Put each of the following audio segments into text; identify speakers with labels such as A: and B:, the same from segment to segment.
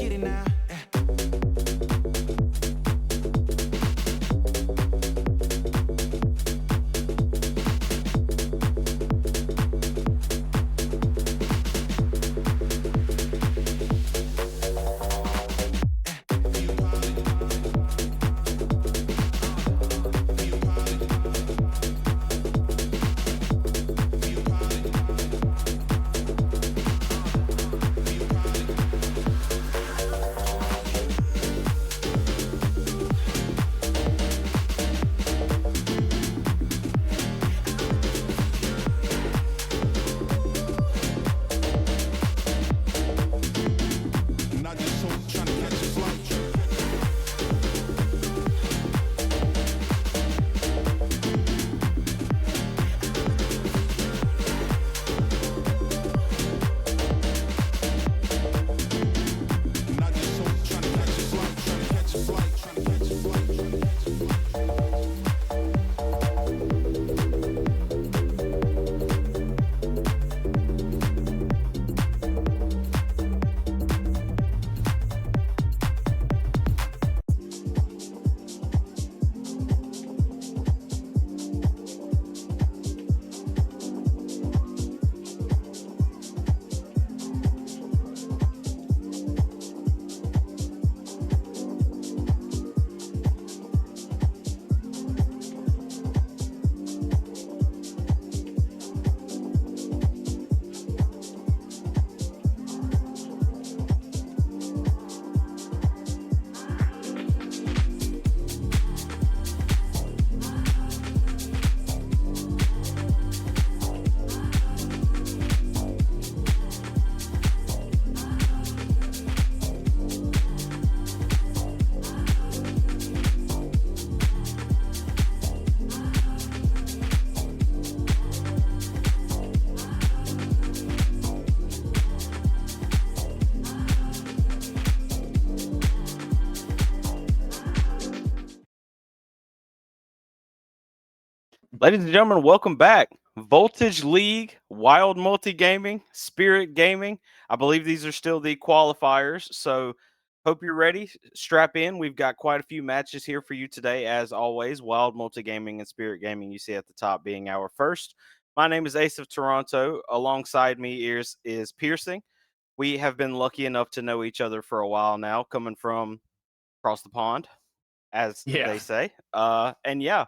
A: get it now. Not just so trying to catch a flight. Not just so trying to catch a flight, trying to catch a flight, trying to catch a flight, trying to catch a flight.
B: Ladies and gentlemen, welcome back. Voltage League, Wild Multi-Gaming, Spirit Gaming. I believe these are still the qualifiers. So hope you're ready. Strap in. We've got quite a few matches here for you today, as always. Wild Multi-Gaming and Spirit Gaming, you see at the top being our first. My name is Ace of Toronto. Alongside me is Piercing. We have been lucky enough to know each other for a while now, coming from across the pond, as
C: Yeah.
B: they say. And yeah,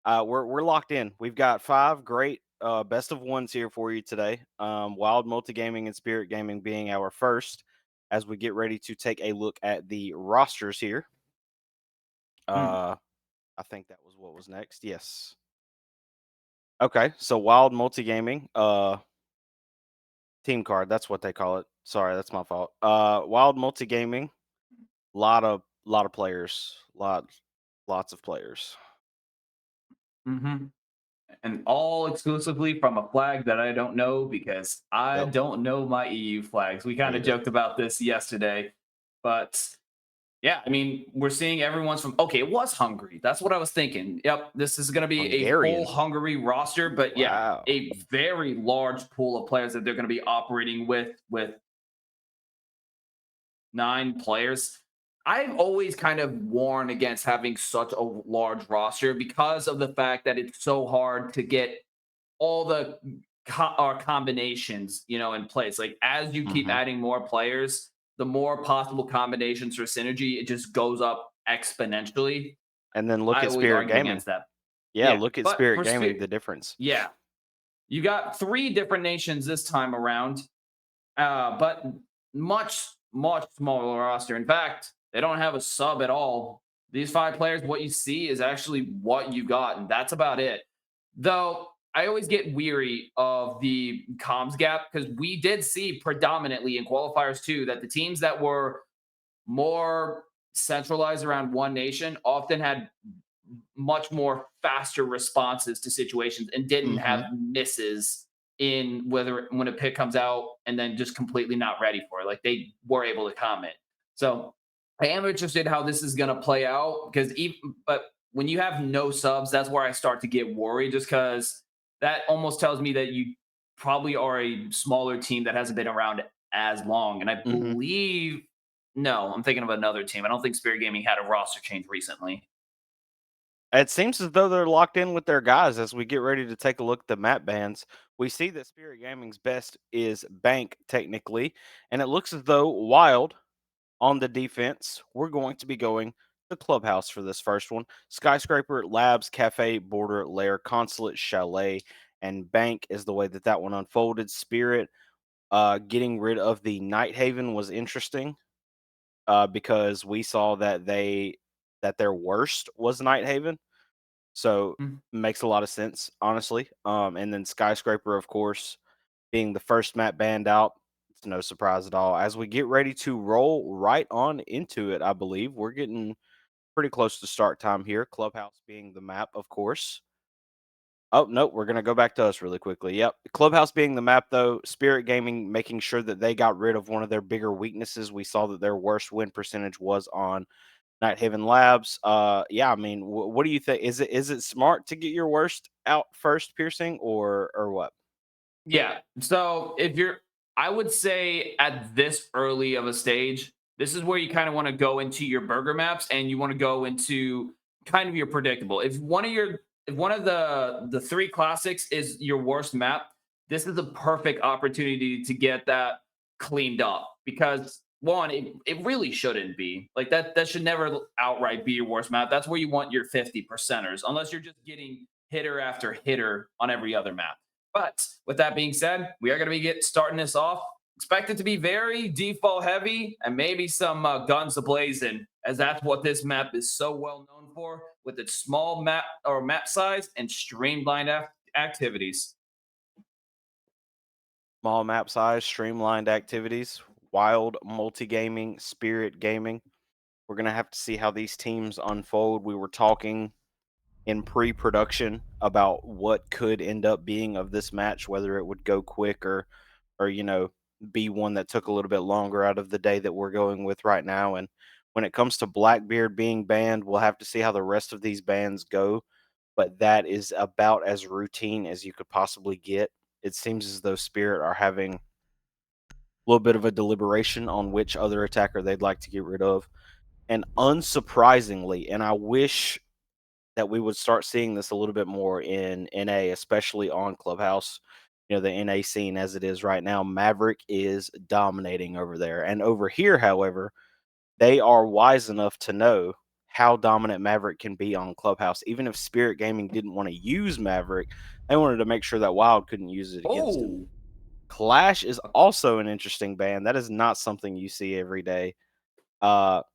B: we're locked in. We've got five great best of ones here for you today. Wild Multigaming and Spirit Gaming being our first, as we get ready to take a look at the rosters here.
C: Mm.
B: I think that was what was next. Yes. Okay, so Wild Multigaming, team card. That's what they call it. Sorry, that's my fault. Wild Multigaming, lot of players, lots of players.
C: hmm And all exclusively from a flag that I don't know because I
B: Yep,
C: don't know my EU flags. We kind
B: me
C: of
B: either.
C: joked about this yesterday, but yeah, I mean, we're seeing everyone's from. Okay, it was Hungary. That's what I was thinking. Yep, this is going to be a full
B: Hungarian.
C: Hungary roster, but yeah,
B: Wow.
C: a very large pool of players that they're going to be operating with 9 players. I've always kind of warned against having such a large roster because of the fact that it's so hard to get all the combinations, in place. Like as you keep
B: hmm
C: adding more players, the more possible combinations for synergy, it just goes up exponentially.
B: And then look
C: I
B: at
C: always
B: Spirit
C: argue
B: Gaming.
C: against that.
B: Yeah,
C: Yeah,
B: look at
C: but
B: Spirit
C: for
B: Gaming,
C: Spirit,
B: the difference.
C: yeah, you got 3 different nations this time around, but much smaller roster. In fact, they don't have a sub at all. These 5 players, what you see is actually what you got, and that's about it. Though I always get weary of the comms gap because we did see predominantly in qualifiers too that the teams that were more centralized around one nation often had much more faster responses to situations and didn't have
B: Mhm.
C: misses in whether when a pick comes out and then just completely not ready for it. Like they were able to comment. So I am interested how this is going to play out because even but when you have no subs, that's where I start to get worried just because that almost tells me that you probably are a smaller team that hasn't been around as long. And I
B: Mhm.
C: believe No, I'm thinking of another team. I don't think Spirit Gaming had a roster change recently.
B: It seems as though they're locked in with their guys as we get ready to take a look at the map bands. We see that Spirit Gaming's best is Bank, technically, and it looks as though Wild on the defense, we're going to be going to Clubhouse for this first one. Skyscraper, Labs, Cafe, Border, Lair, Consulate, Chalet, and Bank is the way that that one unfolded. Spirit getting rid of the Night Haven was interesting because we saw that their worst was Night Haven. So
C: Mm.
B: makes a lot of sense, honestly. And then Skyscraper, of course, being the first map banned out. It's no surprise at all. As we get ready to roll right on into it, I believe we're getting pretty close to start time here. Clubhouse being the map, of course. Oh, no, we're going to go back to us really quickly. Yep. Clubhouse being the map, though, Spirit Gaming making sure that they got rid of one of their bigger weaknesses. We saw that their worst win percentage was on Night Haven Labs. Yeah, I mean, what do you think? Is it smart to get your worst out first, Piercing, or what?
C: Yeah. So if you're, I would say at this early of a stage, this is where you kind of want to go into your burger maps and you want to go into kind of your predictable. If one of the three classics is your worst map, this is a perfect opportunity to get that cleaned up because one, it really shouldn't be like that. That should never outright be your worst map. That's where you want your 50 percenters, unless you're just getting hitter after hitter on every other map. But with that being said, we are going to be starting this off. Expect it to be very default heavy and maybe some guns ablazing, as that's what this map is so well known for, with its small map or map size and streamlined activities.
B: Small map size, streamlined activities, Wild multi-gaming, Spirit Gaming. We're gonna have to see how these teams unfold. We were talking in pre-production about what could end up being of this match, whether it would go quick or be one that took a little bit longer out of the day that we're going with right now. And when it comes to Blackbeard being banned, we'll have to see how the rest of these bans go. But that is about as routine as you could possibly get. It seems as though Spirit are having a little bit of a deliberation on which other attacker they'd like to get rid of. And unsurprisingly, and I wish that we would start seeing this a little bit more in NA, especially on Clubhouse. The NA scene as it is right now, Maverick is dominating over there. And over here, however, they are wise enough to know how dominant Maverick can be on Clubhouse. Even if Spirit Gaming didn't want to use Maverick, they wanted to make sure that Wild couldn't use it against him.
C: Oh,
B: Clash is also an interesting ban. That is not something you see every day. What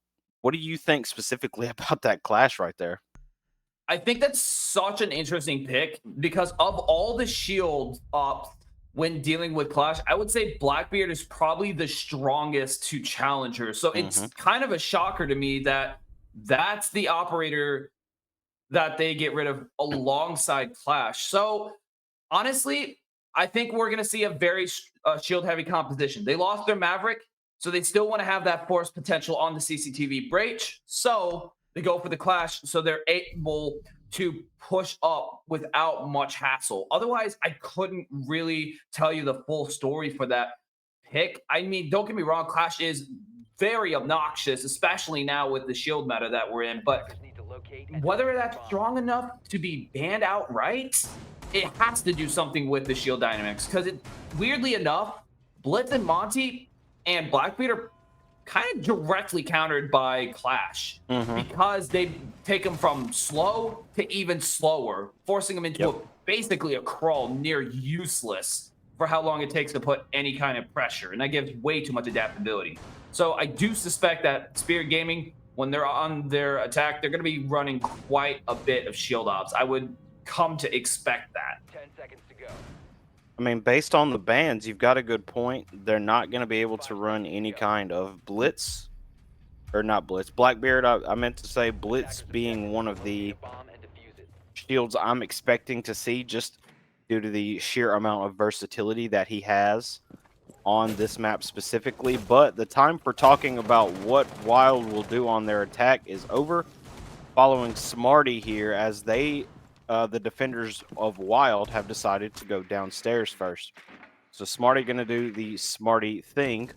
B: do you think specifically about that Clash right there?
C: I think that's such an interesting pick because of all the shield ups when dealing with Clash, I would say Blackbeard is probably the strongest to challenger. So it's kind of a shocker to me that that's the operator that they get rid of alongside Clash. So honestly, I think we're going to see a very shield heavy composition. They lost their Maverick, so they still want to have that force potential on the CCTV breach. So they go for the Clash, so they're able to push up without much hassle. Otherwise, I couldn't really tell you the full story for that pick. I mean, don't get me wrong, Clash is very obnoxious, especially now with the shield meta that we're in. But whether that's strong enough to be banned outright, it has to do something with the shield dynamics. Because it, weirdly enough, Blitz and Monty and Blackbeard are kind of directly countered by Clash because they take them from slow to even slower, forcing them into basically a crawl near useless for how long it takes to put any kind of pressure. And that gives way too much adaptability. So I do suspect that Spirit Gaming, when they're on their attack, they're going to be running quite a bit of shield ops. I would come to expect that.
D: 10 seconds to go.
B: I mean, based on the bans, you've got a good point. They're not going to be able to run any kind of blitz, or not blitz. Blackbeard, I meant to say blitz being one of the
D: Bomb and defuse it.
B: shields I'm expecting to see just due to the sheer amount of versatility that he has on this map specifically. But the time for talking about what Wild will do on their attack is over. Following Smarty here as they the defenders of Wild have decided to go downstairs first. So Smarty going to do the Smarty thing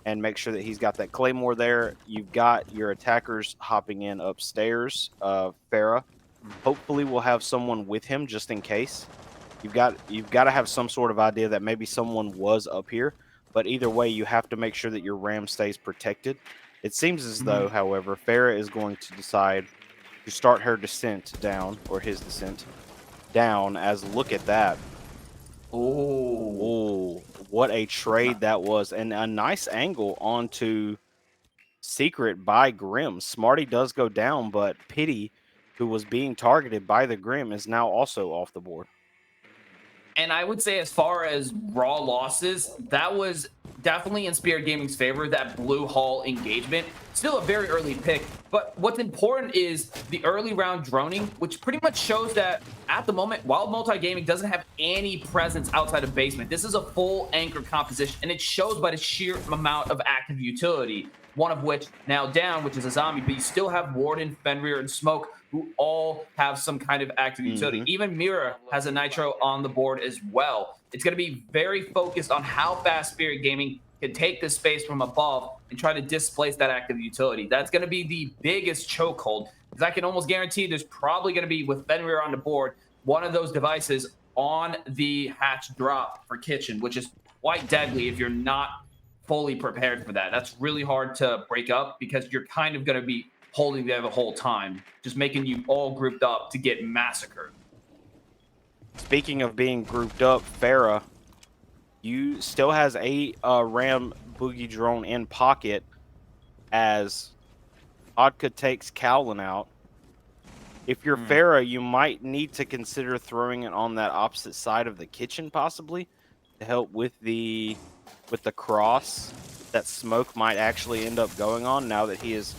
B: and make sure that he's got that Claymore there. You've got your attackers hopping in upstairs. Farah, hopefully, we'll have someone with him just in case. You've got to have some sort of idea that maybe someone was up here. But either way, you have to make sure that your ram stays protected. It seems as though, however, Farah is going to decide to start her descent down, or his descent down, as look at that. Oh, what a trade that was. And a nice angle onto Secret by Grim. Smarty does go down, but Pity, who was being targeted by the Grim, is now also off the board.
C: And I would say, as far as raw losses, that was definitely in Spirit Gaming's favor, that Blue Hall engagement. Still a very early pick, but what's important is the early round droning, which pretty much shows that at the moment, Wild Multigaming doesn't have any presence outside of basement. This is a full anchor composition, and it shows by the sheer amount of active utility. One of which now down, which is a zombie, but you still have Warden, Fenrir, and Smoke, who all have some kind of active utility. Even Mira has a Nitro on the board as well. It's going to be very focused on how fast Spirit Gaming can take this space from above and try to displace that active utility. That's going to be the biggest chokehold, because I can almost guarantee there's probably going to be, with Fenrir on the board, one of those devices on the hatch drop for kitchen, which is quite deadly if you're not fully prepared for that. That's really hard to break up, because you're kind of going to be holding there the whole time, just making you all grouped up to get massacred.
B: Speaking of being grouped up, Farah, you still has a Ram Boogie drone in pocket as Hodka takes Cowlin out. If you're Farah, you might need to consider throwing it on that opposite side of the kitchen, possibly, to help with the cross that Smoke might actually end up going on now that he is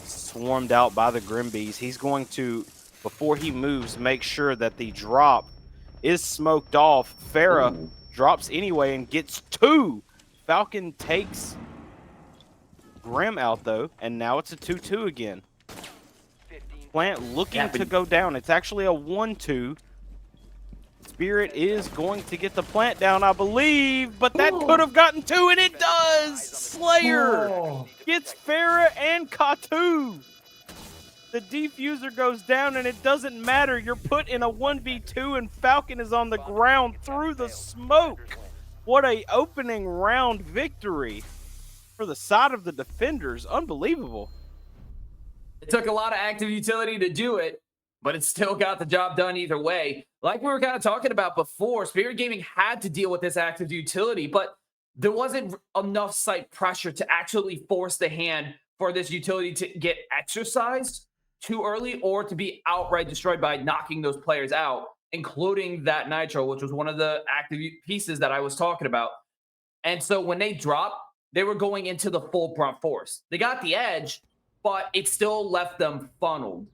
B: swarmed out by the Grimbees. He's going to, before he moves, make sure that the drop is smoked off. Farah drops anyway and gets 2. Falcon takes Grim out, though, and now it's a 2-2 again. Plant looking to go down. It's actually a 1-2. Spirit is going to get the plant down, I believe, but that could have gotten 2, and it does! Slayer gets Farah and Katu. The defuser goes down, and it doesn't matter. You're put in a 1v2, and Falcon is on the ground through the smoke. What a opening round victory for the side of the defenders. Unbelievable.
C: It took a lot of active utility to do it, but it still got the job done either way. Like we were kind of talking about before, Spirit Gaming had to deal with this active utility, but there wasn't enough site pressure to actually force the hand for this utility to get exercised too early, or to be outright destroyed by knocking those players out, including that Nitro, which was one of the active pieces that I was talking about. And so when they dropped, they were going into the full brunt force. They got the edge, but it still left them funneled.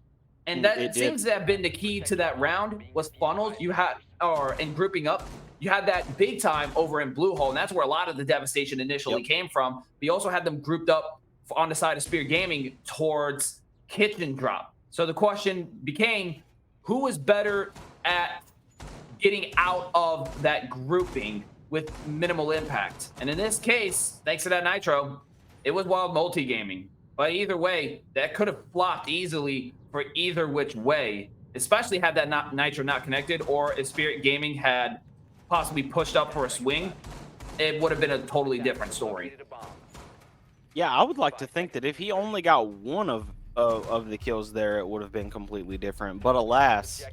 C: And that seems to have been the key to that round, was funnels. You had, or in grouping up, you had that big time over in Blue Hole, and that's where a lot of the devastation initially came from. But you also had them grouped up on the side of Spirit Gaming towards kitchen drop. So the question became, who was better at getting out of that grouping with minimal impact? And in this case, thanks to that Nitro, it was Wild Multigaming. But either way, that could have flopped easily for either which way, especially had that Nitro not connected, or if Spirit Gaming had possibly pushed up for a swing, it would have been a totally different story.
B: Yeah, I would like to think that if he only got one of the kills there, it would have been completely different. But alas,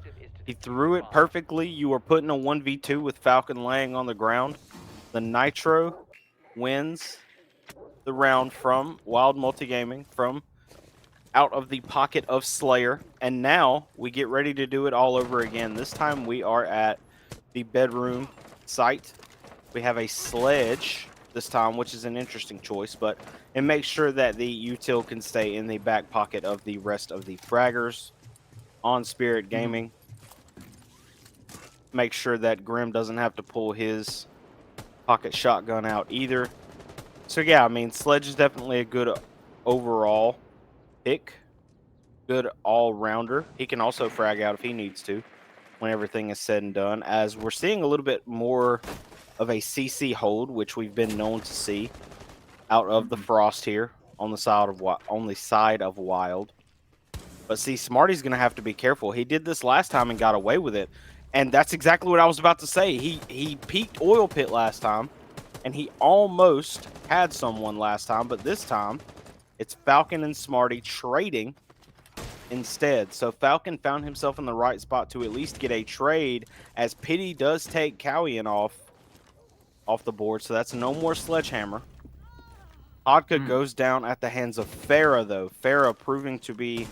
B: he threw it perfectly. You were put in a 1v2 with Falcon laying on the ground. The Nitro wins the round from Wild Multigaming, from out of the pocket of Slayer. And now we get ready to do it all over again. This time we are at the bedroom site. We have a sledge this time, which is an interesting choice, but it makes sure that the util can stay in the back pocket of the rest of the fraggers on Spirit Gaming. Make sure that Grim doesn't have to pull his pocket shotgun out either. So yeah, I mean, Sledge is definitely a good overall pick. Good all-rounder. He can also frag out if he needs to when everything is said and done, as we're seeing a little bit more of a CC hold, which we've been known to see. out of the frost here on the side of Wild. But see, Smarty's going to have to be careful. He did this last time and got away with it. And that's exactly what I was about to say. He peaked Oil Pit last time, and he almost had someone last time. But this time, it's Falcon and Smarty trading instead. So Falcon found himself in the right spot to at least get a trade, as Pity does take Cowian off the board. So that's no more Sledgehammer. Hodka goes down at the hands of Farah, though. Farah proving to be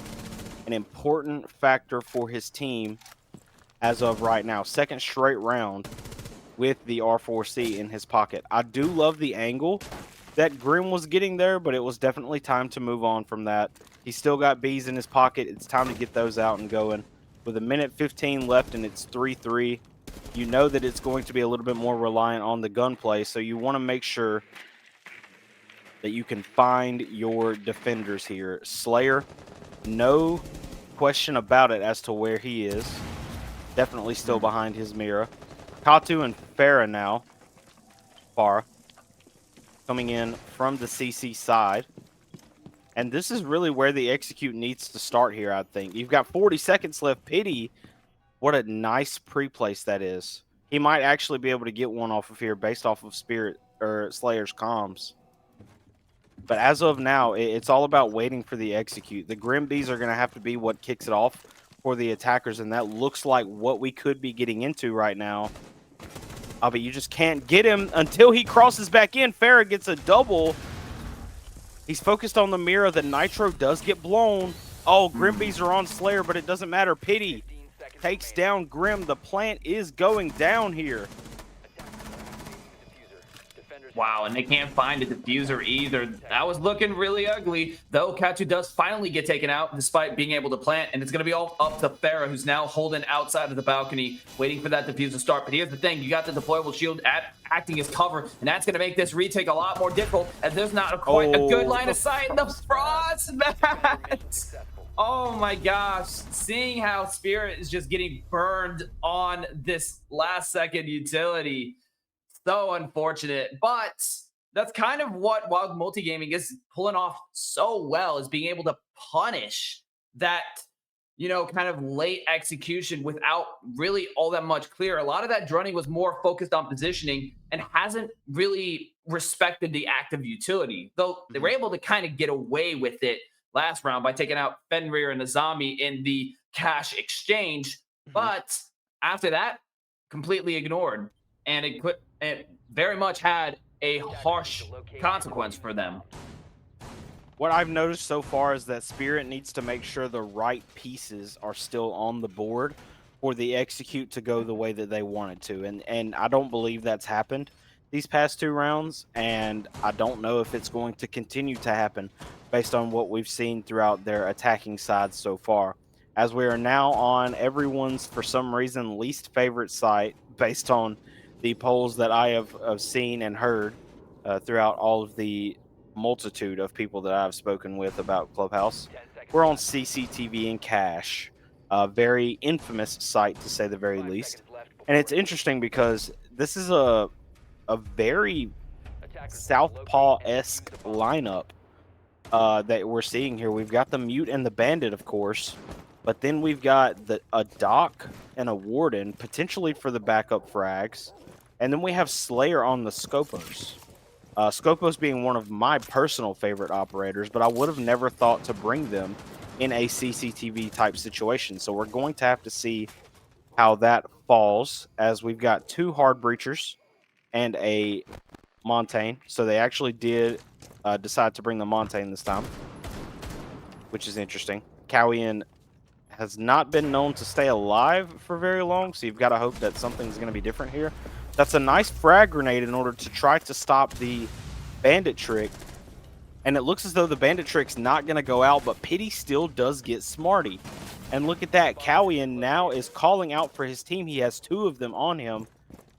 B: an important factor for his team as of right now. Second straight round with the R4C in his pocket. I do love the angle that Grim was getting there, but it was definitely time to move on from that. He's still got bees in his pocket. It's time to get those out and going. With a minute 15 left and it's 3-3, you know that it's going to be a little bit more reliant on the gunplay, so you want to make sure that you can find your defenders here. Slayer, no question about it as to where he is. Definitely still behind his mirror. Katu and Farah now. Farah coming in from the CC side. And this is really where the execute needs to start here, I think. You've got 40 seconds left. Pity, what a nice pre-place that is. He might actually be able to get one off of here based off of Spirit or Slayer's comms. But as of now, it's all about waiting for the execute. The Grim Bees are going to have to be what kicks it off for the attackers, and that looks like what we could be getting into right now. But you just can't get him until he crosses back in. Farah gets a double. He's focused on the mirror. The Nitro does get blown. Oh, Grim Bees are on Slayer, but it doesn't matter. Pity takes down Grim. The plant is going down here.
C: Wow, and they can't find a diffuser either. That was looking really ugly, though. Katu does finally get taken out despite being able to plant, and it's going to be all up to Farah, who's now holding outside of the balcony, waiting for that diffuser to start. But here's the thing, you got the deployable shield acting as cover, and that's going to make this retake a lot more difficult, as there's not quite a good line of sight in the frost mat. Oh my gosh, seeing how Spirit is just getting burned on this last second utility. So unfortunate, but that's kind of what Wild Multigaming is pulling off so well, is being able to punish that, you know, kind of late execution without really all that much clear. A lot of that drunning was more focused on positioning and hasn't really respected the active utility, though they were able to kind of get away with it last round by taking out Fenrir and Azami in the cash exchange. But after that, completely ignored. And it very much had a harsh consequence for them.
B: What I've noticed so far is that Spirit needs to make sure the right pieces are still on the board for the execute to go the way that they want it to. And I don't believe that's happened these past two rounds, and I don't know if it's going to continue to happen based on what we've seen throughout their attacking sides so far. As we are now on everyone's, for some reason, least favorite site based on the polls that I have seen and heard throughout all of the multitude of people that I've spoken with about Clubhouse. We're on CCTV and Cash, a very infamous site to say the very least. And it's interesting because this is a very Southpaw-esque lineup that we're seeing here. We've got the Mute and the Bandit, of course, but then we've got a Doc and a Warden, potentially for the backup frags. And then we have Slayer on the Scopos. Scopos being one of my personal favorite operators, but I would have never thought to bring them in a CCTV type situation. So we're going to have to see how that falls, as we've got two hard breachers and a Montaigne. So they actually did decide to bring the Montaigne this time, which is interesting. Cowian has not been known to stay alive for very long, so you've got to hope that something's going to be different here. That's a nice frag grenade in order to try to stop the bandit trick. And it looks as though the bandit trick's not going to go out, but Pity still does get Smarty. And look at that. Cowian now is calling out for his team. He has two of them on him.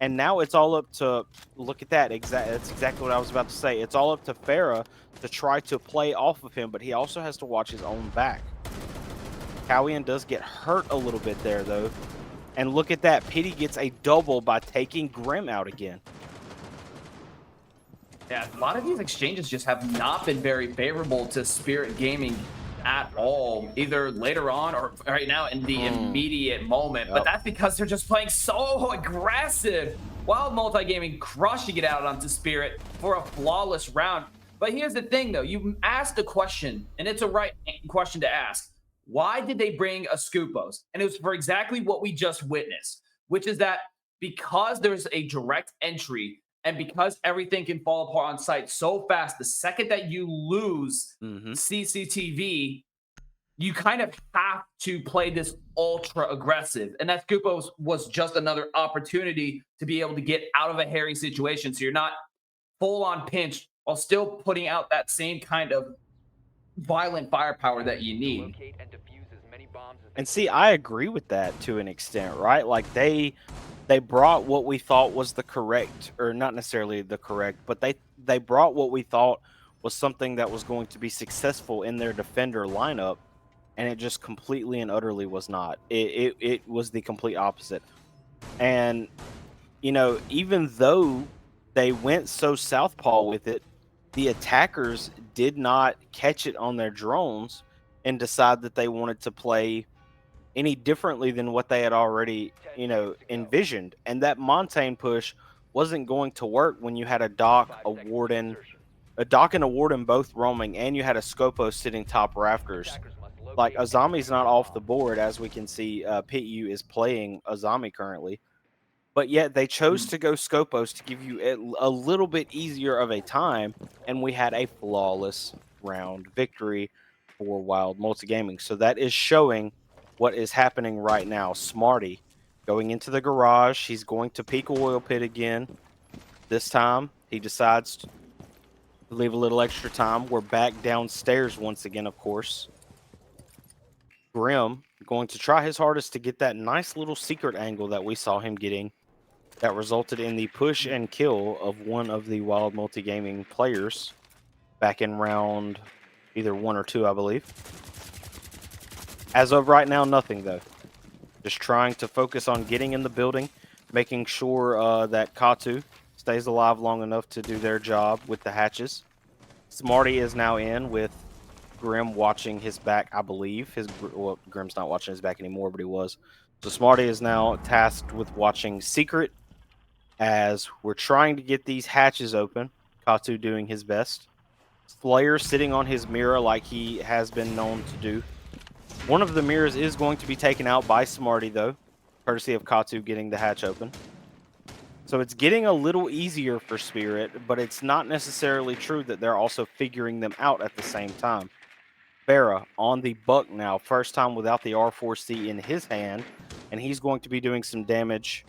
B: And now it's all up to, look at that. That's exactly what I was about to say. It's all up to Farah to try to play off of him, but he also has to watch his own back. Cowian does get hurt a little bit there, though. And look at that. Pity gets a double by taking Grim out again.
C: Yeah, a lot of these exchanges just have not been very favorable to Spirit Gaming at all, either later on or right now in the immediate moment. But
B: Yep.
C: that's because they're just playing so aggressive. Wild Multi-Gaming crushing it out onto Spirit for a flawless round. But here's the thing, though. You asked a question, and it's a right question to ask. Why did they bring a Scoopos? And it was for exactly what we just witnessed, which is that because there's a direct entry and because everything can fall apart on site so fast, the second that you lose CCTV, you kind of have to play this ultra aggressive. And that Scoopos was just another opportunity to be able to get out of a hairy situation. So you're not full on pinched while still putting out that same kind of violent firepower that you need.
D: Locate and defuse as many bombs as they
B: And see, I agree with that to an extent, right? Like they brought what we thought was the correct, or not necessarily the correct, but they brought what we thought was something that was going to be successful in their defender lineup, and it just completely and utterly was not. It was the complete opposite. And you know, even though they went so southpaw with it, the attackers did not catch it on their drones and decide that they wanted to play any differently than what they had already, you know, envisioned. And that Montaigne push wasn't going to work when you had a Doc,
D: 5
B: a
D: seconds to
B: Warden,
D: insertion.
B: a Doc and a Warden both roaming, and you had a Scopo sitting top rafters.
D: Attackers must
B: Like
D: locate and
B: Azami's
D: defuse
B: not
D: the
B: off the
D: bomb.
B: board, as we can see. PU is playing Azami currently, but yet they chose to go Scopos to give you a little bit easier of a time, and we had a flawless round victory for Wild Multigaming. So that is showing what is happening right now. Smarty going into the garage. He's going to peek oil pit again. This time he decides to leave a little extra time. We're back downstairs once again, of course. Grim going to try his hardest to get that nice little secret angle that we saw him getting that resulted in the push and kill of one of the Wild Multigaming players back in round either 1 or 2, I believe. As of right now, nothing though. Just trying to focus on getting in the building, making sure that Katu stays alive long enough to do their job with the hatches. Smarty is now in with Grim watching his back, I believe. Well, Grim's not watching his back anymore, but he was. So Smarty is now tasked with watching Secret as we're trying to get these hatches open. Katu doing his best. Slayer sitting on his mirror like he has been known to do. One of the mirrors is going to be taken out by Smarty, though, courtesy of Katu getting the hatch open. So it's getting a little easier for Spirit, but it's not necessarily true that they're also figuring them out at the same time. Farah on the buck now, first time without the R4C in his hand, and he's going to be doing some damage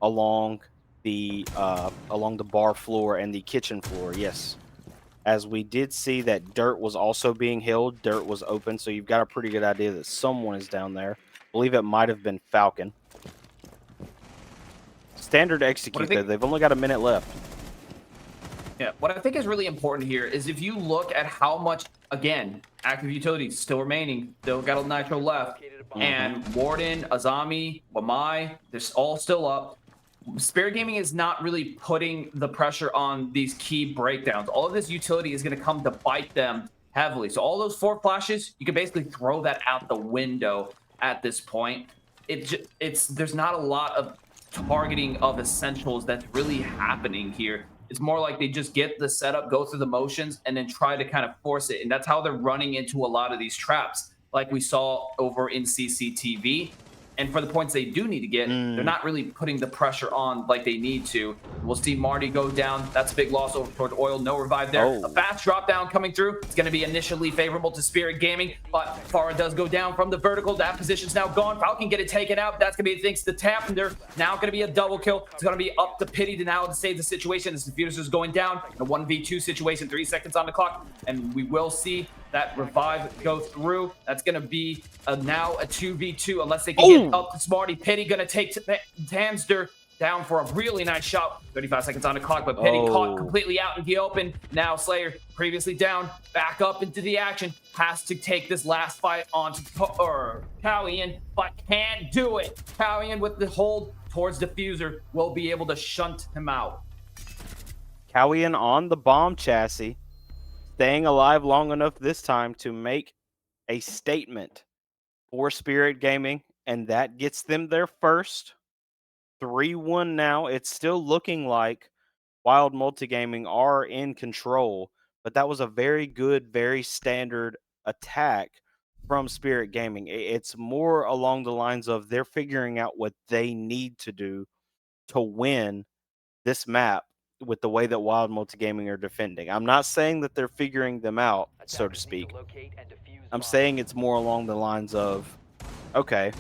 B: along the bar floor and the kitchen floor. Yes, as we did see that Dirt was also being held. Dirt was open, so you've got a pretty good idea that someone is down there. I believe it might have been Falcon. Standard execute, though. They've only got a minute left.
C: Yeah, what I think is really important here is if you look at how much, again, active utilities still remaining, still got a Nitro left, and Warden, Azami, Wamai, they're all still up. Spirit Gaming is not really putting the pressure on these key breakdowns. All of this utility is going to come to bite them heavily. So all those 4 flashes, you can basically throw that out the window at this point. There's not a lot of targeting of essentials that's really happening here. It's more like they just get the setup, go through the motions, and then try to kind of force it. And that's how they're running into a lot of these traps, like we saw over in CCTV. And for the points they do need to get, they're not really putting the pressure on like they need to. We'll see Marty go down. That's a big loss over toward Oil. No revive there.
B: Oh.
C: A fast drop down coming through. It's going to be initially favorable to Spirit Gaming, but Farah does go down from the vertical. That position's now gone. Falcon get it taken out. That's going to be thanks to Tap, and they're now going to be a double kill. It's going to be up to Pity to now to save the situation. This diffuser is going down in a 1v2 situation. 3 seconds on the clock, and we will see that revive go through. That's going to be now a 2v2 unless they can get up to Smarty. Pity going to take Tamster down for a really nice shot. 35 seconds on the clock, but Pity caught completely out in the open. Now Slayer, previously down, back up into the action, has to take this last fight on to Cowian, but can't do it. Cowian with the hold towards Diffuser will be able to shunt him out.
B: Cowian on the bomb chassis, staying alive long enough this time to make a statement for Spirit Gaming, and that gets them their first 3-1 now. It's still looking like Wild Multigaming are in control, but that was a very good, very standard attack from Spirit Gaming. It's more along the lines of they're figuring out what they need to do to win this map with the way that Wild Multigaming are defending. I'm not saying that they're figuring them out, so to
D: Attackers need
B: speak.
D: locate and defuse
B: I'm
D: bombs.
B: saying it's more along the lines of, okay,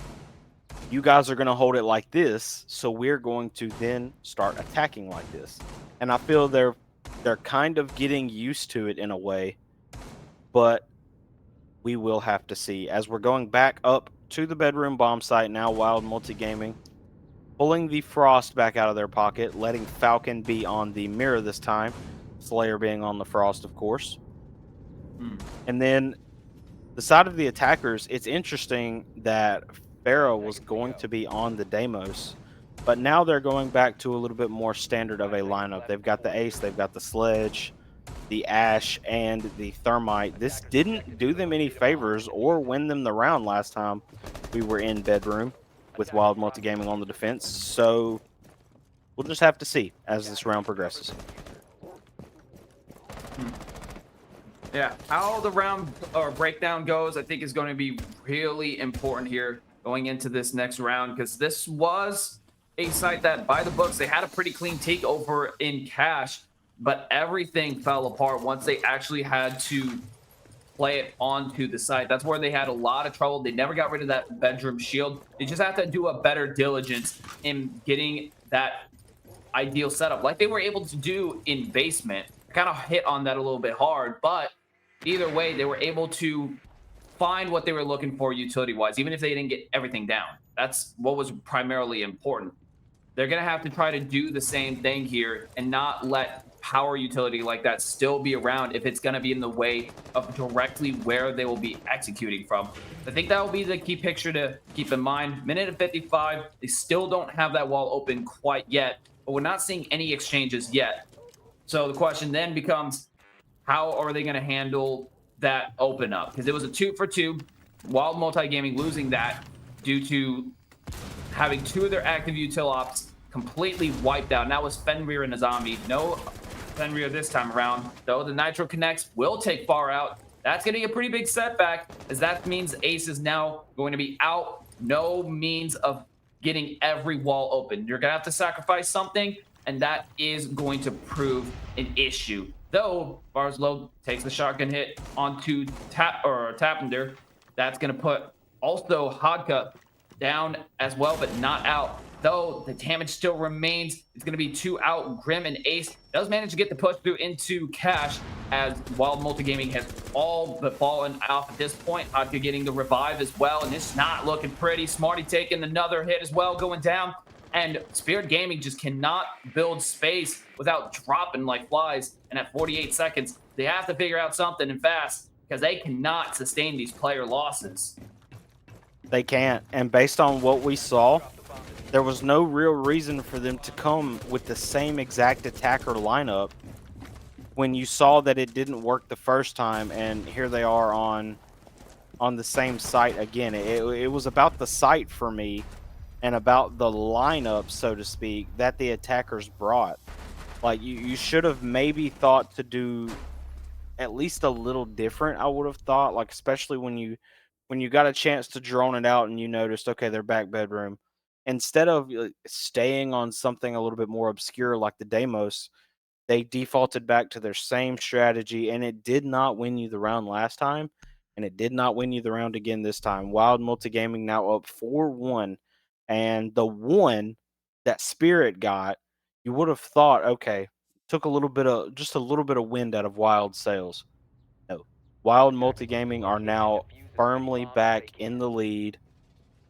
B: you guys are going to hold it like this, so we're going to then start attacking like this. And I feel they're kind of getting used to it in a way, but we will have to see. As we're going back up to the bedroom bomb site now, Wild Multigaming pulling the Frost back out of their pocket, letting Falcon be on the mirror this time, Slayer being on the Frost, of course. And then the side of the attackers, it's interesting that Pharaoh was going to be on the Deimos, but now they're going back to a little bit more standard of a lineup. They've got the Ace, they've got the Sledge, the Ash, and the Thermite. This didn't do them any favors or win them the round last time we were in bedroom with Wild Multigaming on the defense, so we'll just have to see as this round progresses.
C: Yeah, how the round or breakdown goes, I think is going to be really important here going into this next round, because this was a site that, by the books, they had a pretty clean takeover in cash, but everything fell apart once they actually had to play it onto the site. That's where they had a lot of trouble. They never got rid of that bedroom shield. They just have to do a better diligence in getting that ideal setup, like they were able to do in basement. Kind of hit on that a little bit hard, but either way, they were able to find what they were looking for utility wise, even if they didn't get everything down. That's what was primarily important. They're going to have to try to do the same thing here and not let power utility like that still be around if it's going to be in the way of directly where they will be executing from. I think that will be the key picture to keep in mind. Minute and 55, they still don't have that wall open quite yet, but we're not seeing any exchanges yet. So the question then becomes, how are they going to handle that open up? Because it was a 2-for-2. Wild Multigaming losing that due to having two of their active util ops completely wiped out. And that was Fenrir and a zombie. No Fenrir this time around, though. The Nitro connects will take far out. That's going to be a pretty big setback, as that means Ace is now going to be out. No means of getting every wall open. You're going to have to sacrifice something, and that is going to prove an issue. Though Barslow takes the shotgun hit onto Tapender, that's going to put also Hodka down as well, but not out. Though the damage still remains, it's going to be 2 out. Grim and Ace does manage to get the push through into Cash, as Wild Multigaming has all but fallen off at this point. Hodka getting the revive as well, and it's not looking pretty. Smarty taking another hit as well, going down. And Spirit Gaming just cannot build space without dropping like flies. And at 48 seconds, they have to figure out something and fast, because they cannot sustain these player losses.
B: They can't. And based on what we saw, there was no real reason for them to come with the same exact attacker lineup when you saw that it didn't work the first time, and here they are on the same site again. It was about the site for me and about the lineup, so to speak, that the attackers brought. Like, you should have maybe thought to do at least a little different, I would have thought, like, especially when you got a chance to drone it out and you noticed, okay, they're back bedroom. Instead of staying on something a little bit more obscure like the Deimos, they defaulted back to their same strategy, and it did not win you the round last time, and it did not win you the round again this time. Wild Multigaming now up 4-1, and the one that Spirit got, you would have thought, okay, took just a little bit of wind out of Wild sails. No. Wild Multigaming are now firmly back in the lead.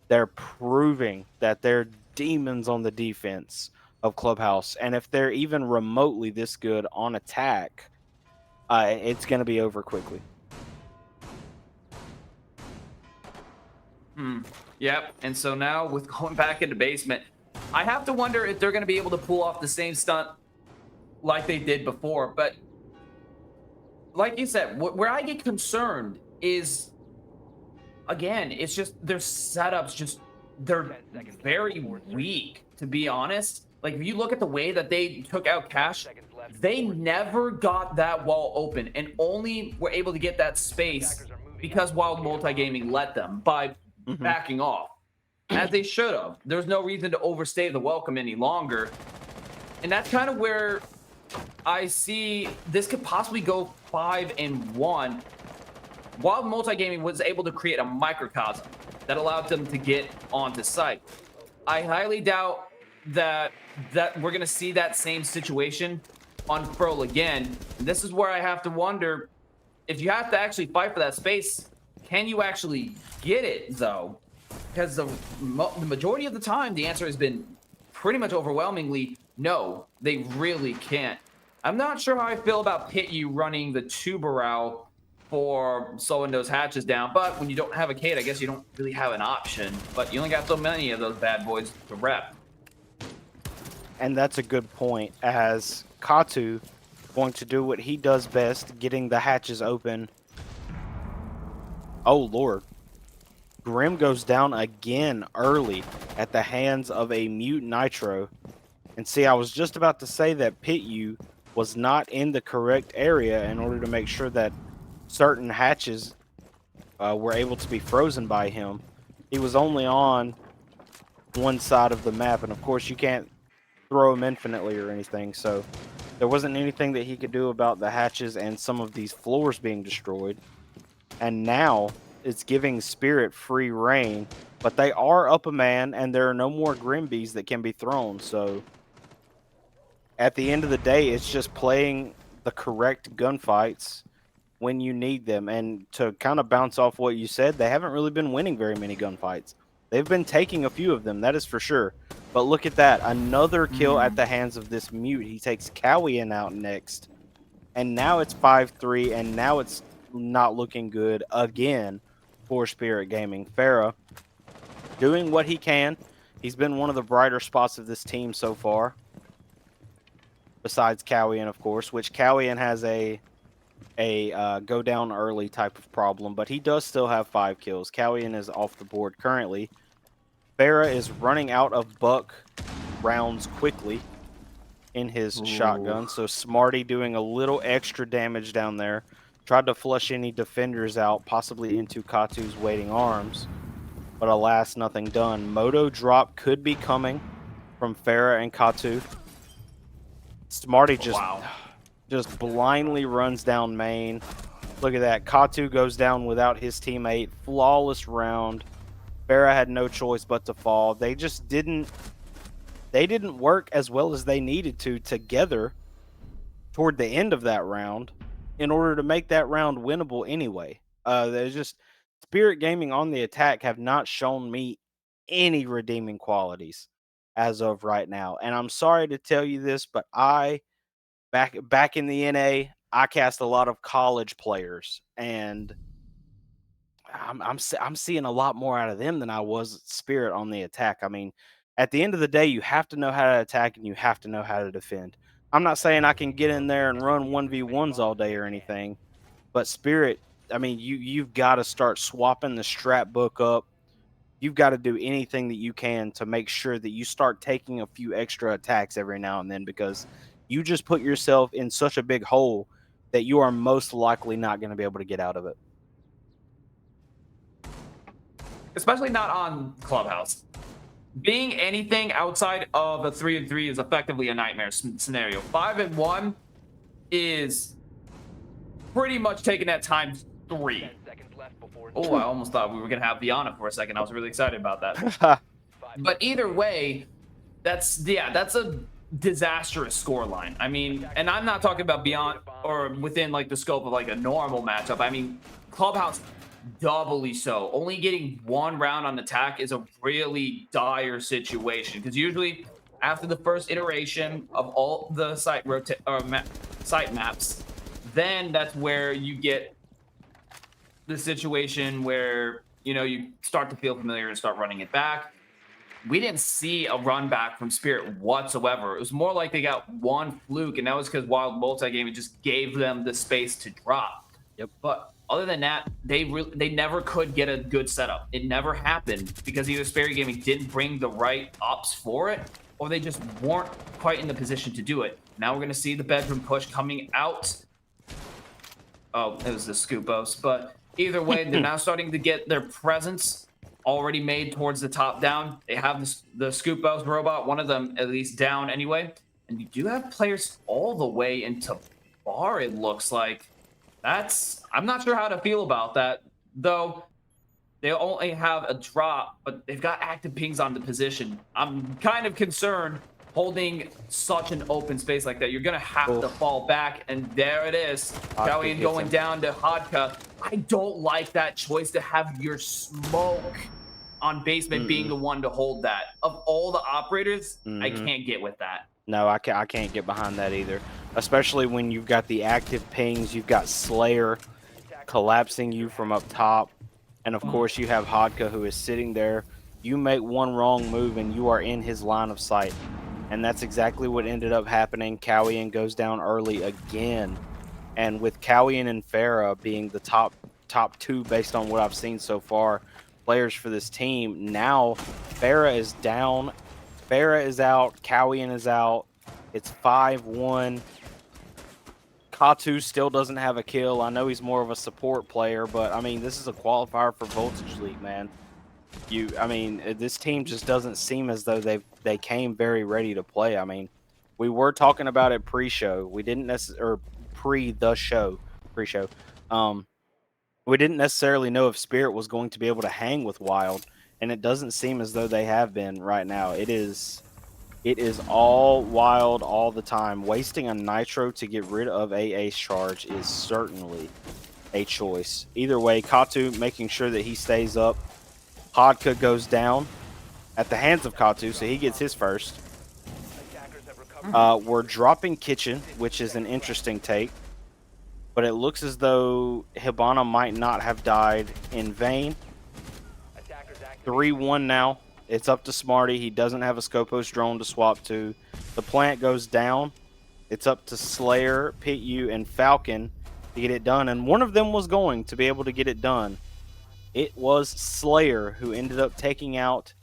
B: They're proving that they're demons on the defense of Clubhouse, and if they're even remotely this good on attack, it's going to be over quickly.
C: Yep. And so now with going back into basement, I have to wonder if they're going to be able to pull off the same stunt like they did before. But like you said, where I get concerned is, again, it's just their setups just they're
D: 10 seconds left
C: very
D: before insertion.
C: weak, to be honest. Like if you look at the way that they took out Cash,
D: Seconds left
C: they
D: before
C: never got that wall open and only were able to get that space
D: Attackers are moving
C: because
D: out.
C: Wild
D: Locate a
C: Multigaming
D: bomb.
C: let them by
B: Mhm.
C: backing off, as they should have. There's no reason to overstay the welcome any longer. And that's kind of where I see this could possibly go 5-1. Wild Multigaming was able to create a microcosm that allowed them to get onto site. I highly doubt that we're going to see that same situation unfurl again. And this is where I have to wonder, if you have to actually fight for that space, can you actually get it, though? Because the majority of the time, the answer has been pretty much overwhelmingly no, they really can't. I'm not sure how I feel about Pit-U running the Tubarão for slowing those hatches down, but when you don't have a Kate, I guess you don't really have an option. But you only got so many of those bad boys to rep.
B: And that's a good point, as Katu going to do what he does best, getting the hatches open. Oh, Lord. Grim goes down again early at the hands of a Mute Nitro. And see, I was just about to say that Pit-U was not in the correct area in order to make sure that certain hatches were able to be frozen by him. He was only on one side of the map, and of course you can't throw him infinitely or anything, so there wasn't anything that he could do about the hatches and some of these floors being destroyed. And now it's giving Spirit free reign, but they are up a man, and there are no more Grimbees that can be thrown, so at the end of the day, it's just playing the correct gunfights when you need them. And to kind of bounce off what you said, they haven't really been winning very many gunfights. They've been taking a few of them, that is for sure. But look at that, another kill at the hands of this Mute. He takes Cowian out next. And now it's 5-3, and now it's not looking good again for Spirit Gaming. Farah doing what he can. He's been one of the brighter spots of this team so far. Besides Cowian, of course, which Cowian has a go down early type of problem, but he does still have 5 kills. Cowian is off the board currently. Farah is running out of buck rounds quickly in his shotgun, so Smarty doing a little extra damage down there. Tried to flush any defenders out, possibly into Katu's waiting arms, but alas, nothing done. Moto drop could be coming from Farah and Katu. Smarty just blindly runs down main. Look at that. Katu goes down without his teammate. Flawless round. Farah had no choice but to fall. They just didn't work as well as they needed to together toward the end of that round in order to make that round winnable anyway. There's just Spirit Gaming on the attack have not shown me any redeeming qualities as of right now. And I'm sorry to tell you this, but back in the NA, I cast a lot of college players, and I'm seeing a lot more out of them than I was at Spirit on the attack. I mean, at the end of the day, you have to know how to attack and you have to know how to defend. I'm not saying I can get in there and run 1v1s all day or anything, but Spirit, I mean, you've got to start swapping the strat book up. You've got to do anything that you can to make sure that you start taking a few extra attacks every now and then, because you just put yourself in such a big hole that you are most likely not going to be able to get out of it.
C: Especially not on Clubhouse. Being anything outside of a 3-3 is effectively a nightmare scenario. 5-1 is pretty much taking that times 3.
D: 10 seconds left before
C: Oh, I almost thought we were going to have Diana for a second. I was really excited about that. But either way, that's a disastrous scoreline. I mean, and I'm not talking about beyond or within like the scope of like a normal matchup. I mean, Clubhouse doubly so. Only getting 1 round on attack is a really dire situation, because usually after the first iteration of all the site maps, then that's where you get the situation where, you know, you start to feel familiar and start running it back. we didn't see a run back from Spirit whatsoever. It was more like they got one fluke, and that was because Wild Multi-Gaming just gave them the space to drop.
B: Yep.
C: But other than that, they never could get a good setup. It never happened because either Spirit Gaming didn't bring the right ups for it, or they just weren't quite in the position to do it. Now we're going to see the bedroom push coming out. Oh, it was the Scoopos. But either way, they're now starting to get their presence already made towards the top down. They have the Scoopos robot, one of them at least down anyway. And you do have players all the way into bar, it looks like. I'm not sure how to feel about that, though. They only have a drop, but they've got active pings on the position. I'm kind of concerned holding such an open space like that. You're going to have to fall back, and there it is. Galleon going down to Hodka. I don't like that choice to have your smoke on basement being the one to hold that. Of all the operators, I can't get with that.
B: No, I can't get behind that either. Especially when you've got the active pings, you've got Slayer collapsing you from up top. And of course, you have Hodka who is sitting there. You make one wrong move and you are in his line of sight. And that's exactly what ended up happening. Cowian goes down early again. And with Cowian and Farah being the top two based on what I've seen so far, players for this team, now Farah is down. Farah is out. Cowian is out. It's 5-1. Katu still doesn't have a kill. I know he's more of a support player, but I mean, this is a qualifier for Voltage League, man. I mean, this team just doesn't seem as though they came very ready to play. I mean, we were talking about it pre-show. We didn't necessarily pre-show. We didn't necessarily know if Spirit was going to be able to hang with Wild, and it doesn't seem as though they have been right now. It is all Wild all the time. Wasting a Nitro to get rid of a ace charge is certainly a choice. Either way, Katu making sure that he stays up. Hodka goes down at the hands of Katu, so he gets his first. We're dropping Kitchen, which is an interesting take. But it looks as though Hibana might not have died in vain. 3-1 now. It's up to Smarty. He doesn't have a Scopos drone to swap to. The plant goes down. It's up to Slayer, Pit-U, and Falcon to get it done. And one of them was going to be able to get it done. It was Slayer who ended up taking out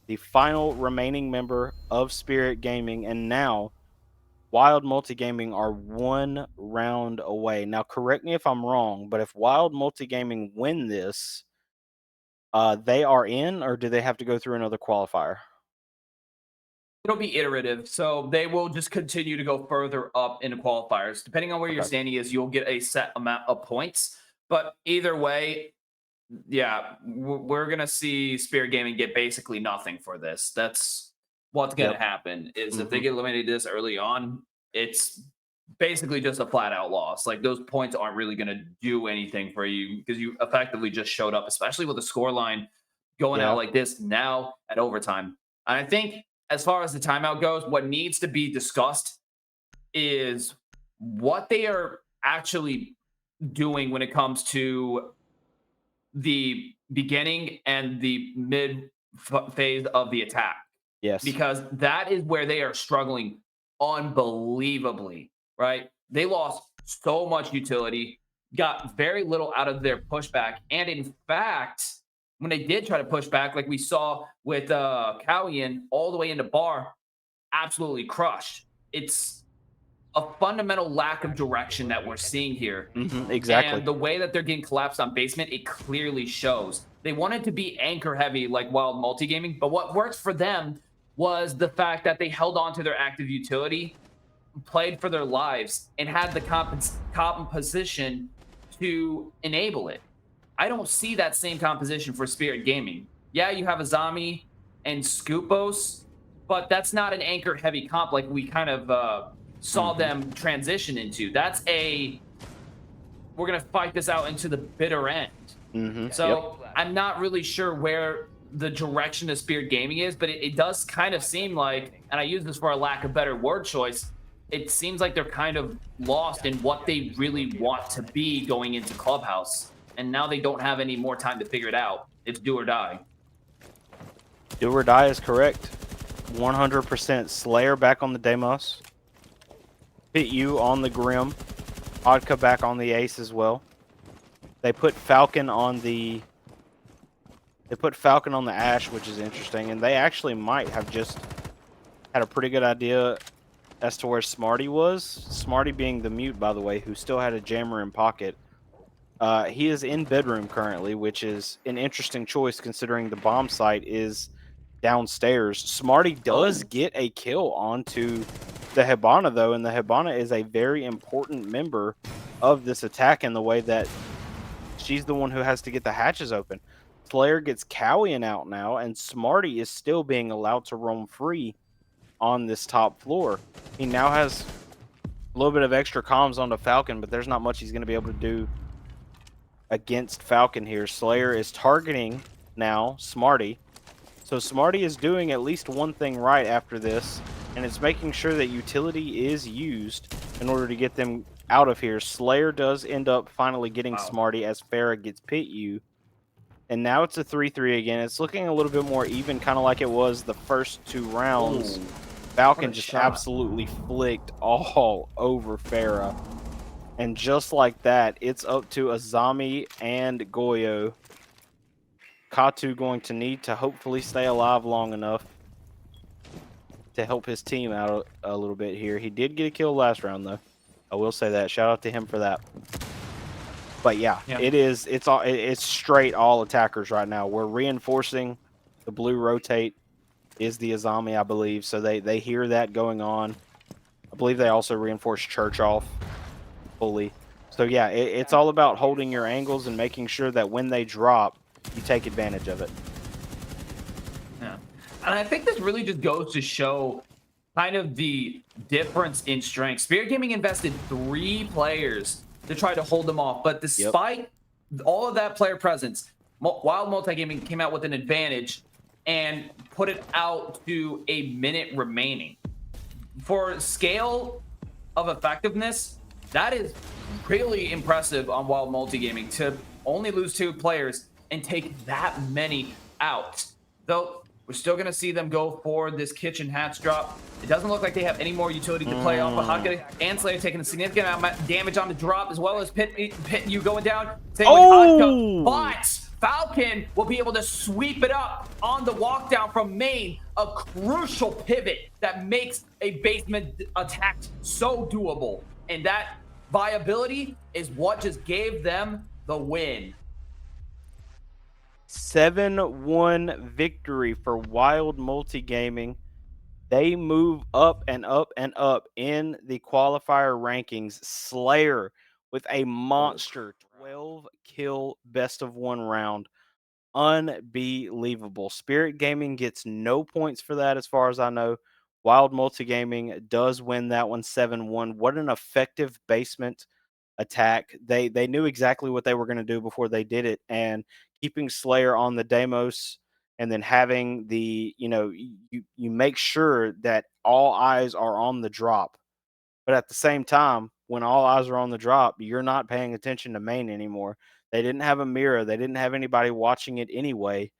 B: the final remaining member of Spirit Gaming. And now Wild Multigaming are 1 round away. Now, correct me if I'm wrong, but if Wild Multigaming win this, they are in, or do they have to go through another qualifier?
C: It'll be iterative, so they will just continue to go further up into qualifiers. Depending on where your standing is, you'll get a set amount of points. But either way, yeah, we're going to see Spirit Gaming get basically nothing for this. That's what's going to happen, is if they get eliminated this early on, it's basically just a flat-out loss. Like, those points aren't really going to do anything for you because you effectively just showed up, especially with the scoreline going out like this now at overtime. And I think as far as the timeout goes, what needs to be discussed is what they are actually doing when it comes to the beginning and the mid phase of the attack.
B: Yes.
C: Because that is where they are struggling unbelievably, right? They lost so much utility, got very little out of their pushback. And in fact, when they did try to push back, like we saw with Cowian all the way into bar, absolutely crushed. It's a fundamental lack of direction that we're seeing here.
B: Exactly.
C: And the way that they're getting collapsed on basement, it clearly shows. They wanted to be anchor heavy like Wild Multigaming, but what worked for them was the fact that they held on to their active utility, played for their lives, and had the composition to enable it. I don't see that same composition for Spirit Gaming. Yeah, you have Azami and Scoopos, but that's not an anchor heavy comp like we kind of saw them transition into. That's we're going to fight this out into the bitter end. So I'm not really sure where the direction of Spirit Gaming is, but it does kind of seem like, and I use this for a lack of better word choice, it seems like they're kind of lost in what they really want to be going into Clubhouse. And now they don't have any more time to figure it out. It's do or die.
B: Do or die is correct. 100% Slayer back on the Deimos. Pit you on the Grim. Vodka back on the Ace as well. They put Falcon on the Ash, which is interesting, and they actually might have just had a pretty good idea as to where Smarty was. Smarty being the mute, by the way, who still had a jammer in pocket. He is in bedroom currently, which is an interesting choice considering the bomb site is downstairs. Smarty does get a kill onto the Hibana, though, and the Hibana is a very important member of this attack in the way that she's the one who has to get the hatches open. Slayer gets Cowian out now, and Smarty is still being allowed to roam free on this top floor. He now has a little bit of extra comms onto Falcon, but there's not much he's going to be able to do against Falcon here. Slayer is targeting now Smarty. So Smarty is doing at least one thing right after this, and it's making sure that utility is used in order to get them out of here. Slayer does end up finally getting Smarty as Farah gets pit you. And now it's a 3-3 again. It's looking a little bit more even, kind of like it was the first 2 rounds.
C: Ooh,
B: Falcon just absolutely flicked all over Farah. And just like that, it's up to Azami and Goyo. Katu going to need to hopefully stay alive long enough to help his team out a little bit here. He did get a kill last round, though. I will say that. Shout out to him for that. But yeah, it's straight all attackers right now. We're reinforcing the blue rotate is the Azami, I believe. So they hear that going on. I believe they also reinforce church off fully. So yeah, it's all about holding your angles and making sure that when they drop, you take advantage of it.
C: Yeah. And I think this really just goes to show kind of the difference in strength. Spirit Gaming invested 3 players to try to hold them off, but despite all of that player presence, Wild Multigaming came out with an advantage and put it out to a minute remaining. For scale of effectiveness, that is really impressive on Wild Multigaming to only lose 2 players and take that many out. Though we're still going to see them go for this kitchen hatch drop. It doesn't look like they have any more utility to play off, but Haka and Slayer taking a significant amount of damage on the drop, as well as Pit you going down. Same with Haka. But Falcon will be able to sweep it up on the walk down from main, a crucial pivot that makes a basement attack so doable. And that viability is what just gave them the win.
B: 7-1 victory for Wild Multigaming. They move up and up and up in the qualifier rankings. Slayer with a monster 12 kill best of 1 round. Unbelievable. Spirit Gaming gets no points for that as far as I know. Wild Multigaming does win that one 7-1. What an effective basement attack. They knew exactly what they were going to do before they did it, and keeping Slayer on the Deimos and then having the, you make sure that all eyes are on the drop. But at the same time, when all eyes are on the drop, you're not paying attention to main anymore. They didn't have a mirror. They didn't have anybody watching it anyway.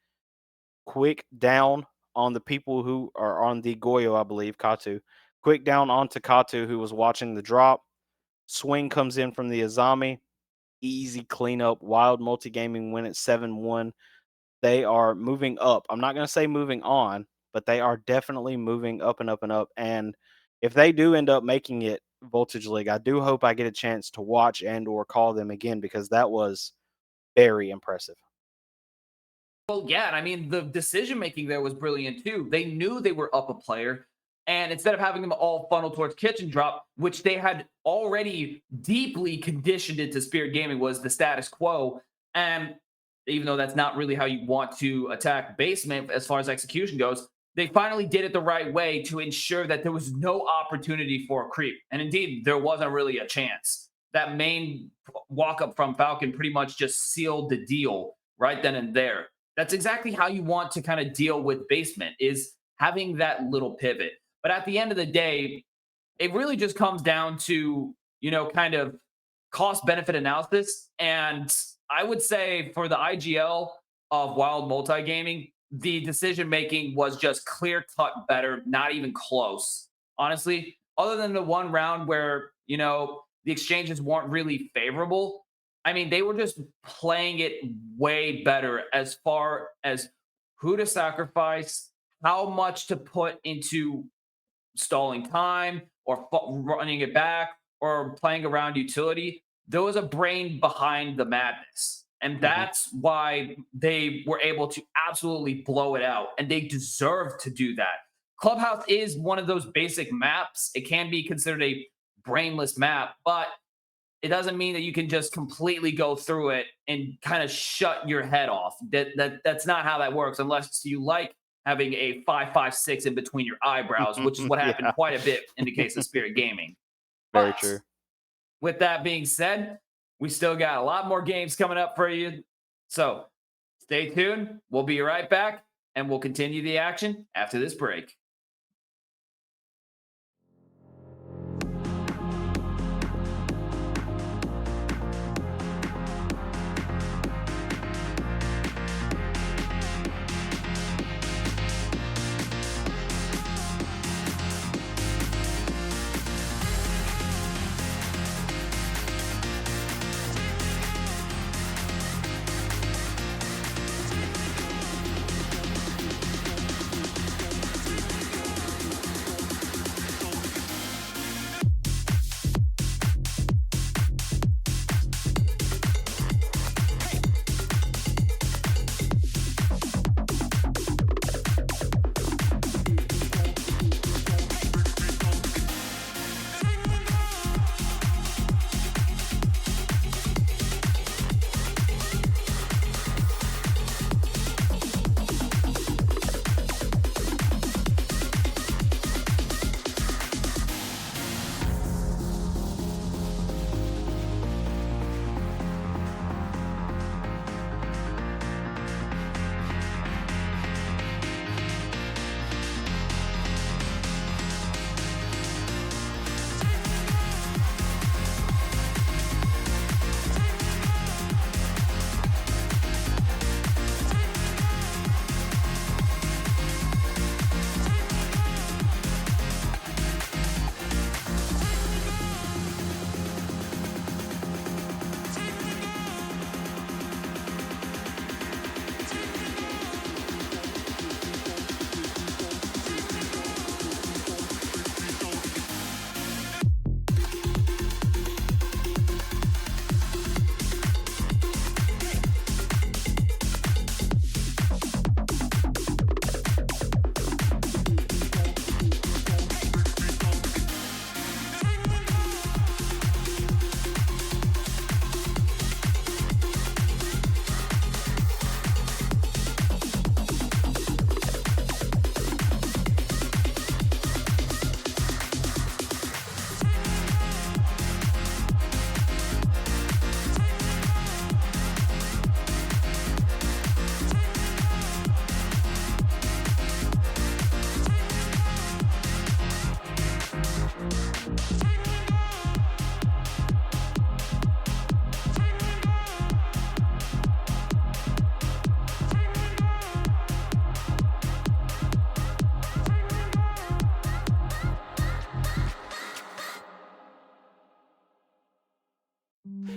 B: Quick down on the people who are on the Goyo, I believe, Katu. Quick down onto Katu, who was watching the drop. Swing comes in from the Azami. Easy cleanup. Wild Multigaming win at 7-1. They are moving up. I'm not going to say moving on, but they are definitely moving up and up and up. And if they do end up making it Voltage League, I do hope I get a chance to watch and or call them again, because that was very impressive.
C: Well, yeah, and I mean, the decision-making there was brilliant, too. They knew they were up a player, and instead of having them all funnel towards kitchen drop, which they had already deeply conditioned into Spirit Gaming was the status quo, and even though that's not really how you want to attack basement as far as execution goes, they finally did it the right way to ensure that there was no opportunity for a creep. And indeed, there wasn't really a chance. That main walk-up from Falcon pretty much just sealed the deal right then and there. That's exactly how you want to kind of deal with basement, is having that little pivot. But at the end of the day, it really just comes down to, kind of cost-benefit analysis. And I would say for the IGL of Wild Multigaming, the decision making was just clear cut better, not even close. Honestly, other than the one round where, the exchanges weren't really favorable, I mean, they were just playing it way better as far as who to sacrifice, how much to put into stalling time or running it back or playing around utility. There was a brain behind the madness. And that's why they were able to absolutely blow it out. And they deserve to do that. Clubhouse is one of those basic maps. It can be considered a brainless map, but it doesn't mean that you can just completely go through it and kind of shut your head off. That's not how that works, unless you like having a 5.56 in between your eyebrows, which is what happened
B: Yeah.
C: quite a bit in the case of Spirit Gaming.
B: Very
C: But
B: true.
C: with that being said, we still got a lot more games coming up for you. So stay tuned. We'll be right back and we'll continue the action after this break.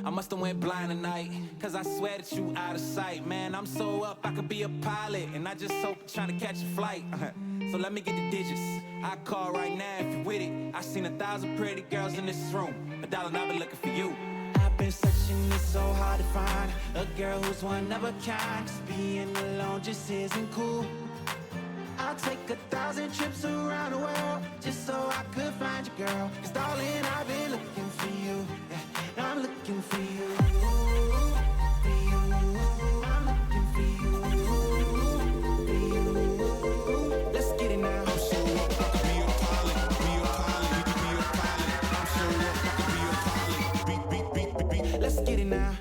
E: I must have went blind tonight, cause I swear that you out of sight. Man, I'm so up, I could be a pilot, and I just hope trying to catch a flight. So let me get the digits. I call right now if you with it. I seen 1,000 pretty girls in this room, but darling, I've been looking for you. I've been searching, it's so hard to find a girl who's one of a kind. Just being alone just isn't cool. I'll take 1,000 trips around the world just so I could find you, girl. Cause darling, I've been looking for you. Yeah, I'm looking for you. For you. I'm looking for you. For you. Let's get it now. I'm so up, I could be a pilot. Be a pilot. Be a pilot. I'm so up, I could be a pilot. Beat. Let's get it now.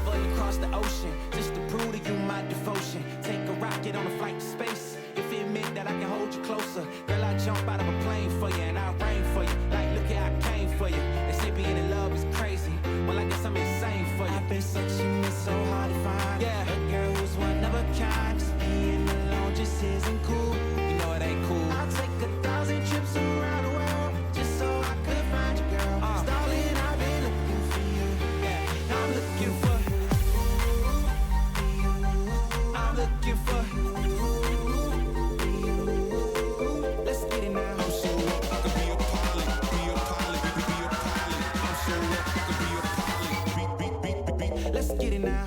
E: travel across the ocean just to prove to you my devotion. Take a rocket on a flight to space. If it meant that I can hold you closer, girl, I jump out of a plane for you and I rain for you. Like, look at I came for you. They say being in love is crazy. Well, I guess I'm insane for you. I've been searching, it's so hard to find. Yeah, a girl who's one of a kind. Just being alone just isn't cool. You know it ain't cool. I'll take 1,000 trips around the world just so I could find you, girl. Darling, I've been looking for you. Yeah, I'm looking for. I'm looking for. Let's get it now.
A: I'm so up, I could be a pilot, be a pilot, be a pilot. I'm so up, I could be a pilot, beat.
E: Let's get it now.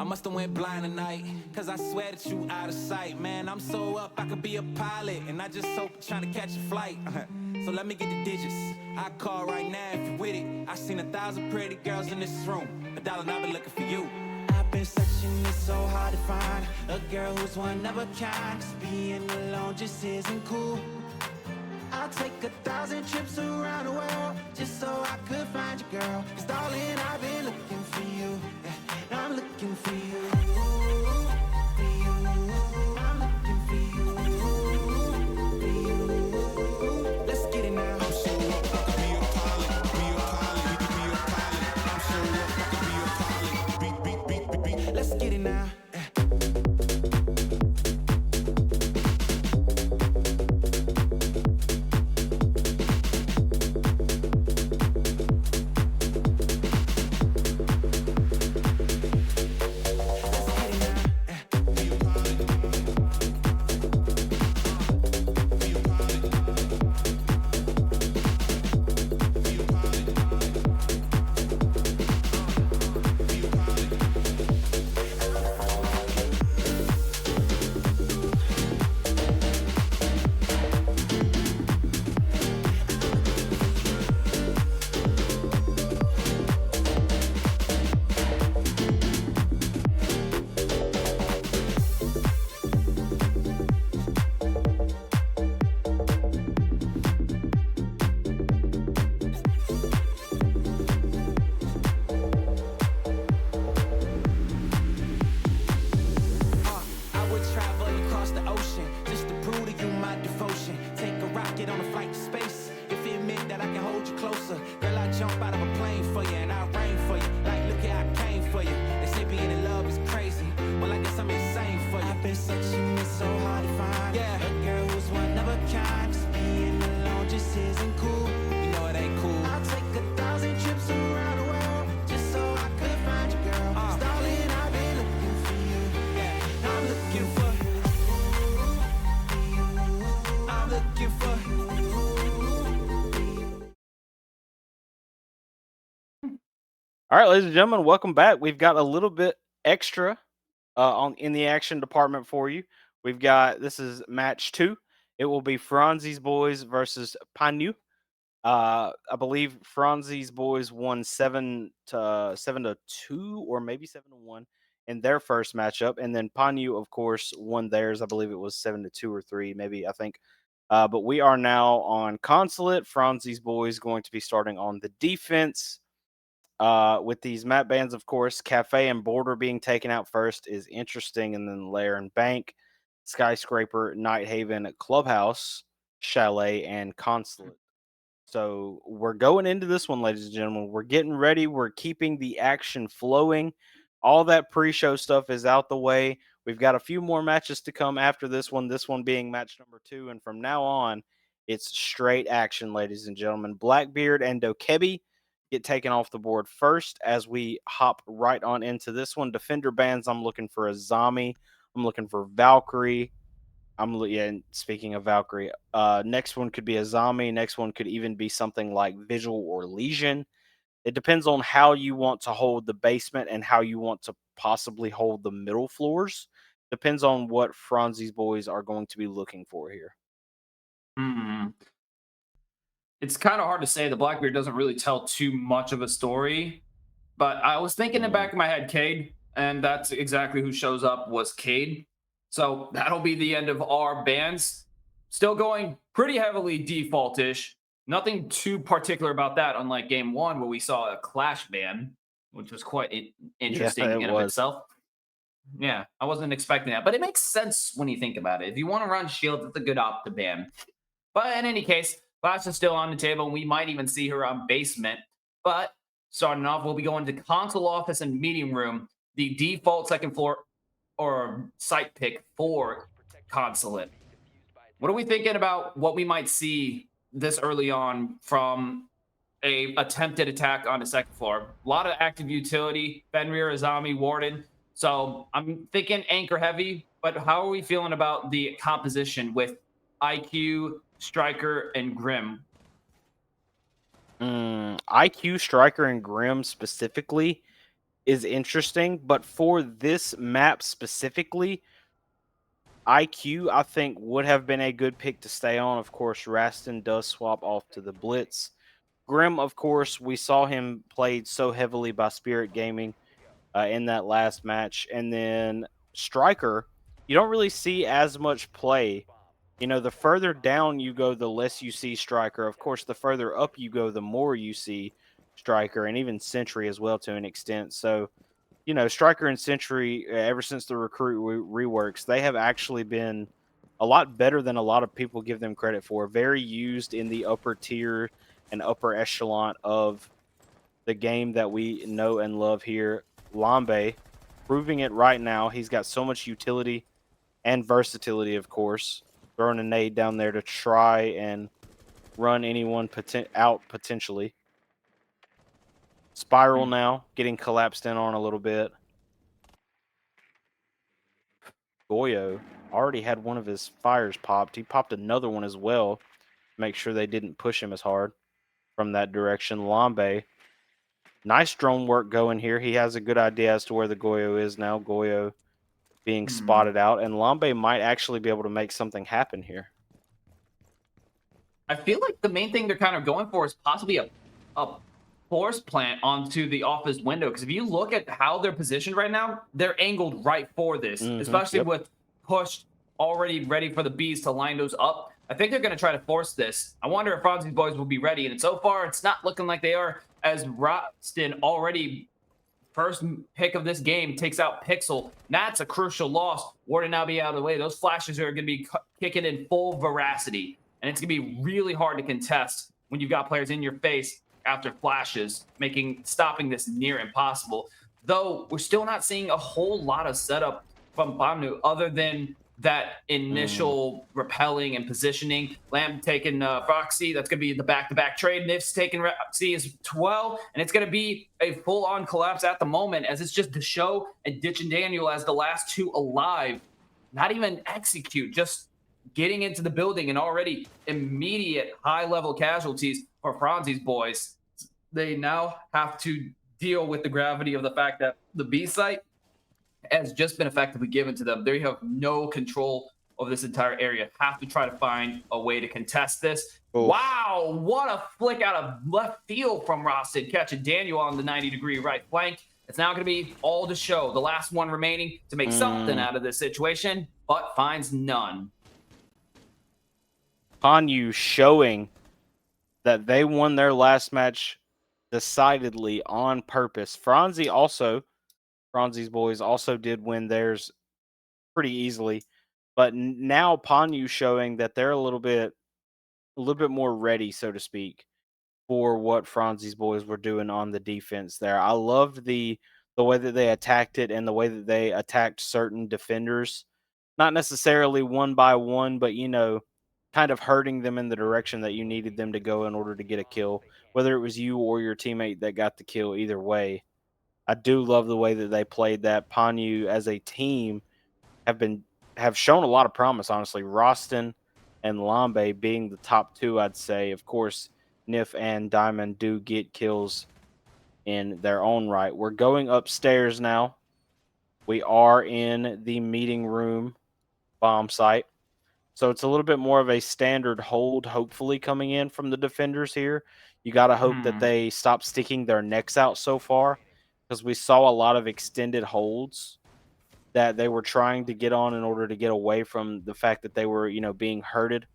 E: must have went blind tonight, cause I swear that you out of sight. Man, I'm so up, I could be a pilot, and I just hope trying to catch a flight. So let me get the digits. I call right now if you with it. I seen 1,000 pretty girls in this room, but darling, I've been looking for you. I've been searching, it's so hard to find a girl who's one of a kind. 'Cause being alone just isn't cool. I'll take 1,000 trips around the world just so I could find you, girl. 'Cause darling, I've been looking for you. Yeah, I'm looking for you. For you. I'm looking for you. For you. Let's get it now.
A: I'm so up, I could be a pilot, be a pilot, we could be a pilot. I'm so up, I could be a pilot. Beat.
E: Let's get it now. I would travel across the ocean just to prove to you my devotion. Take a rocket on a flight to space if it meant that I can hold you closer. Girl, I jump out of a plane for you and I rain for you. Like, look at I came for you. They say being in love is crazy. Well, I guess I'm insane for you. I've been searching, it's so hard to find. Yeah, a girl who's one of a kind. 'Cause being alone just isn't cool. You know it ain't cool. I'll take 1,000 trips around the world just so I could find you, girl. 'Cause darling, I've been looking for you. Yeah, I'm looking for you. I'm looking for you.
B: All right, ladies and gentlemen, welcome back. We've got a little bit extra on in the action department for you. We've got this is match 2. It will be Franzi's boys versus Panu. I believe Franzi's boys won 7-2 or maybe 7-1 in their first matchup, and then Panu, of course, won theirs. I believe it was 7-2 or 3, maybe I think. But we are now on Consulate. Franzi's boys going to be starting on the defense. With these map bans, of course, Cafe and Border being taken out first is interesting, and then Lair and Bank, Skyscraper, Night Haven, Clubhouse, Chalet, and Consulate. So we're going into this one, ladies and gentlemen. We're getting ready. We're keeping the action flowing. All that pre-show stuff is out the way. We've got a few more matches to come after this one being match number 2. And from now on, it's straight action, ladies and gentlemen. Blackbeard and Dokebi get taken off the board first as we hop right on into this one. Defender bans, I'm looking for a Zami. I'm looking for Valkyrie. And speaking of Valkyrie, next one could be a Zami. Next one could even be something like Vigil or Legion. It depends on how you want to hold the basement and how you want to possibly hold the middle floors. Depends on what Franzi's boys are going to be looking for here.
C: It's kind of hard to say. The Blackbeard doesn't really tell too much of a story, but I was thinking in the back of my head, Cade, and that's exactly who shows up was Cade. So that'll be the end of our bans. Still going pretty heavily default-ish. Nothing too particular about that, unlike game 1 where we saw a Clash ban, which was quite interesting in and of itself. Yeah, I wasn't expecting that, but it makes sense when you think about it. If you want to run shields, it's a good op to ban. But in any case, Clash is still on the table, and we might even see her on basement. But starting off, we'll be going to console office and meeting room, the default second floor or site pick for Consulate. What are we thinking about what we might see this early on from a attempted attack on the second floor? A lot of active utility, Fenrir, Azami, Warden. So I'm thinking anchor heavy, but how are we feeling about the composition with IQ, Striker, and Grim?
B: IQ, Striker, and Grim specifically is interesting, but for this map specifically, IQ, I think, would have been a good pick to stay on. Of course, Raston does swap off to the Blitz. Grim, of course, we saw him played so heavily by Spirit Gaming in that last match. And then Striker, you don't really see as much play. You know, the further down you go, the less you see Striker. Of course, the further up you go, the more you see Striker, and even Sentry as well to an extent. So, you know, Striker and Sentry, ever since the recruit reworks, they have actually been a lot better than a lot of people give them credit for. Very used in the upper tier and upper echelon of the game that we know and love here. Lambe proving it right now. He's got so much utility and versatility, of course. Throwing a nade down there to try and run anyone out potentially. Spiral now, getting collapsed in on a little bit. Goyo already had one of his fires popped. He popped another one as well. Make sure they didn't push him as hard from that direction. Lambe, nice drone work going here. He has a good idea as to where the Goyo is now. Goyo being spotted out, and Lambe might actually be able to make something happen here.
C: I feel like the main thing they're kind of going for is possibly a force plant onto the office window. Because if you look at how they're positioned right now, they're angled right for this, especially with push already ready for the bees to line those up. I think they're going to try to force this. I wonder if Franzi's boys will be ready. And so far, it's not looking like they are, as Roston already first pick of this game takes out Pixel. That's a crucial loss. Warden now be out of the way. Those flashes are going to be kicking in full veracity. And it's going to be really hard to contest when you've got players in your face after flashes, stopping this near impossible. Though we're still not seeing a whole lot of setup from Bamnu other than that initial repelling and positioning. Lamb taking Foxy. That's going to be the back-to-back trade. Nif's taking Roxy as 12. And it's going to be a full-on collapse at the moment, as it's just Deshow and Ditch and Daniel as the last two alive. Not even execute, just getting into the building, and already immediate high-level casualties for Franzi's boys. They now have to deal with the gravity of the fact that the B site has just been effectively given to them. They have no control over this entire area. Have to try to find a way to contest this. Oh. Wow, what a flick out of left field from Rosted, catching Daniel on the 90-degree right flank. It's now going to be all to show, the last one remaining to make something out of this situation, but finds none.
B: Hanyu showing that they won their last match decidedly on purpose. Franzi's boys also did win theirs pretty easily, but now Panyu showing that they're a little bit more ready, so to speak, for what Franzi's boys were doing on the defense there. I loved the way that they attacked it and the way that they attacked certain defenders, not necessarily one by one, but kind of hurting them in the direction that you needed them to go in order to get a kill, whether it was you or your teammate that got the kill. Either way, I do love the way that they played that. Panyu as a team have shown a lot of promise, honestly. Roston and Lambe being the top two, I'd say. Of course, Nif and Diamond do get kills in their own right. We're going upstairs now. We are in the meeting room bomb site. So it's a little bit more of a standard hold, hopefully, coming in from the defenders here. You got to hope that they stop sticking their necks out so far, because we saw a lot of extended holds that they were trying to get on in order to get away from the fact that they were, being hurted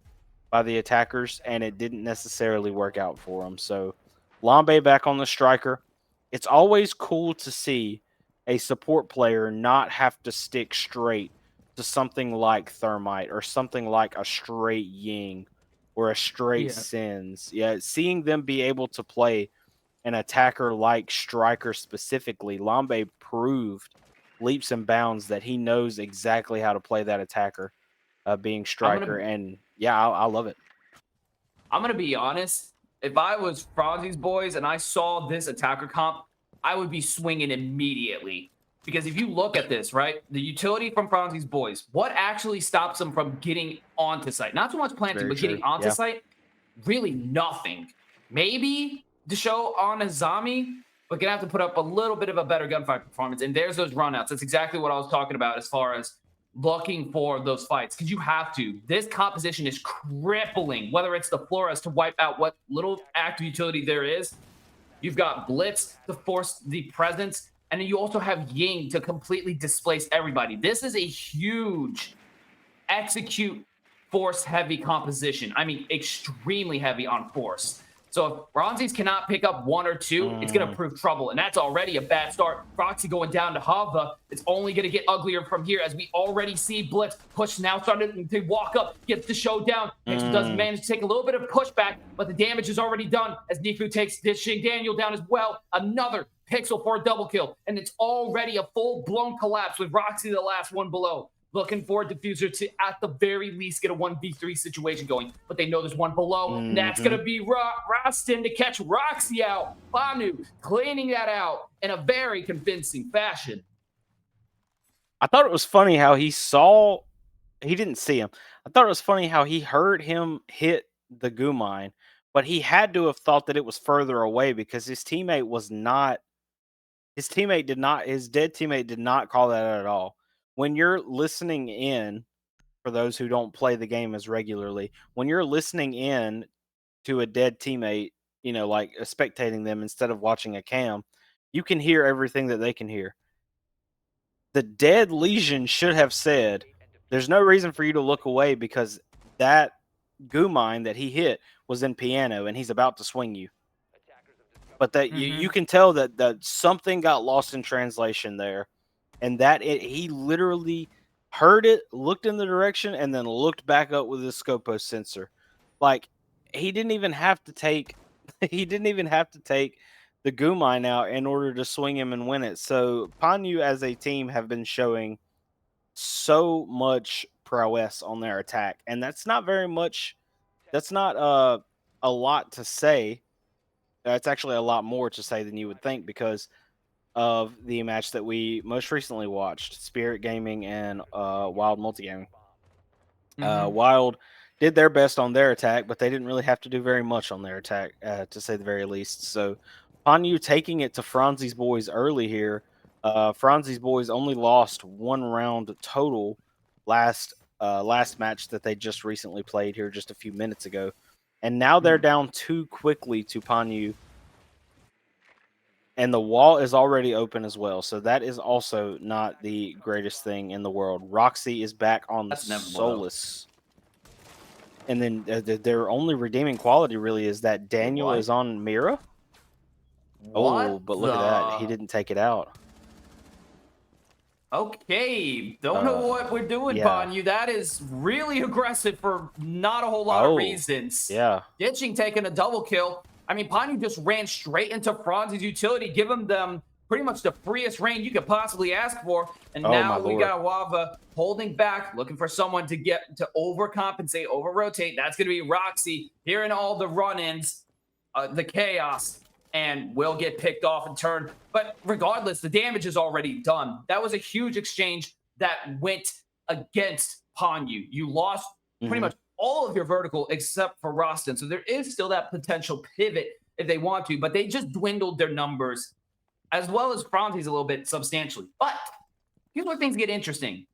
B: by the attackers, and it didn't necessarily work out for them. So Lambe back on the striker. It's always cool to see a support player not have to stick straight to something like Thermite or something like a straight Ying or a straight Sins. Yeah, seeing them be able to play an attacker like Striker specifically, Lambe proved leaps and bounds that he knows exactly how to play that attacker, being Striker. And yeah, I love it.
C: I'm going to be honest. If I was Franzi's boys and I saw this attacker comp, I would be swinging immediately. Because if you look at this, right, the utility from Franzi's boys, what actually stops them from getting onto site? Not so much planting, but getting onto site, really nothing. Maybe Deshow on Azami, but gonna have to put up a little bit of a better gunfight performance. And there's those runouts. That's exactly what I was talking about as far as looking for those fights, because you have to. This composition is crippling, whether it's the Flores to wipe out what little active utility there is. You've got Blitz to force the presence, and then you also have Ying to completely displace everybody. This is a huge execute force heavy composition. I mean, extremely heavy on force. So if Bronzes cannot pick up 1 or 2, it's going to prove trouble. And that's already a bad start. Roxy going down to Hava. It's only going to get uglier from here, as we already see Blitz push now starting to walk up, gets the showdown. Pixel does manage to take a little bit of pushback, but the damage is already done as Nifu takes Dishing Daniel down as well. Another Pixel for a double kill. And it's already a full-blown collapse with Roxy the last one below. Looking for Diffuser to, at the very least, get a 1v3 situation going. But they know there's one below, and that's going to be Rostin to catch Roxy out. Banu cleaning that out in a very convincing fashion.
B: I thought it was funny how he didn't see him. I thought it was funny how he heard him hit the goo mine, but he had to have thought that it was further away because his teammate his dead teammate did not call that out at all. When you're listening in, for those who don't play the game as regularly, when you're listening in to a dead teammate, like spectating them instead of watching a cam, you can hear everything that they can hear. The dead Legion should have said, there's no reason for you to look away because that goo mine that he hit was in piano and he's about to swing you. But that you can tell that something got lost in translation there. And he literally heard it, looked in the direction, and then looked back up with his Scopus sensor. Like, he didn't even have to take the goo mine out in order to swing him and win it. So Panyu as a team have been showing so much prowess on their attack, and that's not very much. That's not a lot to say. It's actually a lot more to say than you would think because of the match that we most recently watched, Spirit Gaming and Wild Multigaming. Wild did their best on their attack, but they didn't really have to do very much on their attack, to say the very least. So, upon you taking it to Franzi's boys early here, Franzi's boys only lost 1 round total last match that they just recently played here just a few minutes ago. And now they're down too quickly to Panyu. And the wall is already open as well. So that is also not the greatest thing in the world. Roxy is back on the Solus. And then their only redeeming quality really is that Daniel is on Mira. Oh, but look at that. He didn't take it out.
C: Okay. Don't know what we're doing, Panyu. That is really aggressive for not a whole lot of reasons.
B: Yeah.
C: Ditching taking a double kill. I mean, Panyu just ran straight into Franzi's utility, giving them pretty much the freest reign you could possibly ask for. And now we got Wava holding back, looking for someone to get to overcompensate, over-rotate. That's going to be Roxy hearing all the run-ins, the chaos, and will get picked off and turned. But regardless, the damage is already done. That was a huge exchange that went against Panyu. You lost pretty much all of your vertical except for Rostin. So there is still that potential pivot if they want to, but they just dwindled their numbers as well as Franzi's a little bit substantially. But here's where things get interesting.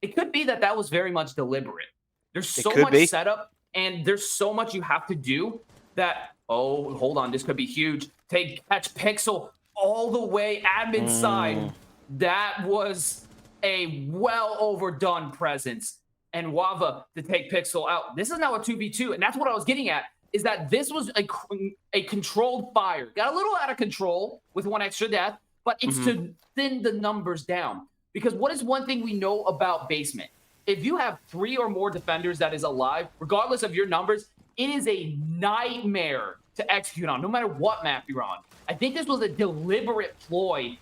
C: It could be that was very much deliberate. There's so much setup and there's so much you have to do that, oh, hold on, this could be huge. Catch Pixel all the way admin side. That was a well overdone presence. And Wava to take Pixel out. This is now a 2v2, and that's what I was getting at, is that this was a controlled fire. Got a little out of control with 1 extra death, but it's to thin the numbers down. Because what is one thing we know about Basement? If you have 3 or more defenders that is alive, regardless of your numbers, it is a nightmare to execute on, no matter what map you're on. I think this was a deliberate ploy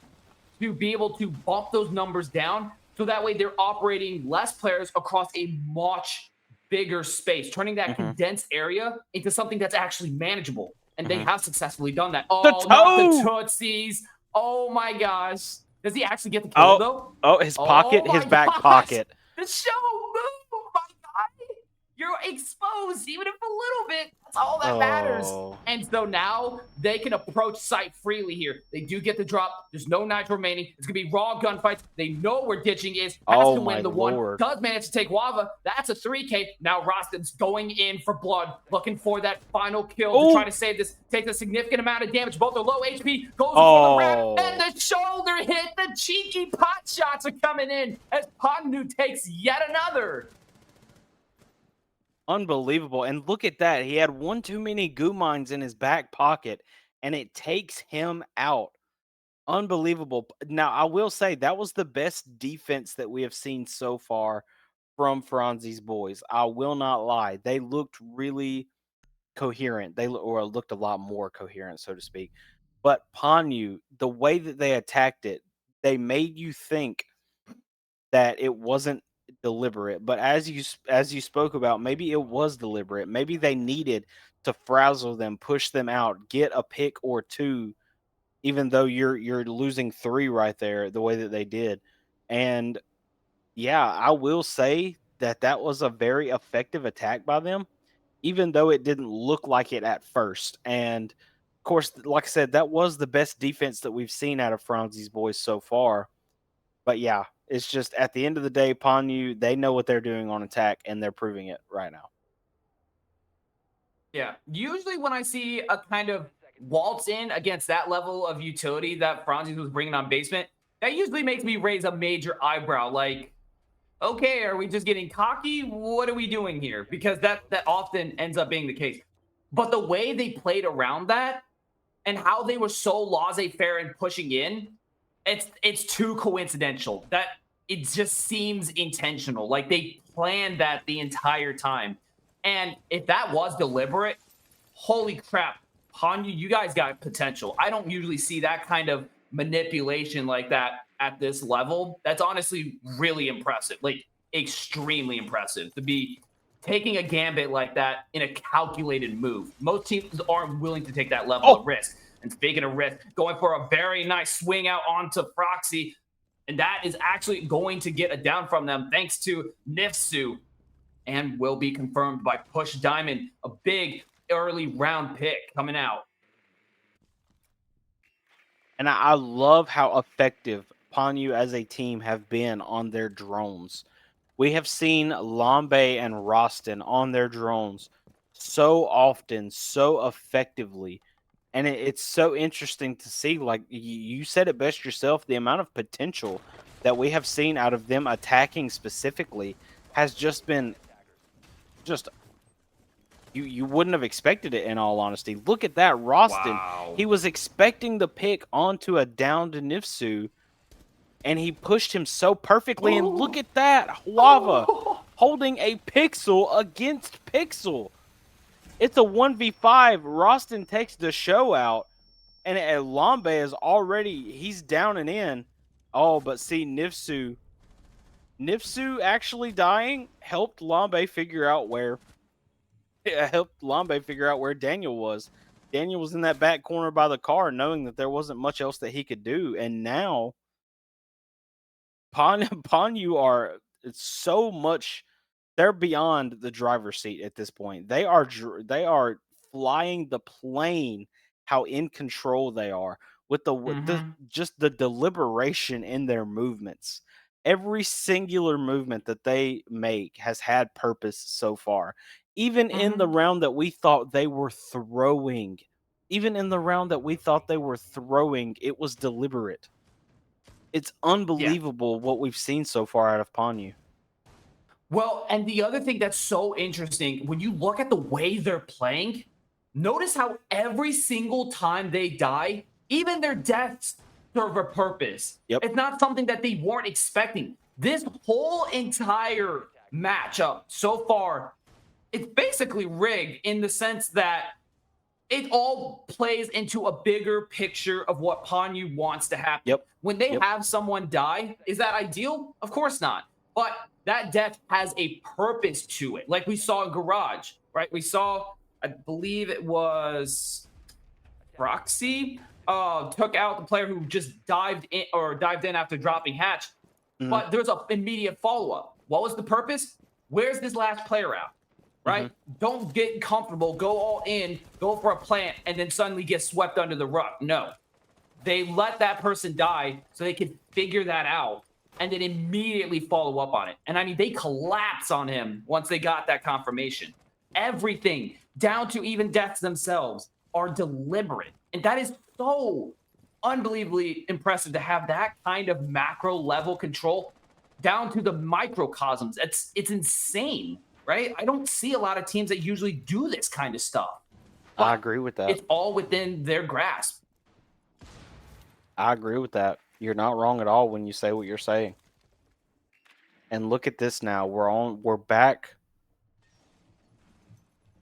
C: to be able to bump those numbers down, so that way they're operating less players across a much bigger space, turning that condensed area into something that's actually manageable. And they have successfully done that. Oh, not the Tootsies. Oh my gosh. Does he actually get the kill though?
B: Oh, his pocket, his back pocket.
C: The show move, my guy. you're exposed, even if a little bit. That's all that matters.
B: Oh.
C: And so now they can approach site freely here. They do get the drop. There's no nitro remaining. It's going to be raw gunfights. They know where ditching is. Has
B: Oh
C: to
B: my
C: win the one.
B: Lord.
C: Does manage to take Wava. That's a 3K. Now Rostin's going in for blood, looking for that final kill to
B: Ooh.
C: try to save this. Takes a significant amount of damage. Both are low HP. Goes for the wrap. And the shoulder hit. The cheeky pot shots are coming in as Ponnu takes yet another.
B: Unbelievable. And look at that. He had one too many goo mines in his back pocket, and it takes him out. Unbelievable. Now, I will say that was the best defense that we have seen so far from Franzi's boys. I will not lie. They looked really coherent. Or looked a lot more coherent, so to speak. But Ponyu, the way that they attacked it, they made you think that it wasn't deliberate. But as you spoke about, maybe it was deliberate. Maybe they needed to frazzle them, push them out, get a pick or two, even though you're losing 3 right there, the way that they did. And yeah, I will say that that was a very effective attack by them, even though it didn't look like it at first. And of course, like I said, that was the best defense that we've seen out of Franzi's boys so far. But yeah, it's just at the end of the day, Ponyu, they know what they're doing on attack, and they're proving it right now.
C: Yeah, usually when I see a kind of waltz in against that level of utility that Franzi was bringing on basement, that usually makes me raise a major eyebrow. Like, okay, are we just getting cocky? What are we doing here? Because that often ends up being the case. But the way they played around that and how they were so laissez-faire in pushing in, it's too coincidental. That it just seems intentional. Like they planned that the entire time. And if that was deliberate, holy crap, Ponyu, you guys got potential. I don't usually see that kind of manipulation like that at this level. That's honestly really impressive, like extremely impressive to be taking a gambit like that in a calculated move. Most teams aren't willing to take that level of risk. And speaking of risk, going for a very nice swing out onto Proxy, and that is actually going to get a down from them thanks to Nifsu, and will be confirmed by Push Diamond, a big early round pick coming out.
B: And I love how effective Ponyu as a team have been on their drones. We have seen Lambe and Rostin on their drones so often, so effectively. And it's so interesting to see, like you said it best yourself, the amount of potential that we have seen out of them attacking specifically has just been you wouldn't have expected it, in all honesty. Look at that, Rostin.
C: Wow.
B: He was expecting the pick onto a downed Nifsu, and he pushed him so perfectly. And look at that, Lava holding a Pixel against Pixel. It's a 1v5. Rostin takes the show out, and Lambe is already, he's down and in. Oh, but see, Nifsu actually dying helped Lambe figure out where Daniel was. Daniel was in that back corner by the car, knowing that there wasn't much else that he could do. And now, Ponyu are so much. They're beyond the driver's seat at this point. They are flying the plane. How in control they are with just the deliberation in their movements. Every singular movement that they make has had purpose so far. Even in the round that we thought they were throwing, it was deliberate. It's unbelievable what we've seen so far out of Ponyu.
C: Well, and the other thing that's so interesting, when you look at the way they're playing, notice how every single time they die, even their deaths serve a purpose.
B: Yep.
C: It's not something that they weren't expecting. This whole entire matchup so far, it's basically rigged in the sense that it all plays into a bigger picture of what Ponyu wants to happen.
B: Yep.
C: When they have someone die, is that ideal? Of course not. But that death has a purpose to it. Like we saw in Garage, right? We saw, I believe it was Proxy, took out the player who just dived in after dropping hatch. But there's an immediate follow-up. What was the purpose? Where's this last player out? right? Don't get comfortable, go all in, go for a plant, and then suddenly get swept under the rug. No. They let that person die so they could figure that out and then immediately follow up on it. And I mean, they collapse on him once they got that confirmation. Everything, down to even deaths themselves, are deliberate. And that is so unbelievably impressive to have that kind of macro level control down to the microcosms. It's insane, right? I don't see a lot of teams that usually do this kind of stuff.
B: I agree with that.
C: It's all within their grasp.
B: I agree with that. You're not wrong at all when you say what you're saying. And look at this now. We're back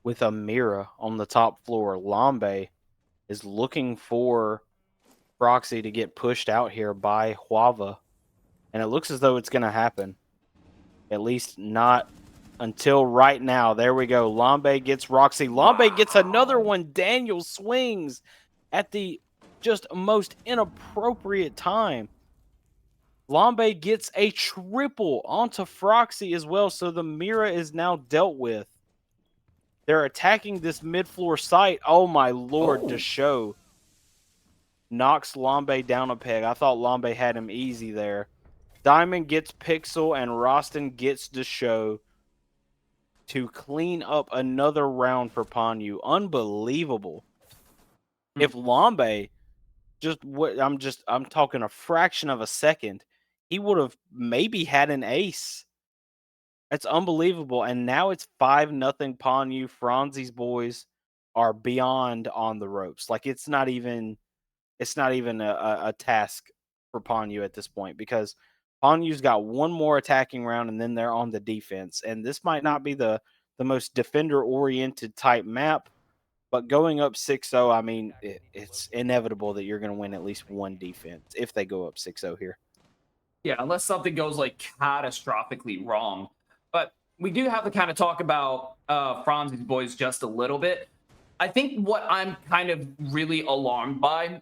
B: with a Mira on the top floor. Lambe is looking for Proxy to get pushed out here by Huava. And it looks as though it's going to happen. At least not until right now. There we go. Lambe gets Roxy. Lambe gets another one. Daniel swings at the just most inappropriate time. Lambe gets a triple onto Froxy as well, so the Mira is now dealt with. They're attacking this mid-floor site. Oh my lord, Deshow knocks Lambe down a peg. I thought Lambe had him easy there. Diamond gets Pixel and Roston gets Deshow to clean up another round for Panyu. Unbelievable. If Lambe I'm talking a fraction of a second, he would have maybe had an ace. That's unbelievable. And now it's 5-0 Panyu. Franzi's boys are beyond on the ropes. Like it's not even a task for Panyu at this point because Panyu's got one more attacking round and then they're on the defense. And this might not be the most defender-oriented type map, but going up 6-0, I mean, it's inevitable that you're going to win at least one defense if they go up 6-0 here.
C: Yeah, unless something goes like catastrophically wrong. But we do have to kind of talk about Franzi's boys just a little bit. I think what I'm kind of really alarmed by,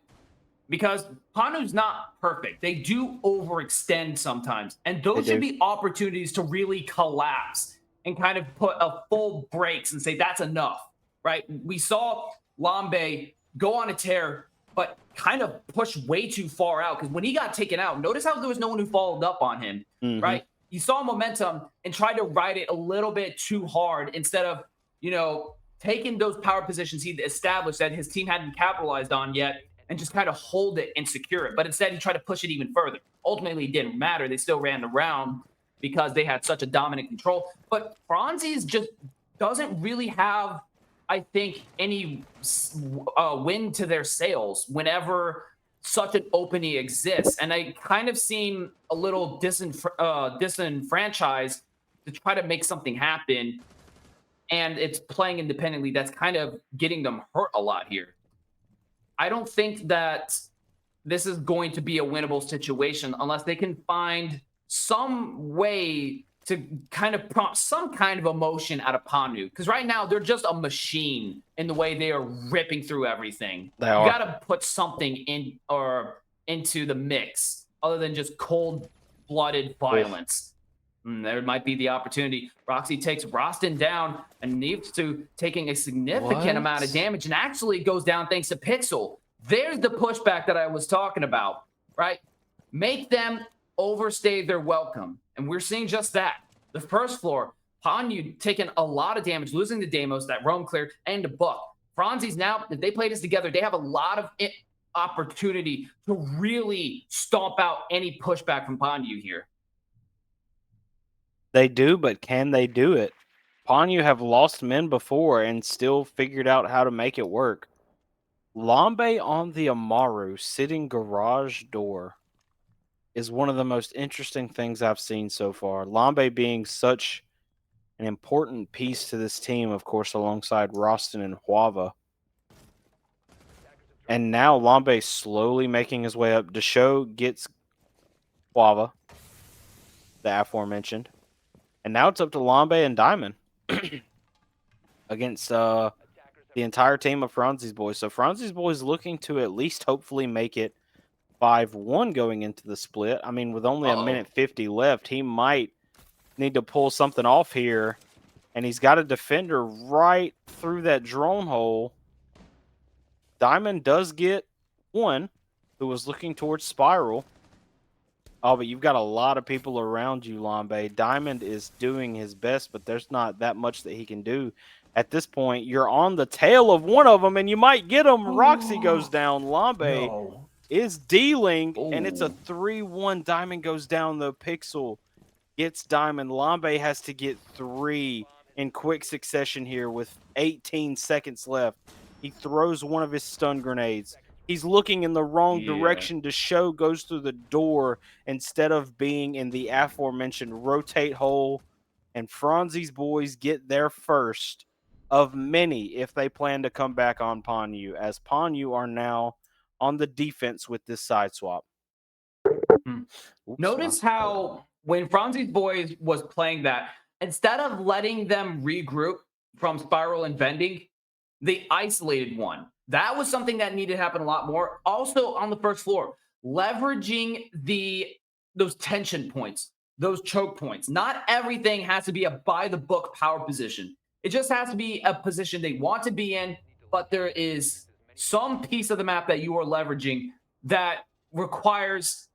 C: because Panu's not perfect. They do overextend sometimes. And those should be opportunities to really collapse and kind of put a full brakes and say, that's enough, right? We saw Lambe go on a tear, but kind of push way too far out. Because when he got taken out, notice how there was no one who followed up on him, right? He saw momentum and tried to ride it a little bit too hard instead of, taking those power positions he established that his team hadn't capitalized on yet and just kind of hold it and secure it. But instead, he tried to push it even further. Ultimately, it didn't matter. They still ran the round because they had such a dominant control. But Franzi's just doesn't really have, I think, any wind to their sails whenever such an opening exists. And I kind of seem a little disenfranchised to try to make something happen. And it's playing independently. That's kind of getting them hurt a lot here. I don't think that this is going to be a winnable situation unless they can find some way to kind of prompt some kind of emotion out of Panu. Because right now, they're just a machine in the way they are ripping through everything. You got to put something in or into the mix other than just cold-blooded violence. There might be the opportunity. Roxy takes Roston down and needs to taking a significant amount of damage and actually goes down thanks to Pixel. There's the pushback that I was talking about, right? Make them overstay their welcome. And we're seeing just that. The first floor, Panyu taking a lot of damage, losing the Deimos, that roam clear, and the Buck. Franzi's now, if they play this together, they have a lot of opportunity to really stomp out any pushback from Panyu here.
B: They do, but can they do it? Panyu have lost men before and still figured out how to make it work. Lambe on the Amaru sitting garage door is one of the most interesting things I've seen so far. Lambe being such an important piece to this team, of course, alongside Roston and Huava. And now Lambe slowly making his way up. Deshow gets Huava, the aforementioned. And now it's up to Lambe and Diamond against the entire team of Franzi's boys. So Franzi's boys looking to at least hopefully make it 5-1 going into the split. I mean, with only a minute 50 left, he might need to pull something off here and he's got a defender right through that drone hole. Diamond does get one who was looking towards Spiral. Oh, but you've got a lot of people around you, Lambe. Diamond is doing his best, but there's not that much that he can do. At this point, you're on the tail of one of them, and you might get him. Roxy goes down. Lambe
C: No.
B: is dealing, and it's a
C: Ooh.
B: 3-1. Diamond goes down the pixel. Gets Diamond. Lambe has to get 3 in quick succession here with 18 seconds left. He throws one of his stun grenades. He's looking in the wrong direction. To show goes through the door instead of being in the aforementioned rotate hole. And Franzi's boys get there first of many if they plan to come back on Ponyu, as Ponyu are now on the defense with this side swap.
C: Hmm.
B: Oops,
C: Notice how when Franzi's boys was playing that, instead of letting them regroup from Spiral and Vending, they isolated one. That was something that needed to happen a lot more. Also on the first floor, leveraging those tension points, those choke points. Not everything has to be a by the book power position. It just has to be a position they want to be in, but there is some piece of the map that you are leveraging that requires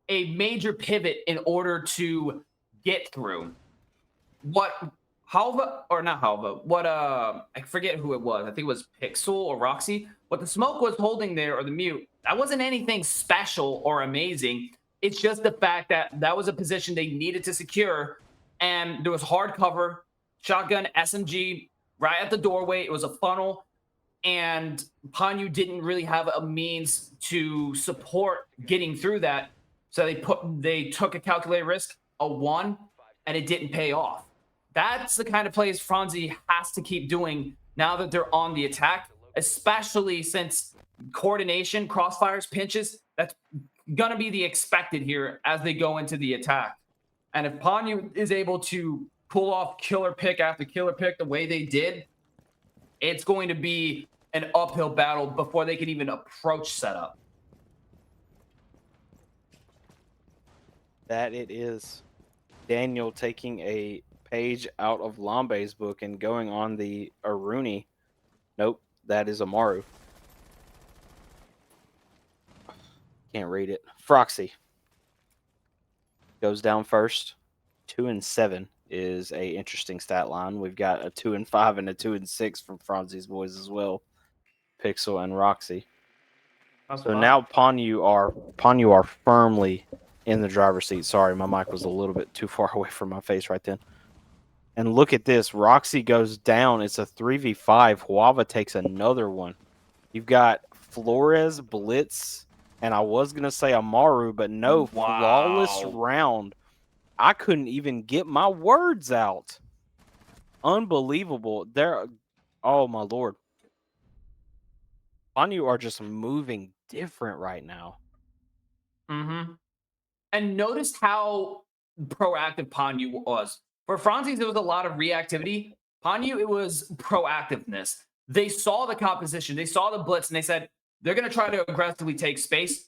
C: a major pivot in order to get through. What Halva, or not Halva, what I forget who it was. I think it was Pixel or Roxy. What the smoke was holding there, or the mute, that wasn't anything special or amazing. It's just the fact that that was a position they needed to secure, and there was hard cover, shotgun, SMG right at the doorway. It was a funnel, and Ponyu didn't really have a means to support getting through that. So they took a calculated risk, a 1, and it didn't pay off. That's the kind of plays Franzi has to keep doing now that they're on the attack, especially since coordination, crossfires, pinches, that's going to be the expected here as they go into the attack. And if Ponyu is able to pull off killer pick after killer pick the way they did, it's going to be an uphill battle before they can even approach setup.
B: That it is. Daniel taking a page out of Lambe's book and going on the Aruni. Nope, that is Amaru. Can't read it. Froxy goes down first. 2 and 7 is a interesting stat line. We've got a 2 and 5 and a 2 and 6 from Franzi's boys as well. Pixel and Roxy.
C: That's
B: So
C: fine.
B: now Ponyu are firmly in the driver's seat. Sorry, my mic was a little bit too far away from my face right then. And look at this. Roxy goes down. It's a 3v5. Huava takes another one. You've got Flores, Blitz, and I was going to say Amaru, but no, flawless round. I couldn't even get my words out. Unbelievable. Oh, my Lord. Ponyu are just moving different right now.
C: Mm-hmm. And notice how proactive Ponyu was. For Franzi's, there was a lot of reactivity. Ponyu, it was proactiveness. They saw the composition, they saw the blitz, and they said, they're going to try to aggressively take space.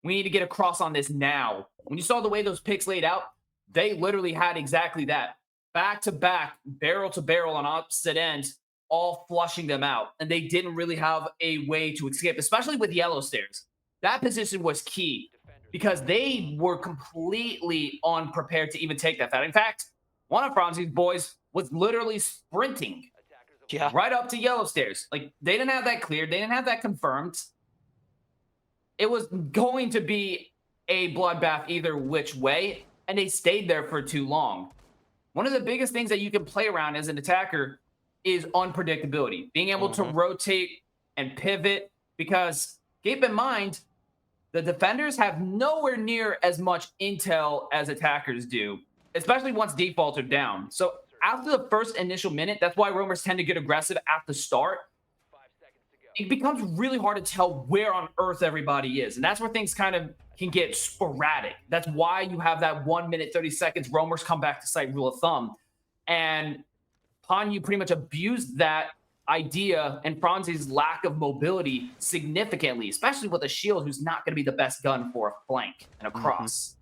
C: We need to get across on this now. When you saw the way those picks laid out, they literally had exactly that. Back to back, barrel to barrel on opposite ends, all flushing them out. And they didn't really have a way to escape, especially with yellow stairs. That position was key because they were completely unprepared to even take that fight. In fact, one of Franzi's boys was literally sprinting right up to yellow stairs. Like, they didn't have that cleared. They didn't have that confirmed. It was going to be a bloodbath either which way, and they stayed there for too long. One of the biggest things that you can play around as an attacker is unpredictability. Being able to rotate and pivot, because keep in mind, the defenders have nowhere near as much intel as attackers do, especially once defaults are down. So after the first initial minute, that's why roamers tend to get aggressive at the start. It becomes really hard to tell where on earth everybody is. And that's where things kind of can get sporadic. That's why you have that 1 minute, 30 seconds, roamers come back to site rule of thumb. And Ponyu pretty much abused that idea and Franzi's lack of mobility significantly, especially with a shield who's not going to be the best gun for a flank and a cross.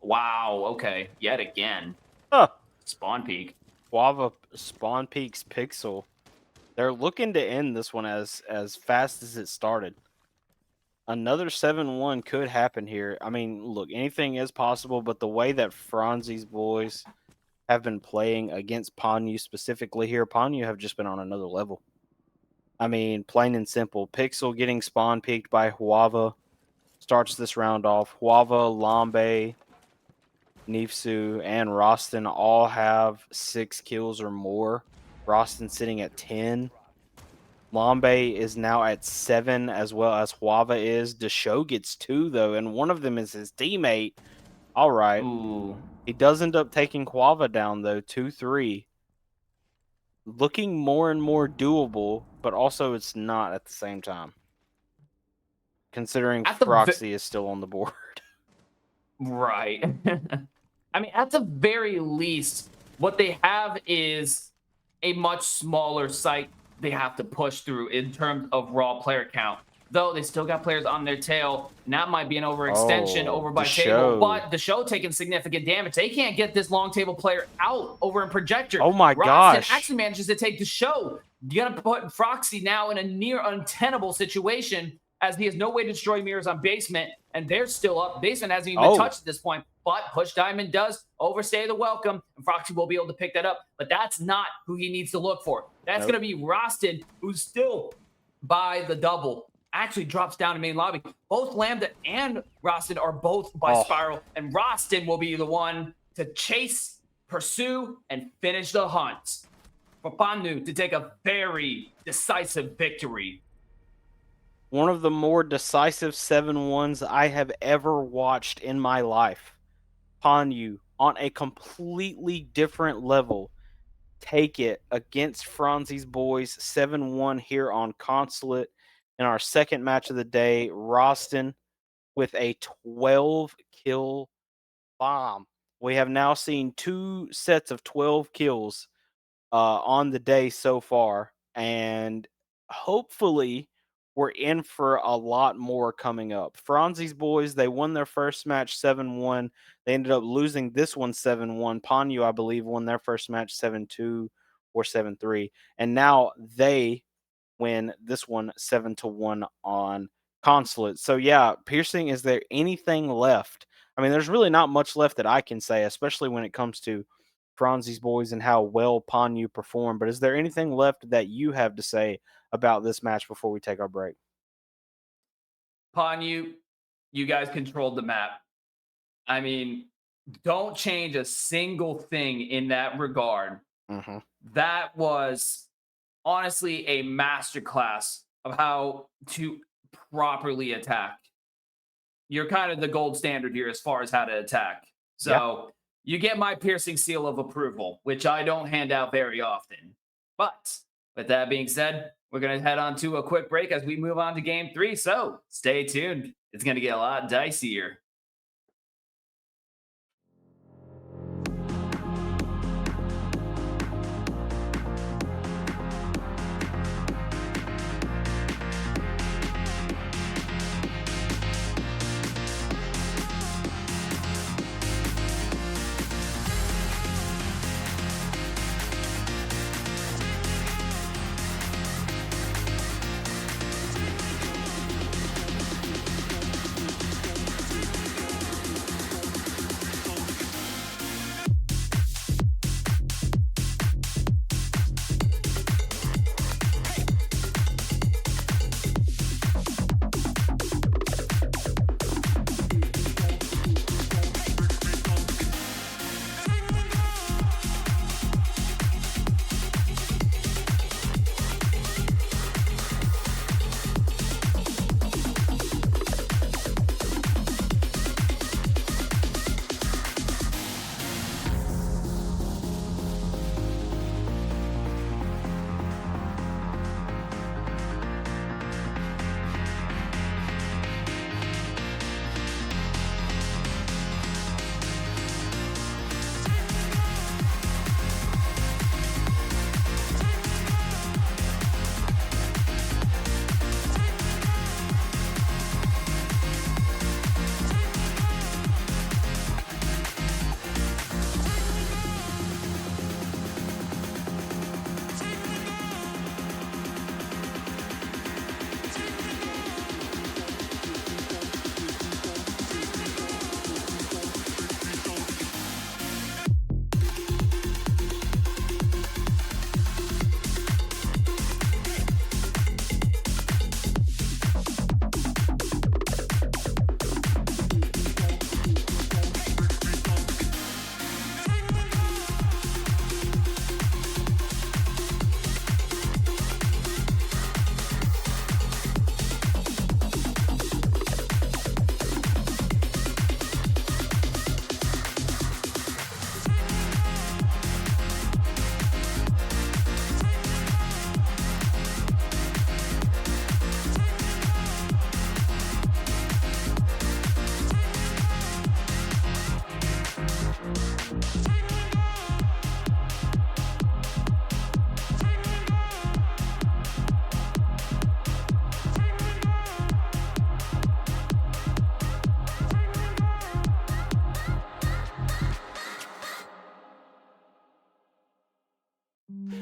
C: Wow, okay, yet again.
B: Huh.
C: Spawn peak.
B: Huava spawn peaks Pixel. They're looking to end this one as fast as it started. Another 7-1 could happen here. I mean, look, anything is possible, but the way that Franzi's boys have been playing against Ponyu specifically here, Ponyu have just been on another level. I mean, plain and simple. Pixel getting spawn peaked by Huava starts this round off. Huava, Lambe, Nifsu, and Rostin all have 6 kills or more. Rostin sitting at 10. Lambe is now at 7 as well as Huava is. Desho gets 2 though, and one of them is his teammate. All right.
C: Ooh.
B: He does end up taking Huava down though, 2-3. Looking more and more doable, but also it's not at the same time. Considering
C: At the
B: Froxy is still on the board.
C: Right. I mean, at the very least, what they have is a much smaller site they have to push through in terms of raw player count. Though they still got players on their tail, and that might be an overextension over by table. But the show taking significant damage. They can't get this long table player out over in projector.
B: Oh my gosh.
C: actually manages to take the show. You're gonna put Froxy now in a near untenable situation as he has no way to destroy mirrors on basement, and they're still up. Basement hasn't even been touched at this point, but Push Diamond does overstay the welcome, and Froxy will be able to pick that up, but that's not who he needs to look for. That's going to be Rostin, who's still by the double. Actually drops down to main lobby. Both Lambda and Rostin are both by Spiral, and Rostin will be the one to chase, pursue, and finish the hunt for Panu to take a very decisive victory.
B: One of the more decisive 7-1s I have ever watched in my life. Ponyu on a completely different level. Take it against Franzi's boys 7-1 here on Consulate in our second match of the day. Rostin with a 12 kill bomb. We have now seen 2 sets of 12 kills on the day so far, and hopefully we're in for a lot more coming up. Franzi's boys, they won their first match 7-1. They ended up losing this one 7-1. Ponyu, I believe, won their first match 7-2 or 7-3. And now they win this one 7-1 on Consulate. So yeah, Piercing, is there anything left? I mean, there's really not much left that I can say, especially when it comes to Franzi's boys and how well Ponyu performed. But is there anything left that you have to say about this match before we take our break?
C: Ponyu, you guys controlled the map. I mean, don't change a single thing in that regard.
B: Mm-hmm.
C: That was honestly a masterclass of how to properly attack. You're kind of the gold standard here as far as how to attack. So you get my piercing seal of approval, which I don't hand out very often. But with that being said, we're going to head on to a quick break as we move on to game 3. So stay tuned. It's going to get a lot dicier.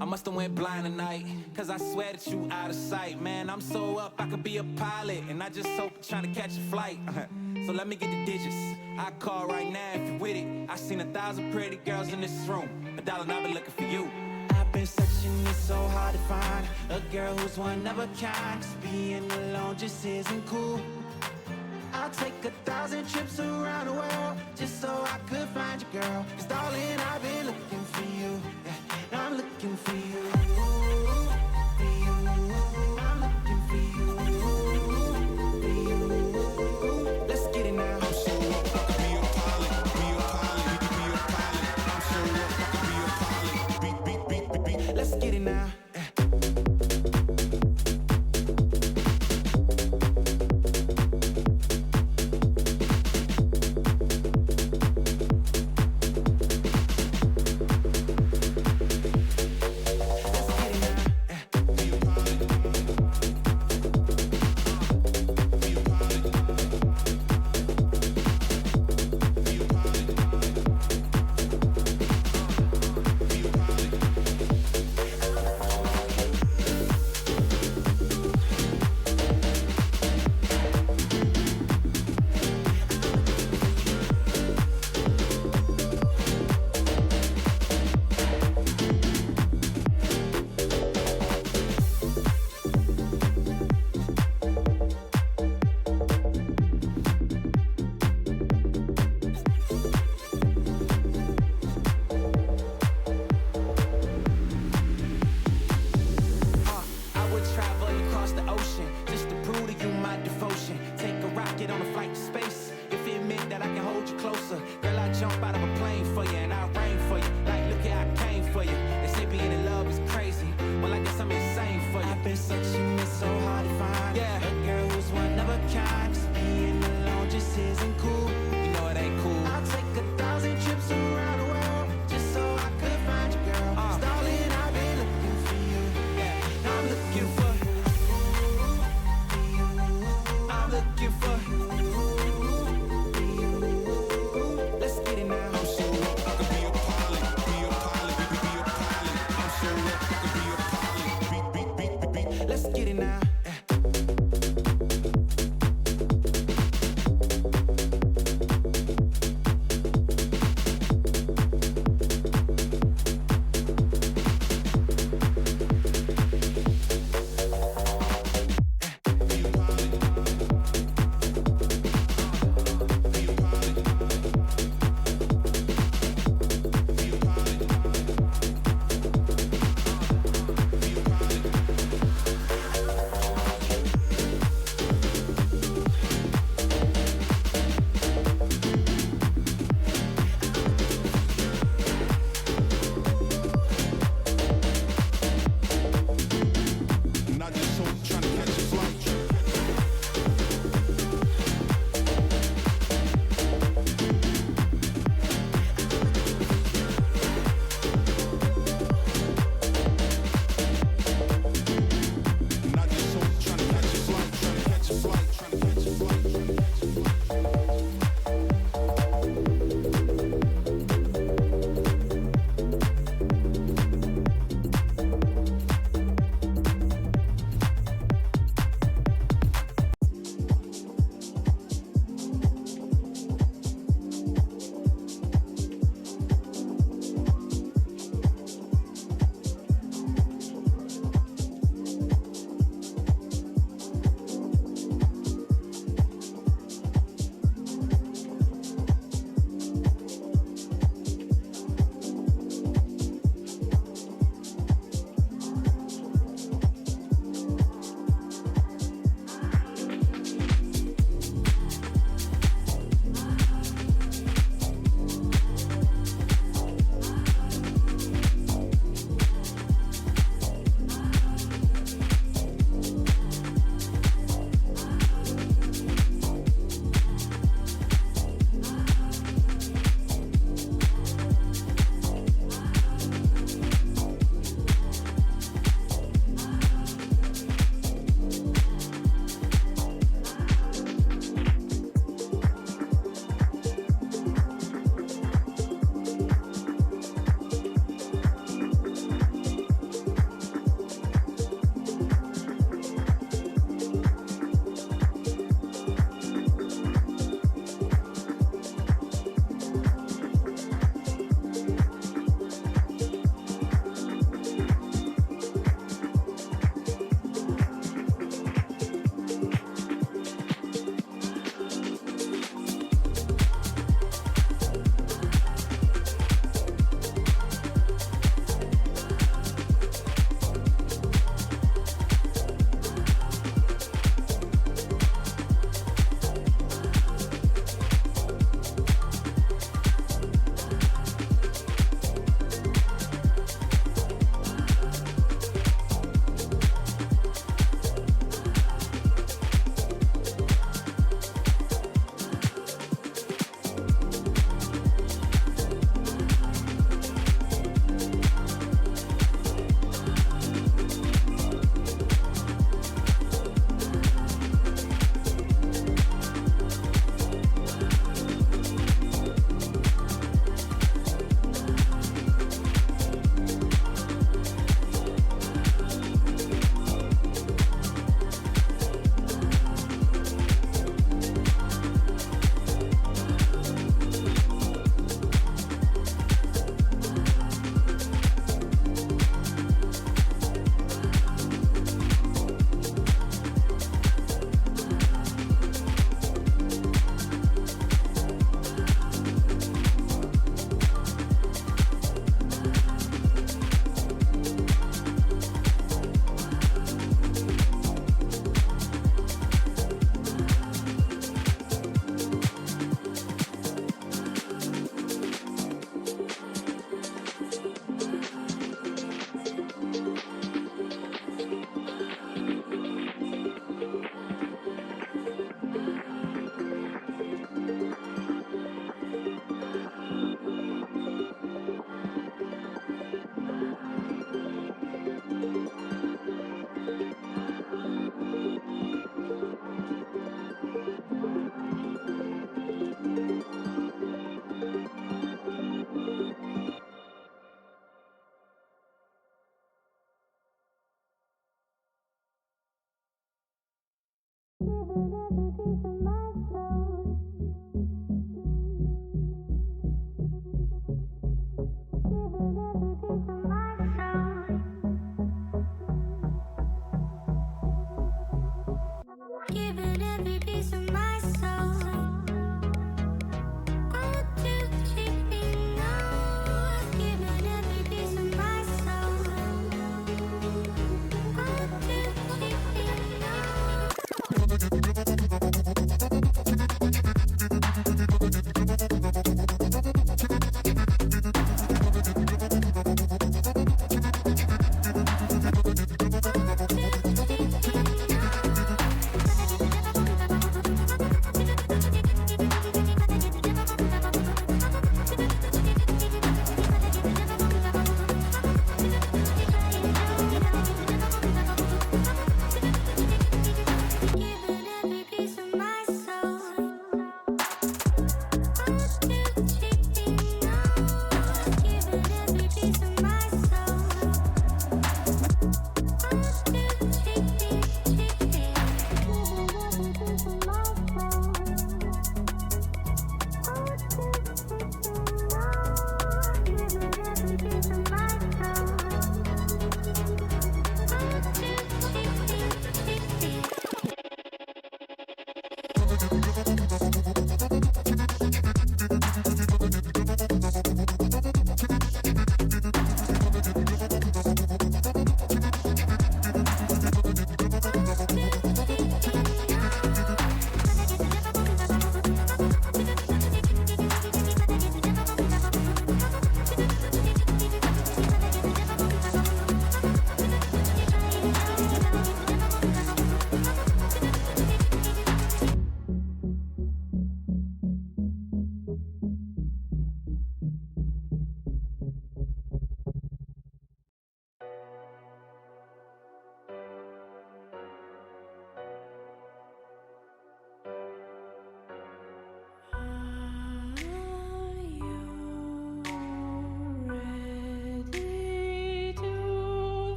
E: I must have went blind tonight, cause I swear that you out of sight. Man, I'm so up, I could be a pilot, and I just hope trying to catch a flight. So let me get the digits. I call right now if you with it. I seen 1,000 pretty girls in this room, but darling, I've been looking for you. I've been searching, it's so hard to find a girl who's one of a kind. 'Cause being alone just isn't cool. I'll take 1,000 trips around the world just so I could find you, girl. 'Cause darling, I've been looking for you. Yeah, I'm looking for you. For you. I'm looking for you. For you. Let's get it now.
A: I'm so up, I could be a pilot, be a pilot, be a pilot. I'm so up, I could be a pilot. Beat.
E: Let's get it now.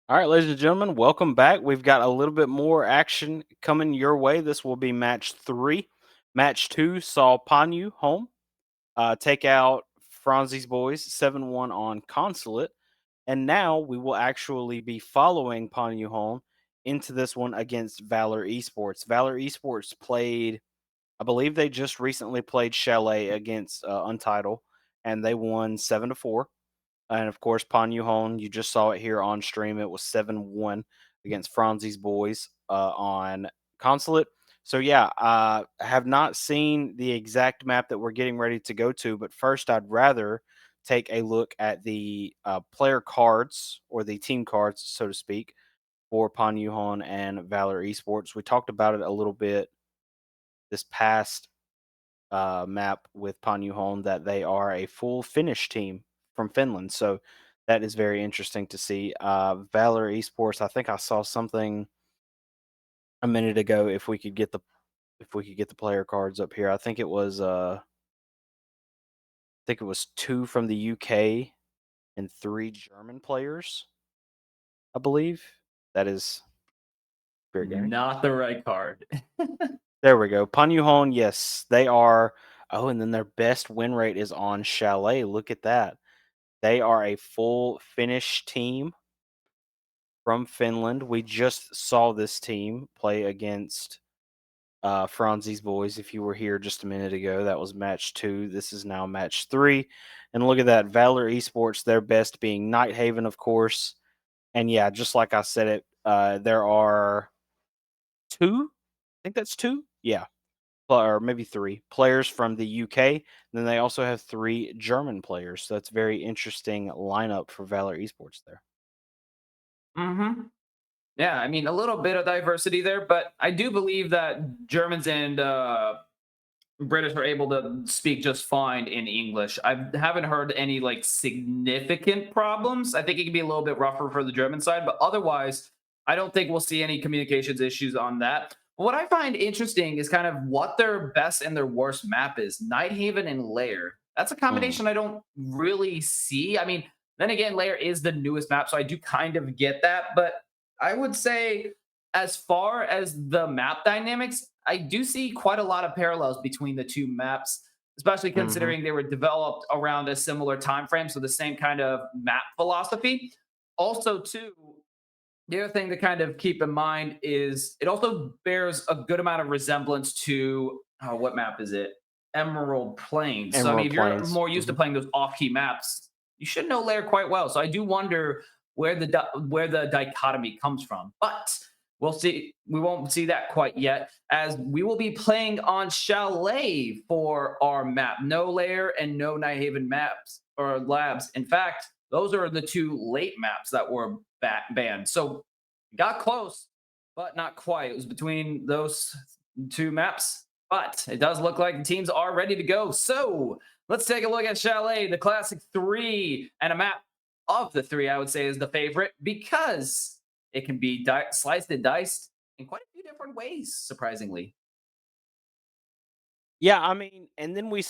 B: All right, ladies and gentlemen, welcome back. We've got a little bit more action coming your way. This will be match 3. Match 2 saw Panyu home take out Franzi's boys 7-1 on Consulate. And now we will actually be following Panyu home into this one against Valor Esports. Valor Esports played, I believe they just recently played Chalet against Untitled, and they won 7-4. And of course, Pan you just saw it here on stream. It was 7-1 against Franzi's boys on Consulate. So yeah, I have not seen the exact map that we're getting ready to go to, but first I'd rather take a look at the player cards or the team cards, so to speak, for Pan and Valor Esports. We talked about it a little bit this past map with Pan that they are a full Finnish team from Finland. So that is very interesting to see. Valor Esports, I think I saw something a minute ago. If we could get the player cards up here, I think it was 2 from the UK and 3 German players, I believe. That is Spirit Gaming.
C: Not the right card.
B: There we go. Pan yes, they are. Oh, and then their best win rate is on Chalet. Look at that. They are a full Finnish team from Finland. We just saw this team play against Franzi's boys. If you were here just a minute ago, that was match 2. This is now match 3. And look at that. Valor Esports, their best being Nighthaven, of course. And yeah, just like I said it, there are 2. I think that's 2. Yeah. Or maybe 3 players from the UK. And then they also have 3 German players. So that's very interesting lineup for Valor Esports there.
C: Mm-hmm. Yeah, I mean, a little bit of diversity there, but I do believe that Germans and British are able to speak just fine in English. I haven't heard any like significant problems. I think it can be a little bit rougher for the German side, but otherwise, I don't think we'll see any communications issues on that. What I find interesting is kind of what their best and their worst map is. Nighthaven and Lair. That's a combination I don't really see. I mean, then again, Lair is the newest map, so I do kind of get that. But I would say, as far as the map dynamics, I do see quite a lot of parallels between the two maps, especially considering they were developed around a similar time frame, so the same kind of map philosophy. Also, too, the other thing to kind of keep in mind is it also bears a good amount of resemblance to what map is it? Emerald Plains. So I mean,
B: Emerald
C: if you're
B: Plains.
C: more used to playing those off-key maps, you should know Lair quite well. So I do wonder where the dichotomy comes from, but we'll see. We won't see that quite yet, as we will be playing on Chalet for our map. No Lair and no Nighthaven maps or labs. In fact, those are the 2 late maps that were banned. So got close, but not quite. It was between those 2 maps, but it does look like the teams are ready to go. So let's take a look at Chalet, the classic 3, and a map of the 3, I would say, is the favorite because it can be sliced and diced in quite a few different ways, surprisingly.
B: Yeah, I mean, and then we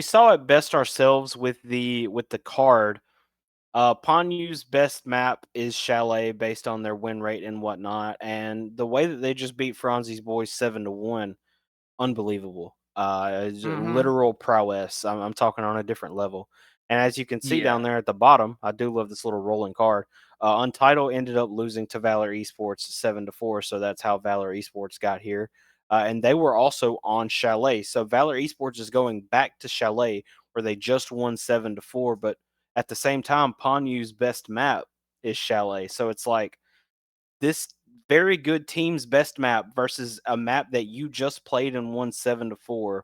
B: saw it best ourselves with the card. Panyu's best map is Chalet based on their win rate and whatnot, and the way that they just beat Franzi's boys 7-1, unbelievable.
C: Mm-hmm.
B: Literal prowess. I'm talking on a different level. And as you can see down
C: Yeah.
B: there at the bottom, I do love this little rolling card. Untitled ended up losing to Valor Esports 7-4, so that's how Valor Esports got here. And they were also on Chalet, so Valor Esports is going back to Chalet where they just won 7-4. But at the same time, Panyu's best map is Chalet, so it's like this very good team's best map versus a map that you just played and won 7-4,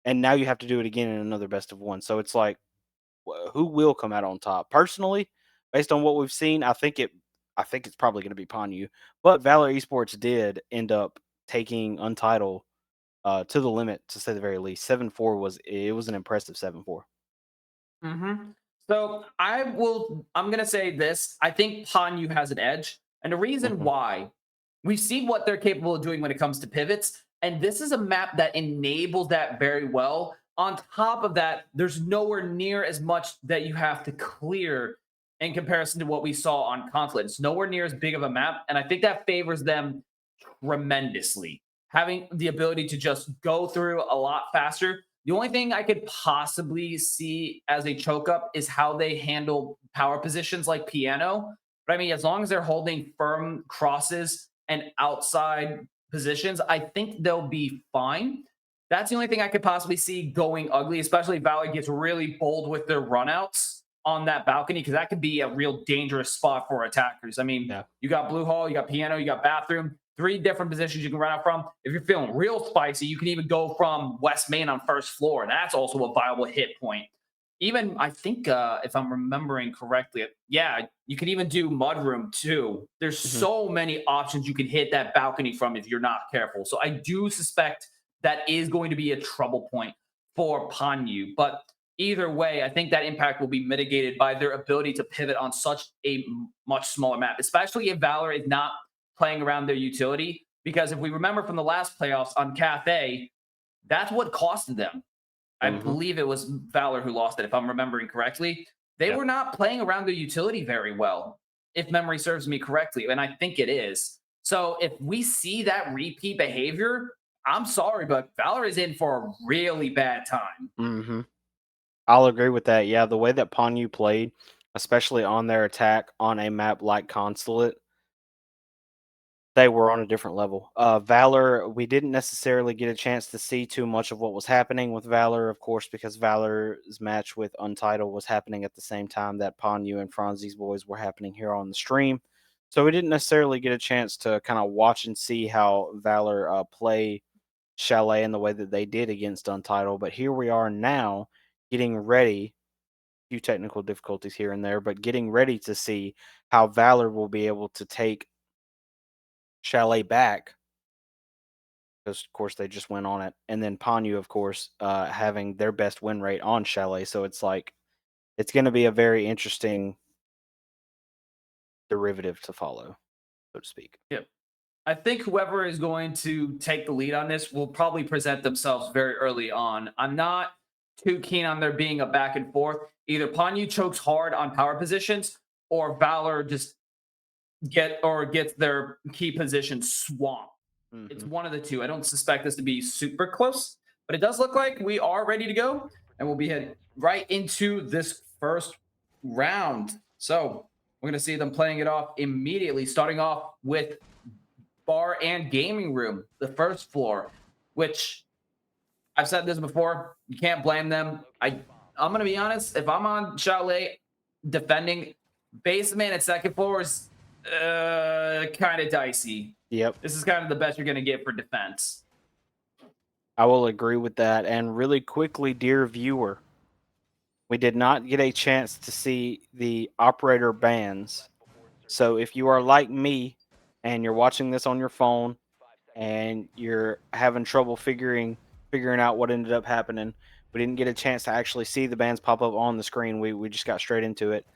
B: and now you have to do it again in another best of 1. So it's like, who will come out on top? Personally, based on what we've seen, I think it's probably going to be Ponyu. But Valor Esports did end up taking Untitled to the limit, to say the very least. 7-4 was an impressive 7-4.
C: Mm-hmm. So I'm gonna say this. I think Hanyu has an edge. And the reason
B: Mhm.
C: why, we see what they're capable of doing when it comes to pivots. And this is a map that enables that very well. On top of that, there's nowhere near as much that you have to clear in comparison to what we saw on console. It's nowhere near as big of a map, and I think that favors them tremendously. Having the ability to just go through a lot faster. The only thing I could possibly see as a choke up is how they handle power positions like piano. But I mean, as long as they're holding firm crosses and outside positions, I think they'll be fine. That's the only thing I could possibly see going ugly, especially if Valor gets really bold with their runouts on that balcony, because that could be a real dangerous spot for attackers. I mean,
B: Yeah.
C: you got blue hall, you got piano, you got bathroom, 3 different positions you can run out from. If you're feeling real spicy, you can even go from West Main on first floor. That's also a viable hit point. Even I think if I'm remembering correctly, yeah, you can even do mudroom too. There's so many options you can hit that balcony from if you're not careful. So I do suspect that is going to be a trouble point for Panyu. But either way, I think that impact will be mitigated by their ability to pivot on such a much smaller map, especially if Valor is not playing around their utility. Because if we remember from the last playoffs on Cathay, that's what costed them. I believe it was Valor who lost it, if I'm remembering correctly. They were not playing around their utility very well, if memory serves me correctly, and I think it is. So if we see that repeat behavior, I'm sorry, but Valor is in for a really bad time.
B: Mm-hmm. I'll agree with that. Yeah, the way that Ponyu played, especially on their attack on a map like Consulate, they were on a different level. Valor, we didn't necessarily get a chance to see too much of what was happening with Valor, of course, because Valor's match with Untitled was happening at the same time that Ponyu and Franzi's boys were happening here on the stream. So we didn't necessarily get a chance to kind of watch and see how Valor play Chalet in the way that they did against Untitled. But here we are now getting ready. Few technical difficulties here and there, but getting ready to see how Valor will be able to take Chalet back, because of course they just went on it, and then Ponyu, of course, having their best win rate on Chalet. So it's like it's going to be a very interesting derivative to follow, so to speak.
C: Yep. I think whoever is going to take the lead on this will probably present themselves very early on. I'm not too keen on there being a back and forth. Either Panyu chokes hard on power positions, or Valor just gets their key position swamped. It's one of the two. I don't suspect this to be super close, but it does look like we are ready to go, and we'll be heading right into this first round. So we're going to see them playing it off immediately, starting off with bar and gaming room, the first floor, which I've said this before. You can't blame them. I'm going to be honest. If I'm on Chalet defending, basement and second floor is kind of dicey.
B: Yep,
C: This is kind of the best you're going to get for defense.
B: I will agree with that. And really quickly, dear viewer, we did not get a chance to see the operator bans. So if you are like me and you're watching this on your phone and you're having trouble figuring out what ended up happening, we didn't get a chance to actually see the bans pop up on the screen. We just got straight into it.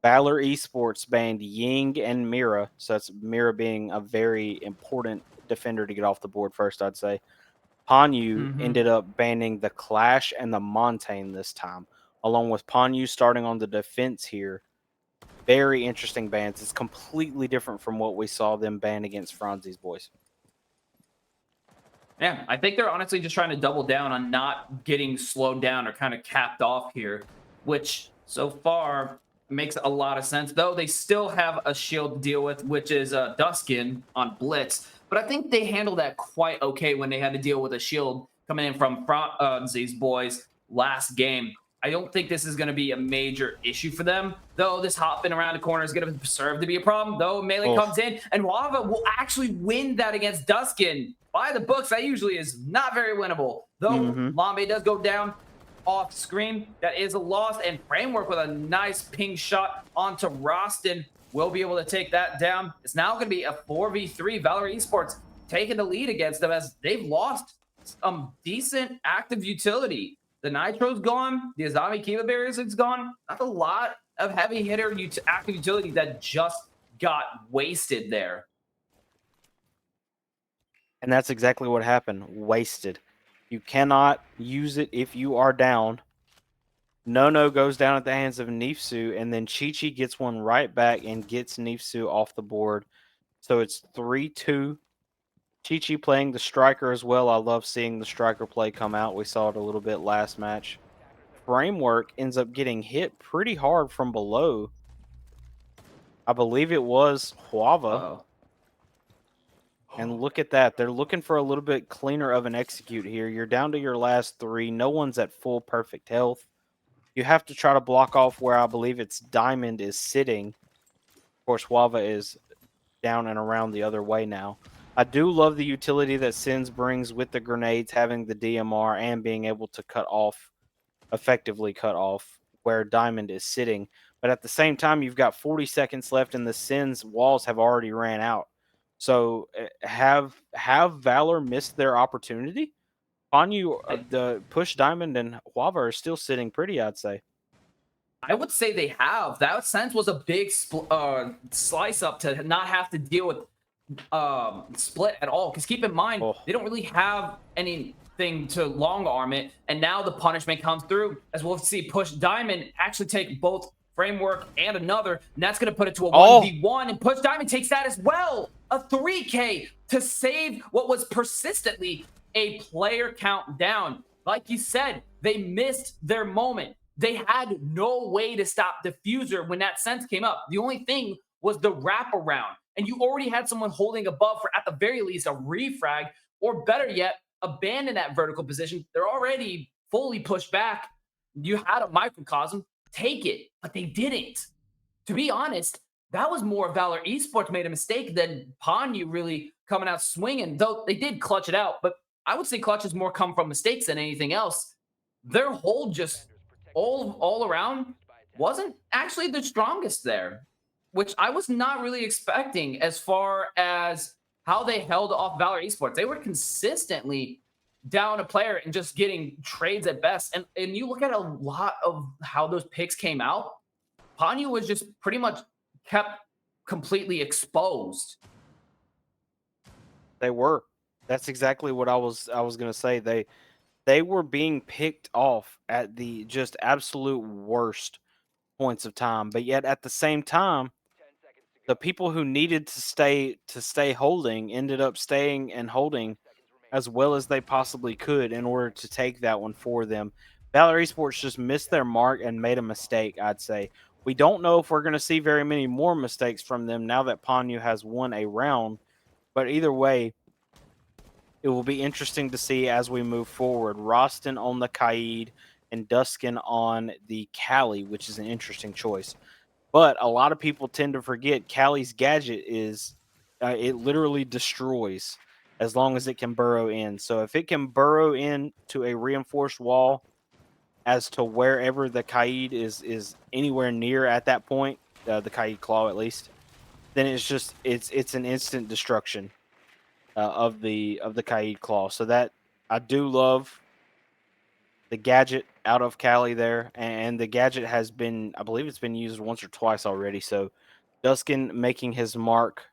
B: Valor Esports banned Ying and Mira. So that's Mira being a very important defender to get off the board first, I'd say. Ponyu ended up banning the Clash and the Montaigne this time, along with Ponyu starting on the defense here. Very interesting bans. It's completely different from what we saw them ban against Franzi's boys.
C: Yeah, I think they're honestly just trying to double down on not getting slowed down or kind of capped off here, which so far makes a lot of sense. Though they still have a shield to deal with, which is Duskin on Blitz. But I think they handled that quite okay when they had to deal with a shield coming in from Franzi's boys last game. I don't think this is going to be a major issue for them, though this hopping around the corner is going to serve to be a problem, though Melee comes in, and Wava will actually win that against Duskin. By the books, that usually is not very winnable, though Lambe does go down off screen. That is a loss, and Framework with a nice ping shot onto Roston will be able to take that down. It's now going to be a 4v3. Valor Esports taking the lead against them as they've lost some decent active utility. The Nitro's gone. The Azami Kiva barriers is gone. That's a lot of heavy hitter active utility that just got wasted there.
B: And that's exactly what happened. Wasted. You cannot use it if you are down. No goes down at the hands of Nifsu, and then Chi gets one right back and gets Nifsu off the board. So it's 3-2. Chi playing the striker as well. I love seeing the striker play come out. We saw it a little bit last match. Framework ends up getting hit pretty hard from below. I believe it was Huava.
C: Oh,
B: And look at that. They're looking for a little bit cleaner of an execute here. You're down to your last 3. No one's at full perfect health. You have to try to block off where I believe it's Diamond is sitting. Of course, Huava is down and around the other way now. I do love the utility that Sins brings with the grenades, having the DMR and being able to effectively cut off where Diamond is sitting. But at the same time, you've got 40 seconds left and the Sins walls have already ran out. So have Valor missed their opportunity? Ponyu, the push Diamond and Huava are still sitting pretty, I'd say.
C: I would say they have. That sense was a big slice up to not have to deal with split at all. Because keep in mind, they don't really have anything to long arm it, and now the punishment comes through, as we'll see push Diamond actually take both Framework and another, and that's going to put it to a 1v1, and push Diamond takes that as well. A 3K to save what was persistently a player count down. Like you said, they missed their moment. They had no way to stop Diffuser when that sense came up. The only thing was the wraparound. And you already had someone holding above for, at the very least, a refrag, or better yet, abandon that vertical position. They're already fully pushed back. You had a microcosm. Take it. But they didn't. To be honest, that was more Valor Esports made a mistake than Ponyu really coming out swinging. Though they did clutch it out. But I would say clutches more come from mistakes than anything else. Their hold just all around wasn't actually the strongest there, which I was not really expecting as far as how they held off Valor Esports. They were consistently down a player and just getting trades at best. And you look at a lot of how those picks came out, Ponyu was just pretty much kept completely exposed.
B: They were. That's exactly what I was going to say. They were being picked off at the just absolute worst points of time, but yet at the same time, the people who needed to stay holding ended up staying and holding as well as they possibly could in order to take that one for them. Valor Esports just missed their mark and made a mistake, I'd say. We don't know if we're going to see very many more mistakes from them now that Ponyu has won a round, but either way, it will be interesting to see as we move forward. Rostin on the Kaid and Duskin on the Cali, which is an interesting choice. But a lot of people tend to forget Cali's gadget is it literally destroys as long as it can burrow in. So if it can burrow in to a reinforced wall as to wherever the Kaid is anywhere near at that point, the Kaid claw at least, then it's an instant destruction of the Kaid claw. So that I do love the gadget out of Cali there, and the gadget has been, I believe it's been used once or twice already. So Duskin making his mark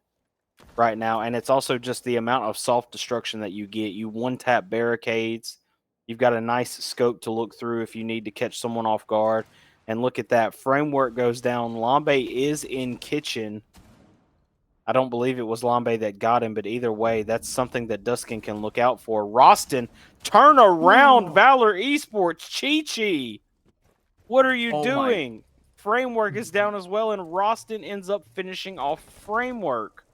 B: right now, and it's also just the amount of soft destruction that you get. You one-tap barricades. You've got a nice scope to look through if you need to catch someone off guard. And look at that. Framework goes down. Lambe is in kitchen. I don't believe it was Lambe that got him, but either way, that's something that Duskin can look out for. Rostin, turn around, Valor Esports, Chi. What are you doing? Framework is down as well, and Rostin ends up finishing off Framework.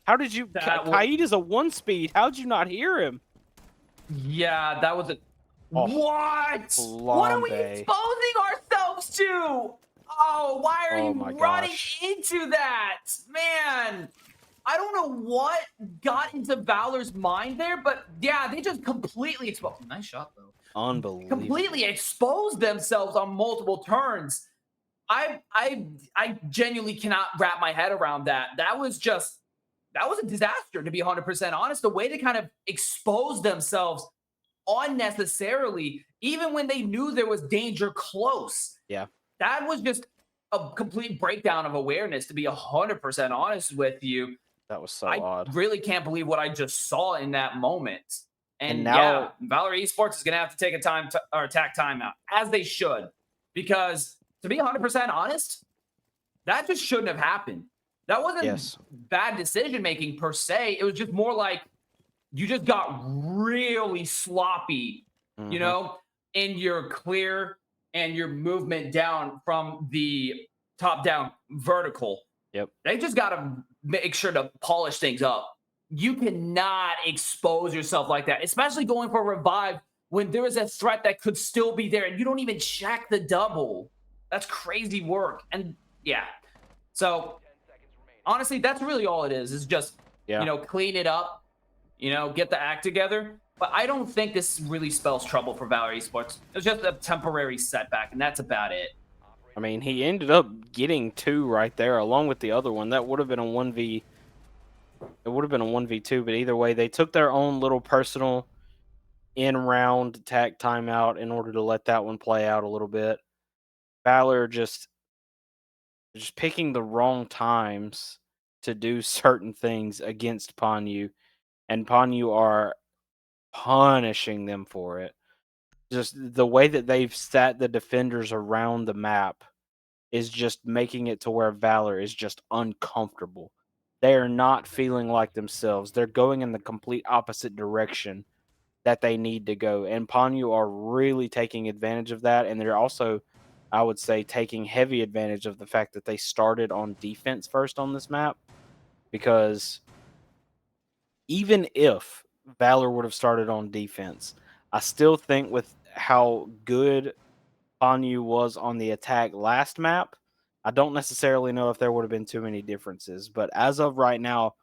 B: How did you... Kaid is a 1-speed. How did you not hear him?
C: Yeah, that was a...
B: Oh,
C: what?
B: Lambe.
C: What are we exposing ourselves to? Oh, why are you running into that? Man, I don't know what got into Valor's mind there, but yeah, they just completely exposed. Nice shot, though.
B: Unbelievable.
C: Completely exposed themselves on multiple turns. I genuinely cannot wrap my head around that. That was a disaster, to be 100% honest. The way they kind of exposed themselves unnecessarily, even when they knew there was danger close.
B: Yeah.
C: That was just a complete breakdown of awareness, to be 100% honest with you.
B: That was so odd.
C: I really can't believe what I just saw in that moment. And
B: now,
C: yeah, Valor Esports is going to have to take a attack timeout, as they should. because to be 100% honest, that just shouldn't have happened. That wasn't
B: Yes.
C: bad decision making per se. It was just more like you just got really sloppy, you
B: Mhm.
C: know, in your clear and your movement down from the top down vertical.
B: Yep.
C: They just got to make sure to polish things up. You cannot expose yourself like that, especially going for a revive when there is a threat that could still be there and you don't even check the double. That's crazy work. And yeah, so honestly, that's really all it is just,
B: Yeah.
C: clean it up, get the act together. But I don't think this really spells trouble for Valor Esports. It was just a temporary setback, and that's about it.
B: I mean, he ended up getting 2 right there along with the other one. That would have been a 1v. It would have been a 1v2, but either way, they took their own little personal in-round attack timeout in order to let that one play out a little bit. Valor just picking the wrong times to do certain things against Ponyu, and Ponyu are punishing them for it. Just the way that they've sat the defenders around the map is just making it to where Valor is just uncomfortable. They are not feeling like themselves. They're going in the complete opposite direction that they need to go. And Ponyu are really taking advantage of that. And they're also, I would say, taking heavy advantage of the fact that they started on defense first on this map. Because even if Valor would have started on defense, I still think with how good Ponyu was on the attack last map, I don't necessarily know if there would have been too many differences. But as of right now,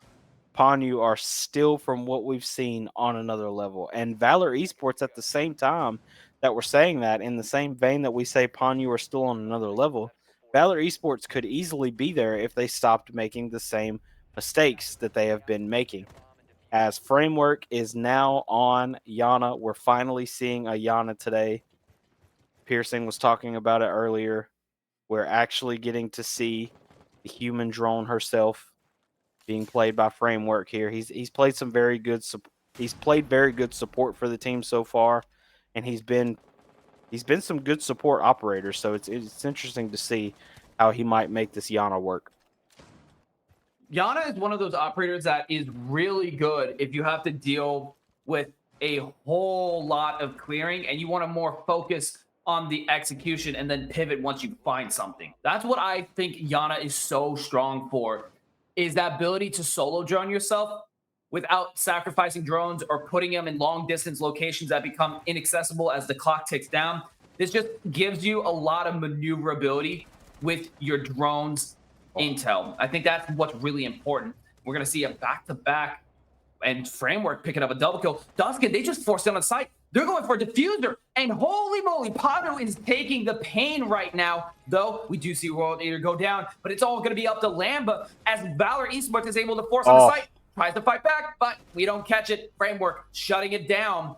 B: Ponyu are still, from what we've seen, on another level. And Valor Esports, at the same time that we're saying that, in the same vein that we say Ponyu are still on another level, Valor Esports could easily be there if they stopped making the same mistakes that they have been making. As Framework is now on Yana, we're finally seeing a Yana today. Piercing was talking about it earlier. We're actually getting to see the human drone herself being played by Framework here. He's played some very good he's played very good support for the team so far, and he's been some good support operators. So it's interesting to see how he might make this Yana work.
C: Yana is one of those operators that is really good if you have to deal with a whole lot of clearing and you want to more focus on the execution and then pivot once you find something. That's what I think Yana is so strong for, is that ability to solo drone yourself without sacrificing drones or putting them in long distance locations that become inaccessible as the clock ticks down. This just gives you a lot of maneuverability with your drones intel. I think that's what's really important. We're going to see a back-to-back and Framework picking up a double kill. Duskin, they just forced him on site. They're going for a diffuser. And holy moly, Pado is taking the pain right now. Though we do see World Eater go down, but it's all going to be up to Lamba as Valor Esports is able to force on the site. Tries to fight back, but we don't catch it. Framework shutting it down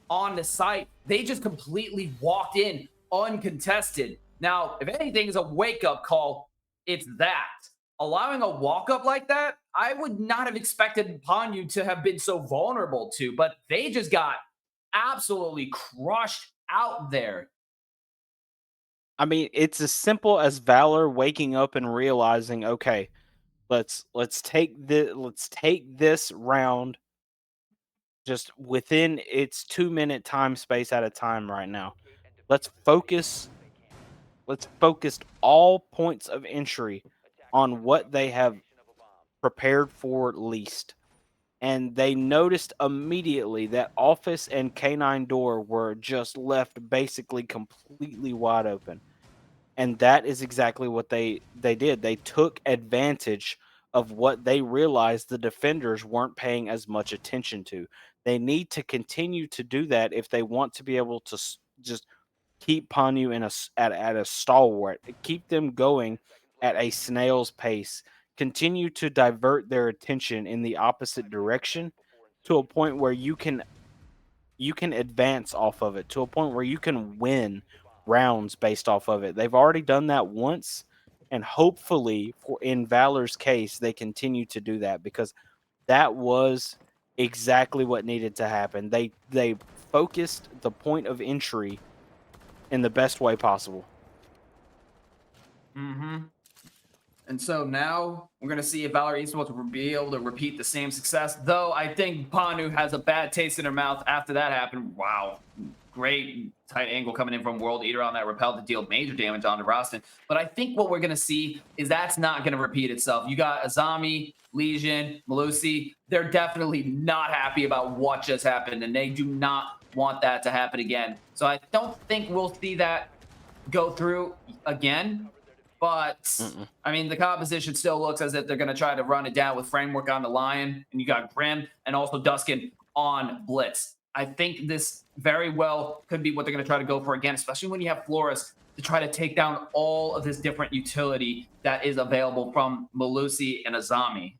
C: on the site. They just completely walked in uncontested. Now, if anything is a wake-up call, it's that. Allowing a walk-up like that, I would not have expected Ponyu to have been so vulnerable to, but they just got absolutely crushed out there.
B: I mean, it's as simple as Valor waking up and realizing, okay, let's take this round just within its 2-minute time space at a time right now. Let's focus all points of entry on what they have prepared for least. And they noticed immediately that office and canine door were just left basically completely wide open. And that is exactly what they did. They took advantage of what they realized the defenders weren't paying as much attention to. They need to continue to do that if they want to be able to just keep Ponyu in at a stalwart, keep them going at a snail's pace, continue to divert their attention in the opposite direction to a point where you can advance off of it, to a point where you can win rounds based off of it. They've already done that once, and hopefully for in Valor's case they continue to do that, because that was exactly what needed to happen. They focused the point of entry in the best way possible.
C: Mm-hmm. And so now we're going to see if Valor Esports will be able to repeat the same success. Though I think Panu has a bad taste in her mouth after that happened. Wow. Great tight angle coming in from World Eater on that repel to deal major damage onto Rostin. But I think what we're going to see is that's not going to repeat itself. You got Azami, Legion, Malusi. They're definitely not happy about what just happened, and they do not want that to happen again. So I don't think we'll see that go through again. But I mean, the composition still looks as if they're going to try to run it down with framework on the Lion, and you got Grim and also Duskin on Blitz. I think this very well could be what they're going to try to go for again, especially when you have Flores to try to take down all of this different utility that is available from Malusi and Azami.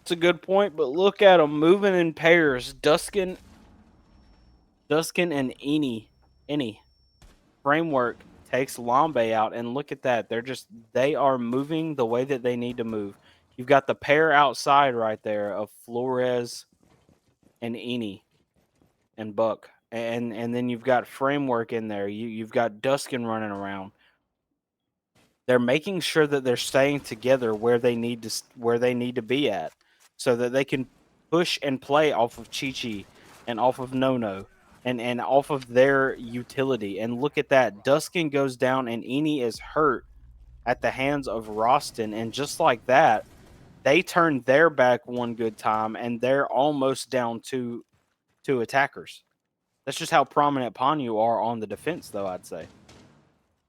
B: It's a good point, but look at them moving in pairs. Duskin and Any. Framework takes Lambe out, and look at that. They are moving the way that they need to move. You've got the pair outside right there of Flores and Eni and Buck. And then you've got Framework in there. You've got Duskin running around. They're making sure that they're staying together where they need to be at, so that they can push and play off of Chi-Chi and off of Nono and off of their utility. And look at that. Duskin goes down and Eni is hurt at the hands of Rostin. And just like that, they turn their back one good time and they're almost down two attackers. That's just how prominent Ponyu are on the defense, though, I'd say.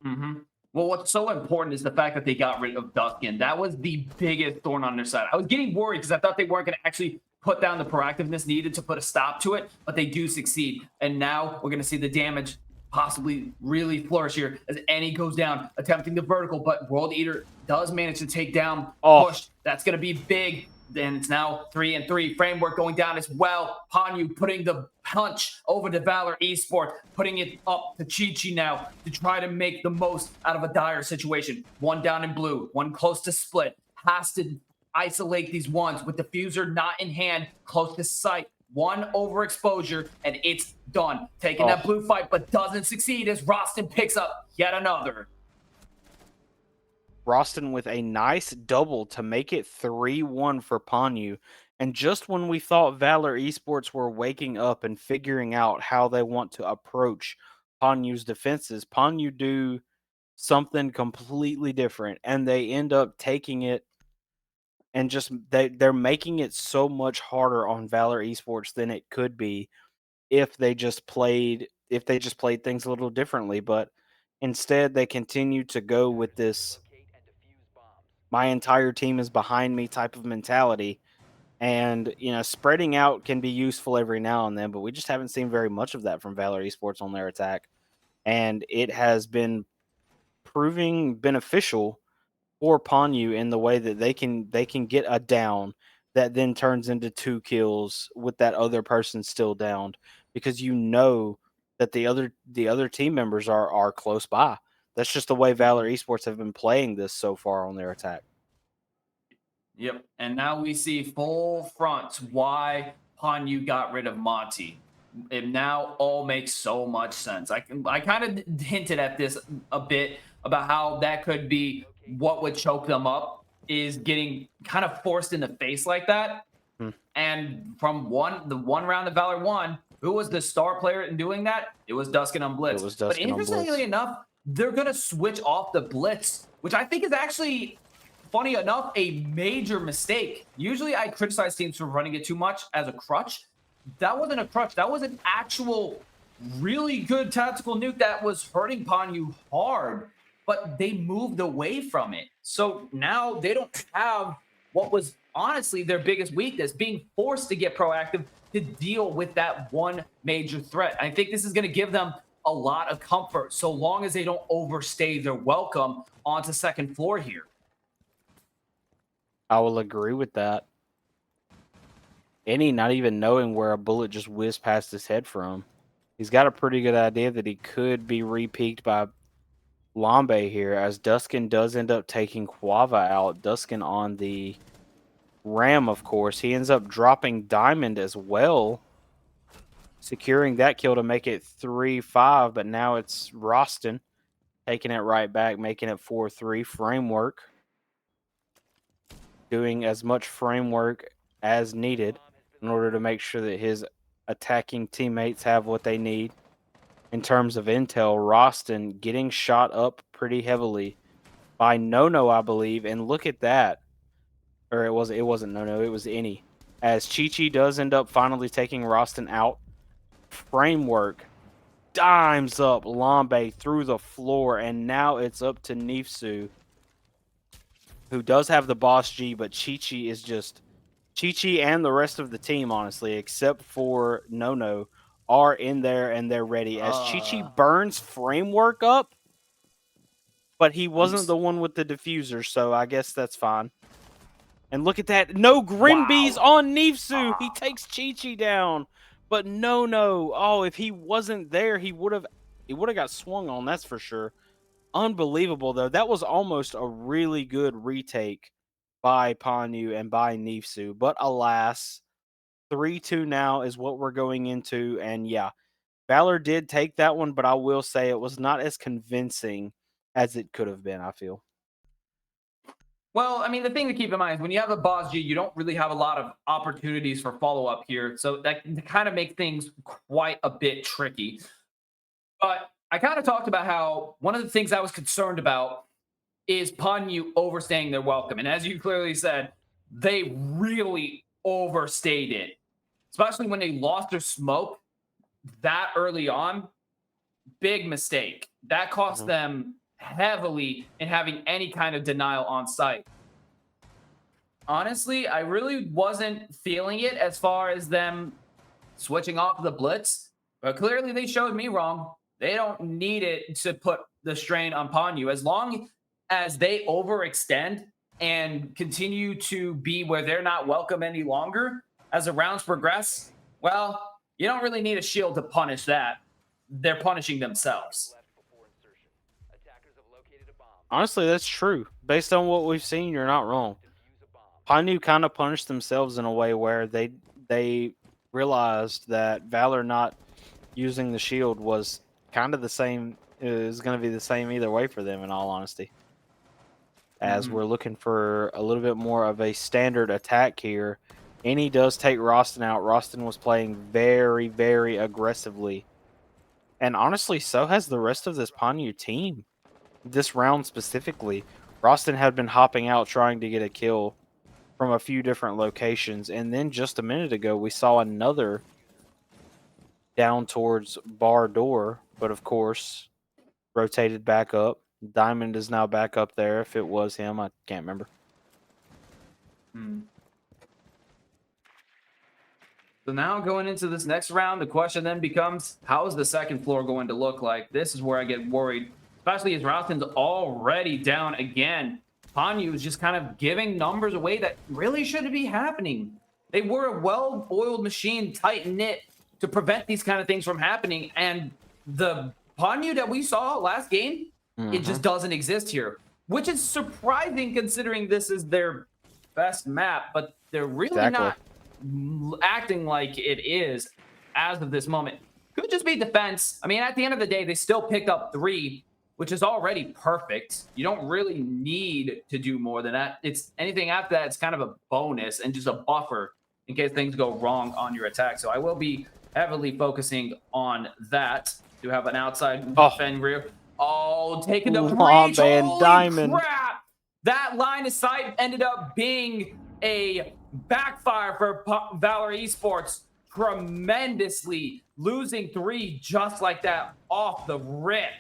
C: Mm-hmm. Well, what's so important is the fact that they got rid of Duskin. That was the biggest thorn on their side. I was getting worried because I thought they weren't going to actually put down the proactiveness needed to put a stop to it, but they do succeed. And now we're going to see the damage possibly really flourish here as Annie goes down, attempting the vertical, but World Eater does manage to take down Push. That's going to be big. Then it's now 3-3. Framework going down as well. Ponyu putting the punch over to Valor Esports, putting it up to Chi-Chi now to try to make the most out of a dire situation. One down in blue, one close to split. Has to isolate these ones with diffuser not in hand, close to sight. One overexposure, and it's done. Taking that blue fight, but doesn't succeed as Rostin picks up yet another.
B: Rostin with a nice double to make it 3-1 for Ponyu. And just when we thought Valor Esports were waking up and figuring out how they want to approach Ponyu's defenses, Ponyu do something completely different, and they end up taking it and just they're making it so much harder on Valor Esports than it could be if they just played things a little differently. But instead they continue to go with this my entire team is behind me type of mentality. And, spreading out can be useful every now and then, but we just haven't seen very much of that from Valor Esports on their attack. And it has been proving beneficial for Ponyu in the way that they can get a down that then turns into 2 kills with that other person still downed, because that the other team members are close by. That's just the way Valor Esports have been playing this so far on their attack.
C: Yep. And now we see full front why Ponyu got rid of Monty. It now all makes so much sense. I kind of hinted at this a bit about how that could be what would choke them up, is getting kind of forced in the face like that. And from the one round of Valor won, who was the star player in doing that? It was Duskin on Blitz. But interestingly enough, they're going to switch off the Blitz, which I think is actually, funny enough, a major mistake. Usually I criticize teams for running it too much as a crutch. That wasn't a crutch. That was an actual really good tactical nuke that was hurting Ponyu hard, but they moved away from it. So now they don't have what was honestly their biggest weakness, being forced to get proactive to deal with that one major threat. I think this is going to give them a lot of comfort so long as they don't overstay their welcome onto second floor here.
B: I will agree with that. Any not even knowing where a bullet just whizzed past his head from. He's got a pretty good idea that he could be re-peaked by Lambe here, as Duskin does end up taking Quava out. Duskin on the Ram, of course. He ends up dropping Diamond as well. securing that kill to make it 3-5, but now it's Roston taking it right back, making it 4-3. Framework doing as much framework as needed in order to make sure that his attacking teammates have what they need. In terms of intel, Roston getting shot up pretty heavily by Nono, I believe, and look at that. Or it wasn't Nono, it was Any. As Chi-Chi does end up finally taking Roston out, Framework dimes up Lambe through the floor, and now it's up to Nifsu, who does have the boss G, but Chi-Chi is just Chi-Chi and the rest of the team, honestly, except for Nono, are in there and they're ready. As Chi-Chi burns Framework up, but he wasn't the one with the diffuser, so I guess that's fine. And look at that. No Grimbees on Nifsu. He takes Chi-Chi down. But no. Oh, if he wasn't there, he would have got swung on, that's for sure. Unbelievable, though. That was almost a really good retake by Panyu and by Nifsu. But alas, 3-2 now is what we're going into. And yeah, Valor did take that one, but I will say it was not as convincing as it could have been, I feel.
C: Well, I mean, the thing to keep in mind is when you have a boss G, you don't really have a lot of opportunities for follow-up here. So that kind of makes things quite a bit tricky. But I kind of talked about how one of the things I was concerned about is Panyu overstaying their welcome. And as you clearly said, they really overstayed it, especially when they lost their smoke that early on. Big mistake. That cost them heavily in having any kind of denial on site. Honestly, I really wasn't feeling it as far as them switching off the blitz, but clearly they showed me wrong. They don't need it to put the strain on Panyu. As long as they overextend and continue to be where they're not welcome any longer as the rounds progress, well, you don't really need a shield to punish that. They're punishing themselves.
B: Honestly, that's true. Based on what we've seen, you're not wrong. Panyu kind of punished themselves in a way where they realized that Valor not using the shield was kind of the same. It was going to be the same either way for them, in all honesty. As we're looking for a little bit more of a standard attack here. Any does take Roston out. Roston was playing very, very aggressively. And honestly, so has the rest of this Panyu team. This round specifically, Roston had been hopping out trying to get a kill from a few different locations. And then just a minute ago, we saw another down towards bar door. But of course, rotated back up. Diamond is now back up there. If it was him, I can't remember.
C: So now going into this next round, the question then becomes, how is the second floor going to look like? This is where I get worried, especially as Roston's already down again. Panyu is just kind of giving numbers away that really shouldn't be happening. They were a well-oiled machine, tight-knit, to prevent these kind of things from happening. And the Panyu that we saw last game, it just doesn't exist here, which is surprising considering this is their best map, but they're really not acting like it is as of this moment. Could just be defense. I mean, at the end of the day, they still picked up 3, which is already perfect. You don't really need to do more than that. It's anything after that, it's kind of a bonus and just a buffer in case things go wrong on your attack. So I will be heavily focusing on that. To have an outside defend rear. Oh, taking the breach. Holy
B: Diamond.
C: crap! That line of sight ended up being a backfire for Valor Esports tremendously, losing 3 just like that off the rip.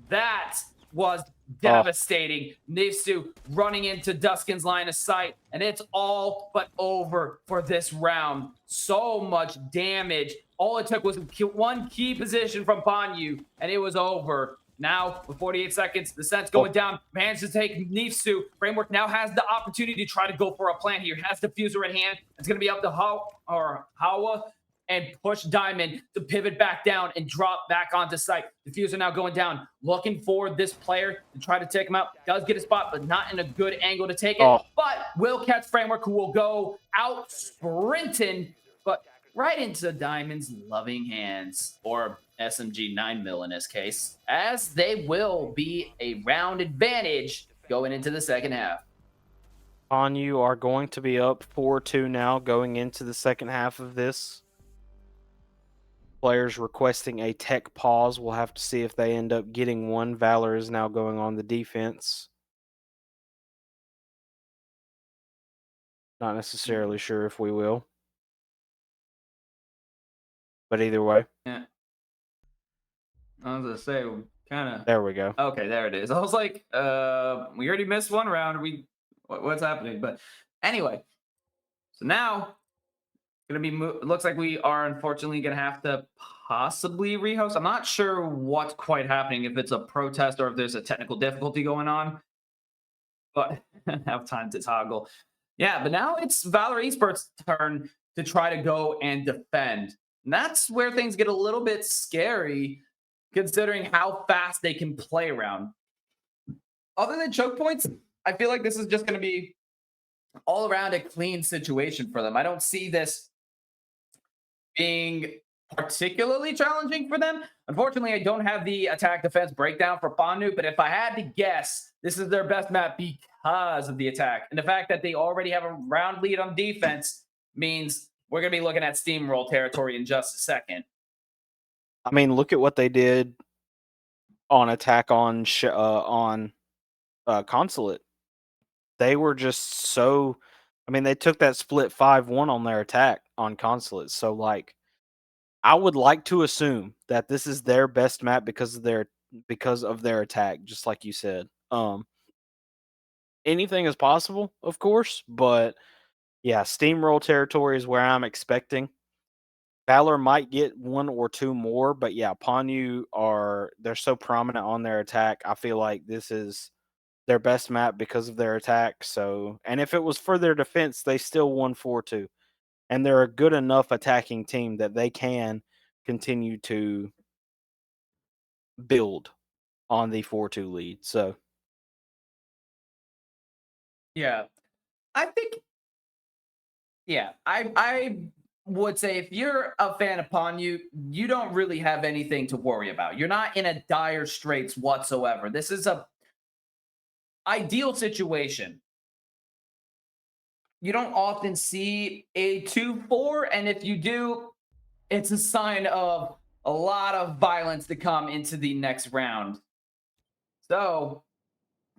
C: That was devastating. Nifsu running into Duskin's line of sight, and it's all but over for this round. So much damage. All it took was one key position from Panyu, and it was over. Now, with 48 seconds, the Sent's going down. Managed to take Nifsu. Framework now has the opportunity to try to go for a plan here. Has Diffuser in hand. It's going to be up to Hawa and push Diamond to pivot back down and drop back onto site. Diffuser now going down, looking for this player to try to take him out. Does get a spot, but not in a good angle to take it. But will catch Framework, who will go out sprinting. But right into Diamond's loving hands, or SMG 9mm in this case, as they will be a round advantage going into the second half.
B: You are going to be up 4-2 now going into the second half of this. Players requesting a tech pause. We'll have to see if they end up getting one. Valor is now going on the defense. Not necessarily sure if we will. But either way.
C: Yeah. I was gonna say, kind of.
B: There we go.
C: Okay, there it is. I was like, we already missed one round. What's happening? But anyway, so now gonna be. Looks like we are unfortunately gonna have to possibly rehost. I'm not sure what's quite happening. If it's a protest or if there's a technical difficulty going on. But have time to toggle. Yeah, but now it's Valor Esports' turn to try to go and defend. And that's where things get a little bit scary, considering how fast they can play around. Other than choke points, I feel like this is just going to be all around a clean situation for them. I don't see this being particularly challenging for them. Unfortunately, I don't have the attack defense breakdown for Panu, but if I had to guess, this is their best map because of the attack. And the fact that they already have a round lead on defense means we're going to be looking at steamroll territory in just a second.
B: I mean, look at what they did on attack on Consulate. They were just so. I mean, they took that split 5-1 on their attack on Consulate. So, like, I would like to assume that this is their best map because of their attack, just like you said. Anything is possible, of course, but yeah, steamroll territory is where I'm expecting. Valor might get one or two more, but yeah, Ponyu they're so prominent on their attack. I feel like this is their best map because of their attack. So, and if it was for their defense, they still won 4-2. And they're a good enough attacking team that they can continue to build on the 4-2 lead. So,
C: yeah, I think, yeah, I would say if you're a fan of Ponyu, you don't really have anything to worry about. You're not in a dire straits whatsoever. This is a ideal situation. You don't often see a 2-4, and if you do, it's a sign of a lot of violence to come into the next round. So,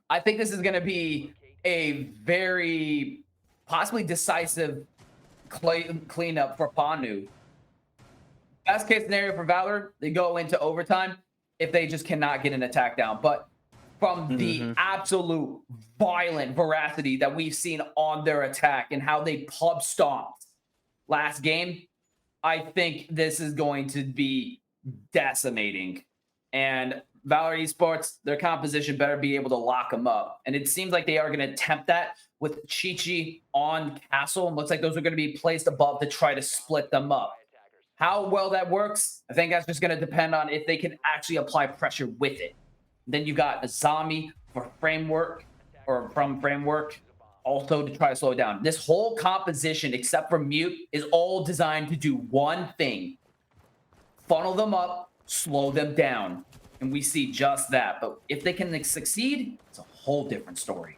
C: I think this is going to be a very possibly decisive cleanup for Panu. Best case scenario for Valor, they go into overtime if they just cannot get an attack down. But from the absolute violent veracity that we've seen on their attack and how they pub stomped last game, I think this is going to be decimating. And Valor Esports, their composition better be able to lock them up. And it seems like they are going to attempt that with Chi-Chi on Castle. And looks like those are going to be placed above to try to split them up. How well that works, I think that's just going to depend on if they can actually apply pressure with it. Then you got a zombie for Framework, or from Framework, also to try to slow it down. This whole composition, except for Mute, is all designed to do one thing: funnel them up, slow them down. And we see just that. But if they can succeed, it's a whole different story.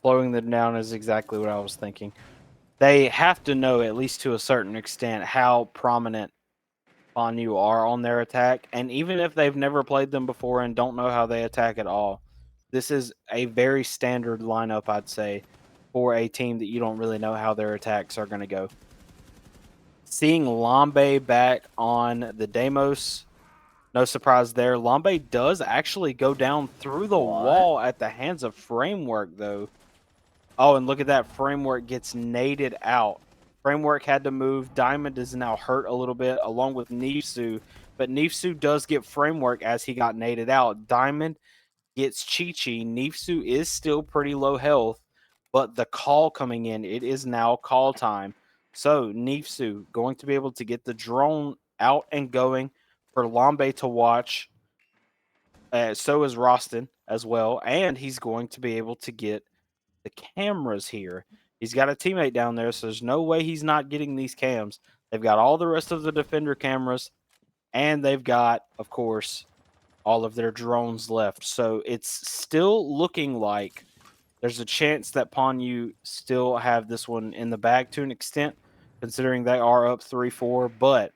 B: slowing them down is exactly what I was thinking. They have to know, at least to a certain extent, how prominent Ponyu are on their attack. And even if they've never played them before and don't know how they attack at all, this is a very standard lineup, I'd say, for a team that you don't really know how their attacks are going to go. Seeing Lambe back on the Deimos, no surprise there. Lambe does actually go down through the wall at the hands of Framework, though. Oh, and look at that. Framework gets naded out. Framework had to move. Diamond is now hurt a little bit, along with Nifsu. But Nifsu does get Framework as he got naded out. Diamond gets Chi-Chi. Nifsu is still pretty low health, but the call coming in, it is now call time. So Nifsu going to be able to get the drone out and going for Lambe to watch. So is Roston as well. And he's going to be able to get the cameras here. He's got a teammate down there, so there's no way he's not getting these cams. They've got all the rest of the defender cameras, and they've got, of course, all of their drones left. So it's still looking like there's a chance that Ponyu still have this one in the bag to an extent, considering they are up 3-4. But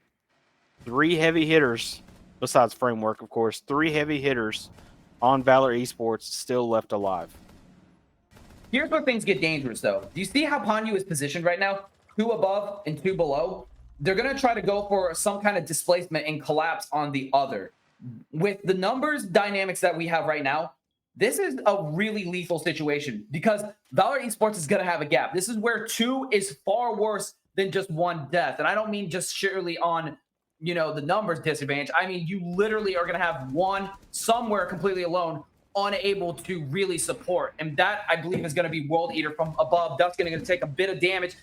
B: 3 heavy hitters, besides Framework, of course, 3 heavy hitters on Valor Esports still left alive.
C: Here's where things get dangerous, though. Do you see how Ponyu is positioned right now? 2 above and 2 below. They're going to try to go for some kind of displacement and collapse on the other. With the numbers dynamics that we have right now, this is a really lethal situation because Valor Esports is going to have a gap. This is where 2 is far worse than just 1 death. And I don't mean just surely on, the numbers disadvantage. I mean, you literally are going to have 1 somewhere completely alone, unable to really support. And that, I believe, is going to be World Eater from above. That's going to take a bit of damage.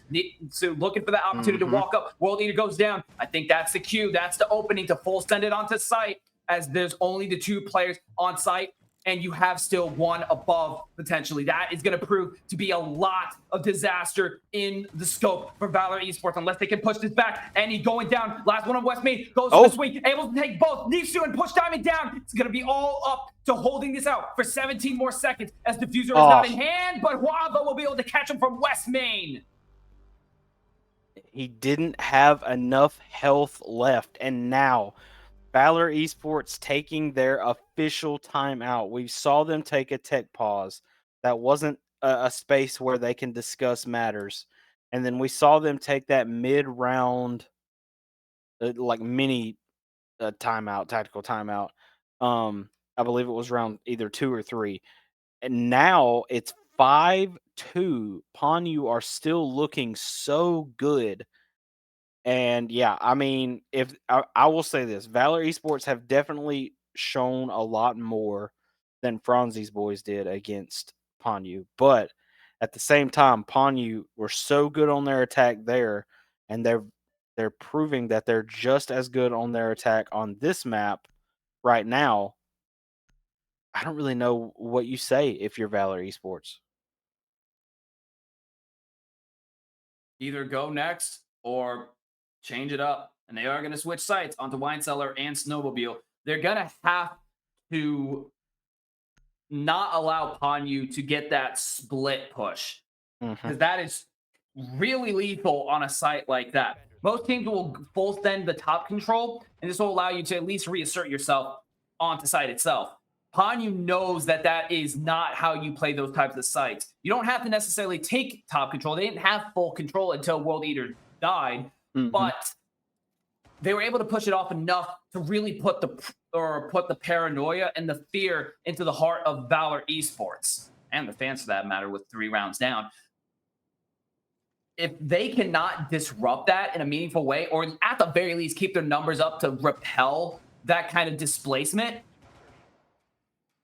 C: So looking for the opportunity to walk up. World Eater goes down. I think that's the cue. That's the opening to full send it onto site, as there's only the 2 players on site, and you have still 1 above potentially. That is going to prove to be a lot of disaster in the scope for Valor Esports, unless they can push this back. And he's going down. Last one on West Main goes to the swing, able to take both. Nisu and push Diamond down. It's going to be all up to holding this out for 17 more seconds as Diffuser is not in hand, but Huava will be able to catch him from West Main.
B: He didn't have enough health left, and now Valor Esports taking their official timeout. We saw them take a tech pause. That wasn't a space where they can discuss matters. And then we saw them take that mid-round, like mini timeout, tactical timeout. I believe it was round either 2 or 3. And now it's 5-2. Ponyu are still looking so good. And yeah, I mean, if I will say this, Valor Esports have definitely shown a lot more than Franzi's boys did against Ponyu. But at the same time, Ponyu were so good on their attack there, and they're proving that they're just as good on their attack on this map right now. I don't really know what you say if you're Valor Esports.
C: Either go next or change it up. And they are going to switch sites onto Wine Cellar and Snowmobile. They're going to have to not allow Ponyu to get that split push, because that is really lethal on a site like that. Most teams will full send the top control, and this will allow you to at least reassert yourself onto site itself. Ponyu knows that that is not how you play those types of sites. You don't have to necessarily take top control. They didn't have full control until World Eater died, but they were able to push it off enough to really put the paranoia and the fear into the heart of Valor Esports, and the fans for that matter, with 3 rounds down. If they cannot disrupt that in a meaningful way, or at the very least keep their numbers up to repel that kind of displacement,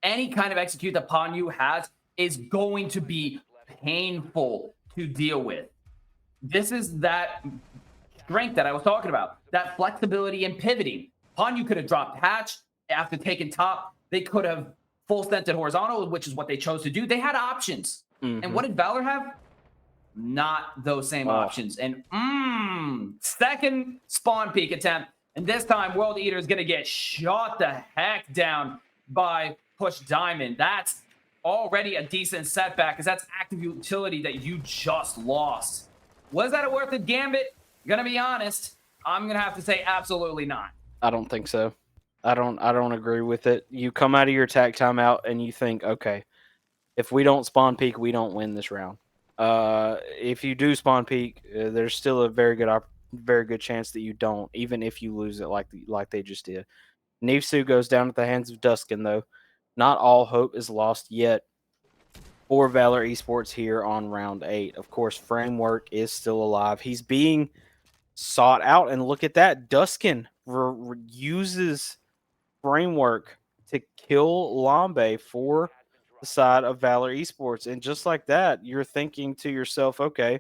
C: any kind of execute that Ponyu has is going to be painful to deal with. This is that strength that I was talking about, that flexibility and pivoting. Ponyu could have dropped hatch after taking top. They could have full stented horizontal, which is what they chose to do. They had options. And what did Valor have? Not those same options. And second spawn peak attempt. And this time, World Eater is going to get shot the heck down by Push Diamond. That's already a decent setback, because that's active utility that you just lost. Was that a worth it gambit? Gonna be honest, I'm gonna have to say absolutely not.
B: I don't think so. I don't agree with it. You come out of your attack timeout and you think, okay, if we don't spawn peak, we don't win this round. If you do spawn peak, there's still a very good chance that you don't, even if you lose it like they just did. Nivsu goes down at the hands of Duskin, though. Not all hope is lost yet for Valor Esports here on round 8. Of course, Framework is still alive. He's being sought out, and look at that. Duskin uses Framework to kill Lambe for the side of Valor Esports. And just like that, you're thinking to yourself, okay,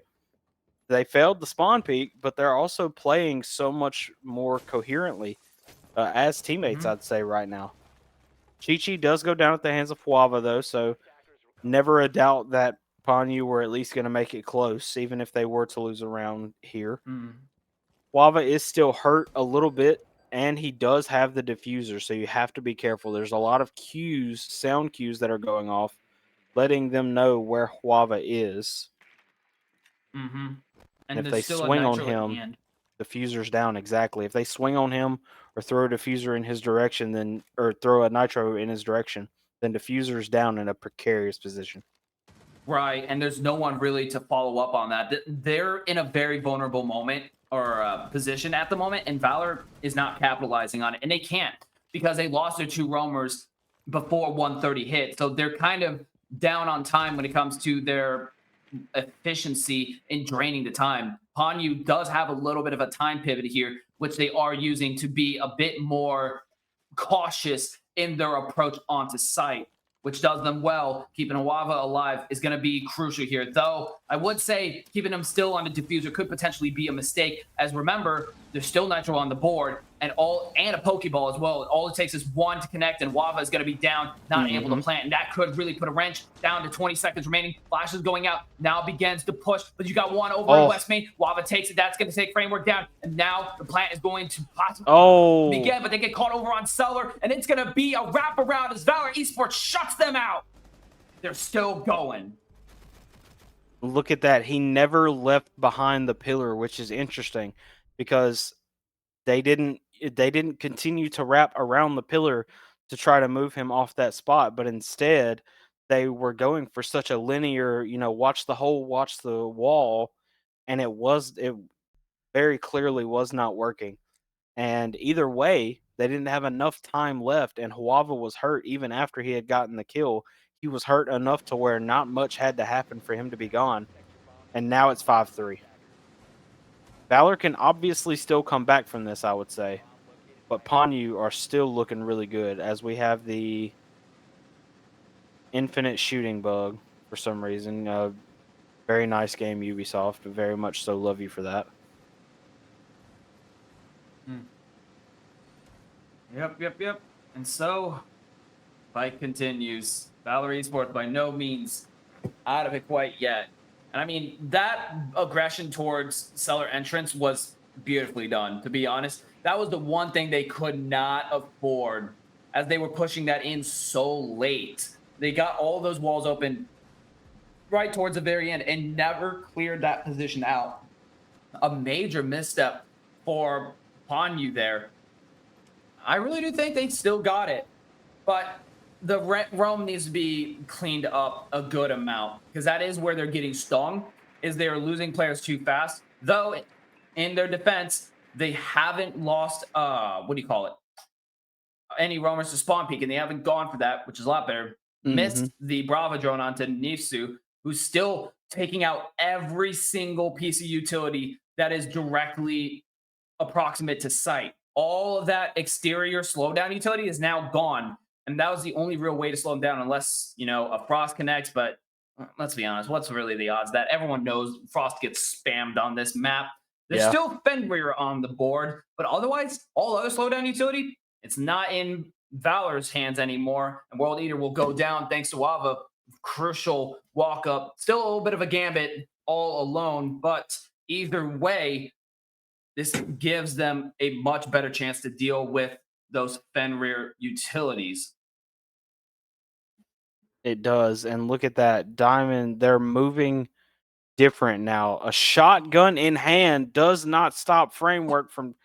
B: they failed the spawn peak, but they're also playing so much more coherently as teammates, I'd say, right now. Chi-Chi does go down at the hands of Huava, though, so never a doubt that Ponyu were at least going to make it close, even if they were to lose a round here. Wava is still hurt a little bit, and he does have the diffuser, so you have to be careful. There's a lot of cues, sound cues that are going off, letting them know where Wava is.
C: Mm-hmm.
B: And if
C: there's
B: they
C: still a
B: swing on
C: nitro in
B: him,
C: hand.
B: diffuser's down. Exactly. If they swing on him or throw a diffuser in his direction, then or throw a nitro in his direction, then diffuser's down in a precarious position.
C: Right, and there's no one really to follow up on that. They're in a very vulnerable moment or position at the moment, and Valor is not capitalizing on it, and they can't because they lost their 2 roamers before 130 hit. So they're kind of down on time when it comes to their efficiency in draining the time. Ponyu does have a little bit of a time pivot here, which they are using to be a bit more cautious in their approach onto site, which does them well. Keeping Awava alive is going to be crucial here. Though I would say keeping him still on the diffuser could potentially be a mistake. As remember, there's still Nitro on the board and a Pokeball as well. All it takes is 1 to connect, and Wava is going to be down, not able to plant. And that could really put a wrench down to 20 seconds remaining. Flash is going out. Now begins to push, but you got 1 over in West Main. Wava takes it. That's going to take Framework down. And now the plant is going to possibly begin, but they get caught over on Cellar, and it's going to be a wraparound as Valor Esports shuts them out. They're still going.
B: Look at that. He never left behind the pillar, which is interesting because they didn't continue to wrap around the pillar to try to move him off that spot, but instead they were going for such a linear, watch the hole, watch the wall, and it very clearly was not working. And either way, they didn't have enough time left, and Huava was hurt even after he had gotten the kill. He was hurt enough to where not much had to happen for him to be gone. And now it's 5-3. Valor can obviously still come back from this, I would say. But Ponyu are still looking really good as we have the infinite shooting bug for some reason. Very nice game, Ubisoft. Very much so love you for that.
C: Yep. And so, fight continues. Valor Esports by no means out of it quite yet. And I mean, that aggression towards Cellar entrance was beautifully done, to be honest. That was the one thing they could not afford as they were pushing that in so late. They got all those walls open right towards the very end and never cleared that position out. A major misstep for Ponyu there. I really do think they still got it, but the roam needs to be cleaned up a good amount because that is where they're getting stung, is they're losing players too fast. Though in their defense, they haven't lost any roamers to spawn peak, and they haven't gone for that, which is a lot better. Missed the Brava drone onto Nifsu, who's still taking out every single piece of utility that is directly approximate to site. All of that exterior slowdown utility is now gone. And that was the only real way to slow them down, unless, a Frost connects. But let's be honest, what's really the odds that everyone knows Frost gets spammed on this map? There's still Fenrir on the board, but otherwise, all other slowdown utility, it's not in Valor's hands anymore. And World Eater will go down thanks to Wava. Crucial walk up. Still a little bit of a gambit all alone, but either way, this gives them a much better chance to deal with those Fenrir utilities.
B: It does. And look at that. Diamond, they're moving different now. A shotgun in hand does not stop Framework from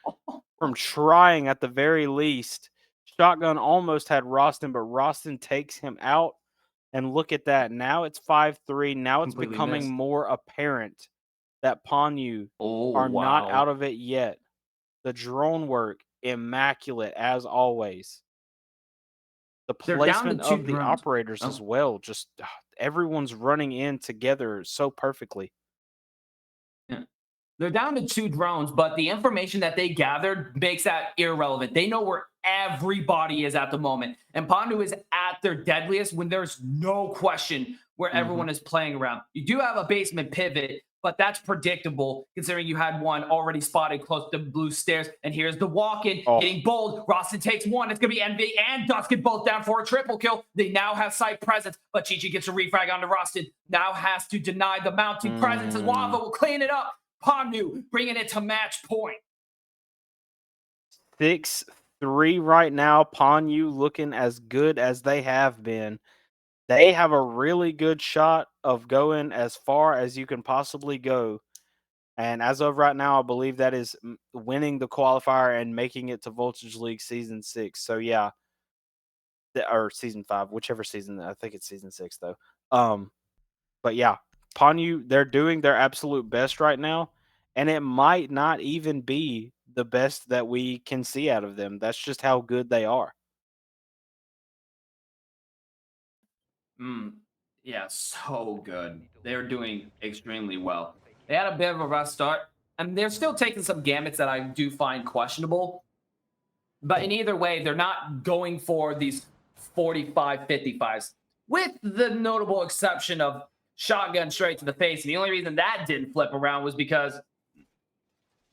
B: trying at the very least. Shotgun almost had Roston, but Roston takes him out. And look at that. Now it's 5-3. Now it's
C: Completely
B: becoming
C: missed.
B: more apparent that Ponyu are not out of it yet. The drone work, immaculate as always. The
C: They're down to
B: placement
C: 2
B: of the
C: drones.
B: operators as well. Just everyone's running in together so perfectly.
C: Yeah. They're down to 2 drones, but the information that they gathered makes that irrelevant. They know where everybody is at the moment. And Pondu is at their deadliest when there's no question where everyone is playing around. You do have a basement pivot, but that's predictable considering you had one already spotted close to blue stairs. And here's the walk-in, getting bold. Roston takes one. It's going to be Envy and Duskin both down for a triple kill. They now have site presence, but Chichi gets a refrag onto Roston. Now has to deny the mounting presence as Wava will clean it up. Pondu bringing it to match point.
B: 6-3 right now. Ponyu looking as good as they have been. They have a really good shot of going as far as you can possibly go. And as of right now, I believe that is winning the qualifier and making it to Voltage League Season 6. So, yeah, or Season 5, whichever season. I think it's Season 6, though. But, yeah, Ponyu, they're doing their absolute best right now. And it might not even be the best that we can see out of them. That's just how good they are.
C: Yeah, so good. They're doing extremely well. They had a bit of a rough start, and they're still taking some gambits that I do find questionable. But in either way, they're not going for these 45-55s, with the notable exception of shotgun straight to the face. And the only reason that didn't flip around was because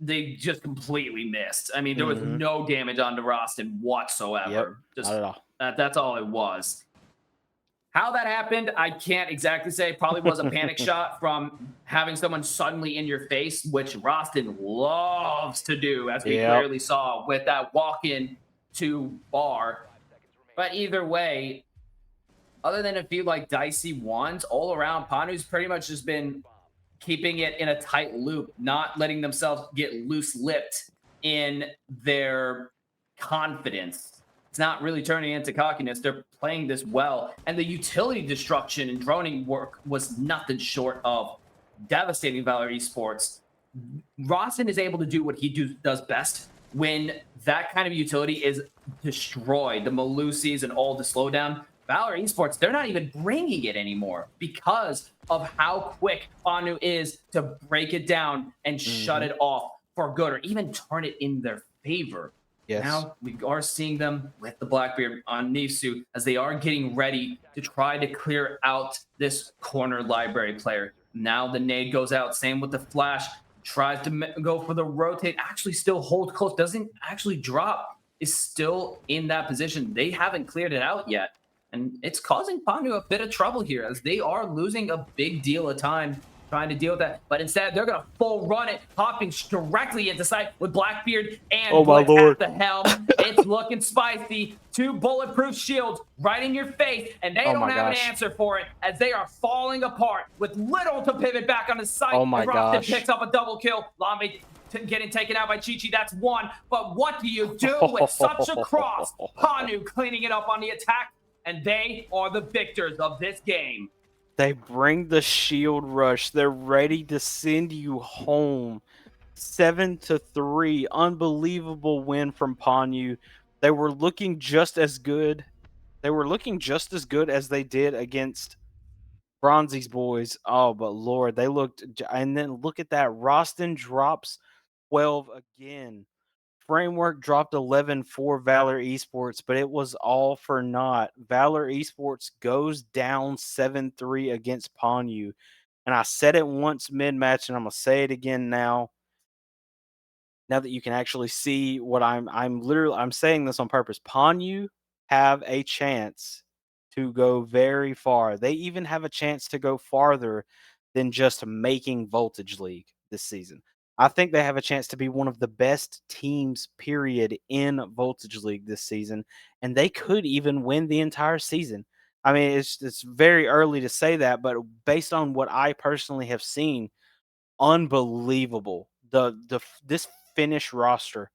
C: they just completely missed. I mean, there was no damage on Rostin whatsoever. Just
B: not at all.
C: That's all it was. How that happened, I can't exactly say. Probably was a panic shot from having someone suddenly in your face, which Rostin loves to do, as we clearly saw with that walk-in to bar. But either way, other than a few like dicey ones, all around, Panu's pretty much just been keeping it in a tight loop, not letting themselves get loose-lipped in their confidence. It's not really turning into cockiness. They're playing this well. And the utility destruction and droning work was nothing short of devastating Valor Esports. Rostin is able to do what he does best when that kind of utility is destroyed. The Malusis and all the slowdown. Valor Esports, they're not even bringing it anymore because of how quick Panu is to break it down and shut it off for good, or even turn it in their favor.
B: Yes.
C: Now we are seeing them with the Blackbeard on Nisu as they are getting ready to try to clear out this corner library player. Now the nade goes out, same with the flash, tries to go for the rotate, actually still holds close, doesn't actually drop, is still in that position. They haven't cleared it out yet. And it's causing Panu a bit of trouble here as they are losing a big deal of time trying to deal with that. But instead, they're going to full run it, hopping directly into sight with Blackbeard and Blitz at the helm. It's looking spicy. 2 bulletproof shields right in your face, and they don't have an answer for it as they are falling apart with little to pivot back on the site.
B: Oh my gosh.
C: picks up a double kill. Lame getting taken out by Chi-Chi, that's 1. But what do you do with such a cross? Panu cleaning it up on the attack, and they are the victors of this game.
B: They bring the shield rush. They're ready to send you home. 7-3. Unbelievable win from Ponyu. They were looking just as good. They were looking just as good as they did against Bronzy's boys. Oh, but Lord, they looked. And then look at that. Rostin drops 12 again. Framework dropped 11 for Valor Esports, but it was all for naught. Valor Esports goes down 7-3 against Ponyu. And I said it once mid-match, and I'm going to say it again now. Now that you can actually see what I'm saying this on purpose. Ponyu have a chance to go very far. They even have a chance to go farther than just making Voltage League this season. I think they have a chance to be one of the best teams, period, in Voltage League this season, and they could even win the entire season. I mean, it's very early to say that, but based on what I personally have seen, unbelievable. This Finnish roster,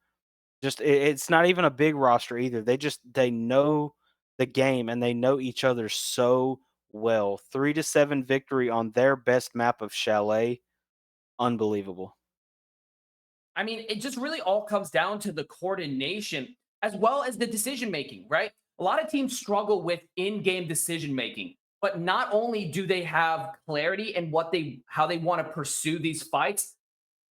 B: it's not even a big roster either. They know the game and they know each other so well. 3-7 victory on their best map of Chalet, unbelievable.
C: I mean, it just really all comes down to the coordination as well as the decision making, right? A lot of teams struggle with in-game decision making, but not only do they have clarity in how they want to pursue these fights,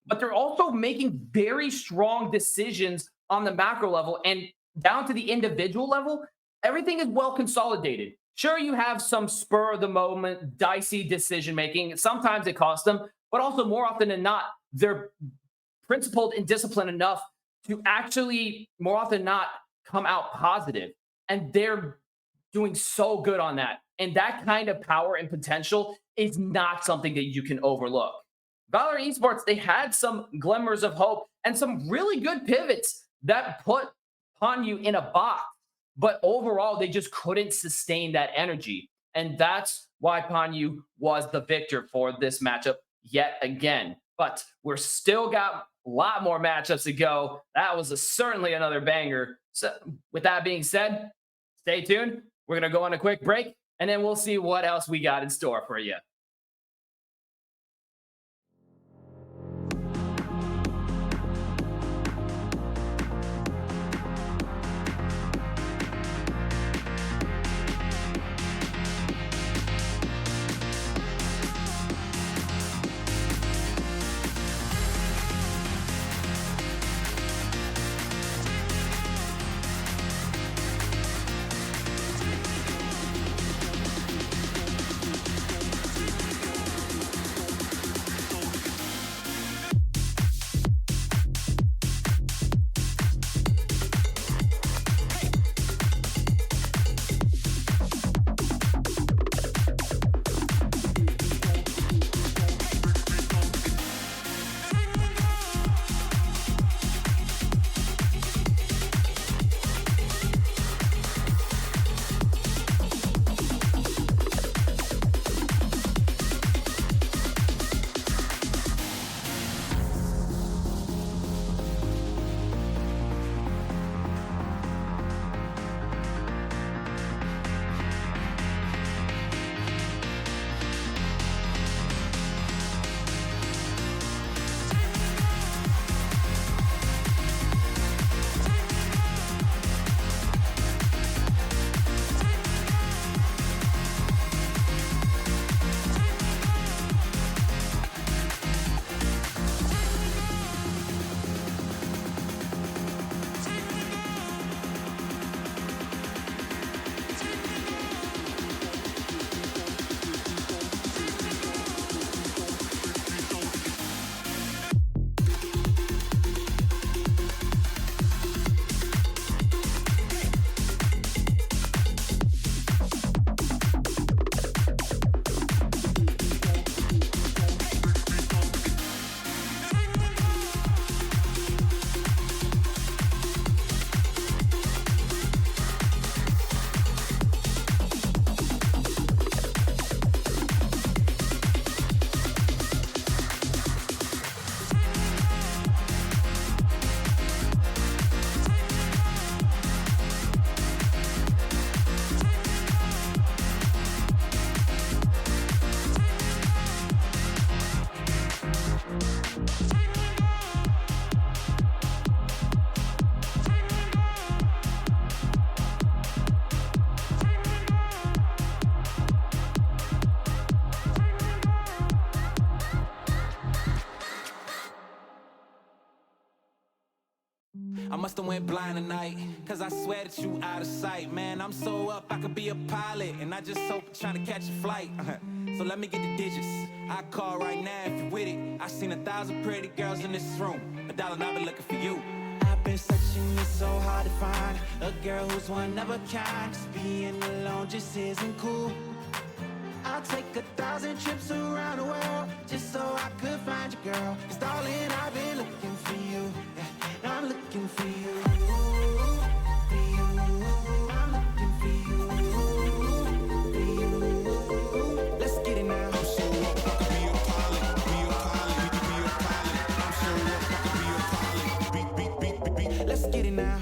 C: but they're also making very strong decisions on the macro level and down to the individual level. Everything is well consolidated. Sure, you have some spur of the moment, dicey decision making. Sometimes it costs them, but also more often than not, they're principled and disciplined enough to actually more often than not come out positive. And they're doing so good on that. And that kind of power and potential is not something that you can overlook. Valor Esports, they had some glimmers of hope and some really good pivots that put Ponyu in a box. But overall, they just couldn't sustain that energy. And that's why Ponyu was the victor for this matchup yet again. But we're still got a lot more matchups to go. That was certainly another banger. So, with that being said, stay tuned. We're going to go on a quick break, and then we'll see what else we got in store for you.
E: I must have went blind tonight, cause I swear that you out of sight. Man, I'm so up, I could be a pilot, and I just hope trying to catch a flight. So let me get the digits. I call right now if you with it. I seen 1,000 pretty girls in this room, $1 I've been looking for you. I've been searching, it's so hard to find a girl who's one of a kind. Just being alone just isn't cool. I'll take 1,000 trips around the world just so I could find you, girl. Cause darling, I've been looking for you. Yeah, I'm looking for you. For you. I'm looking for you. For you. Let's get it now.
A: I'm so up, I could be a pilot, be a pilot, we could be a pilot. I'm so up, I could be a pilot. Beat.
E: Let's get it now.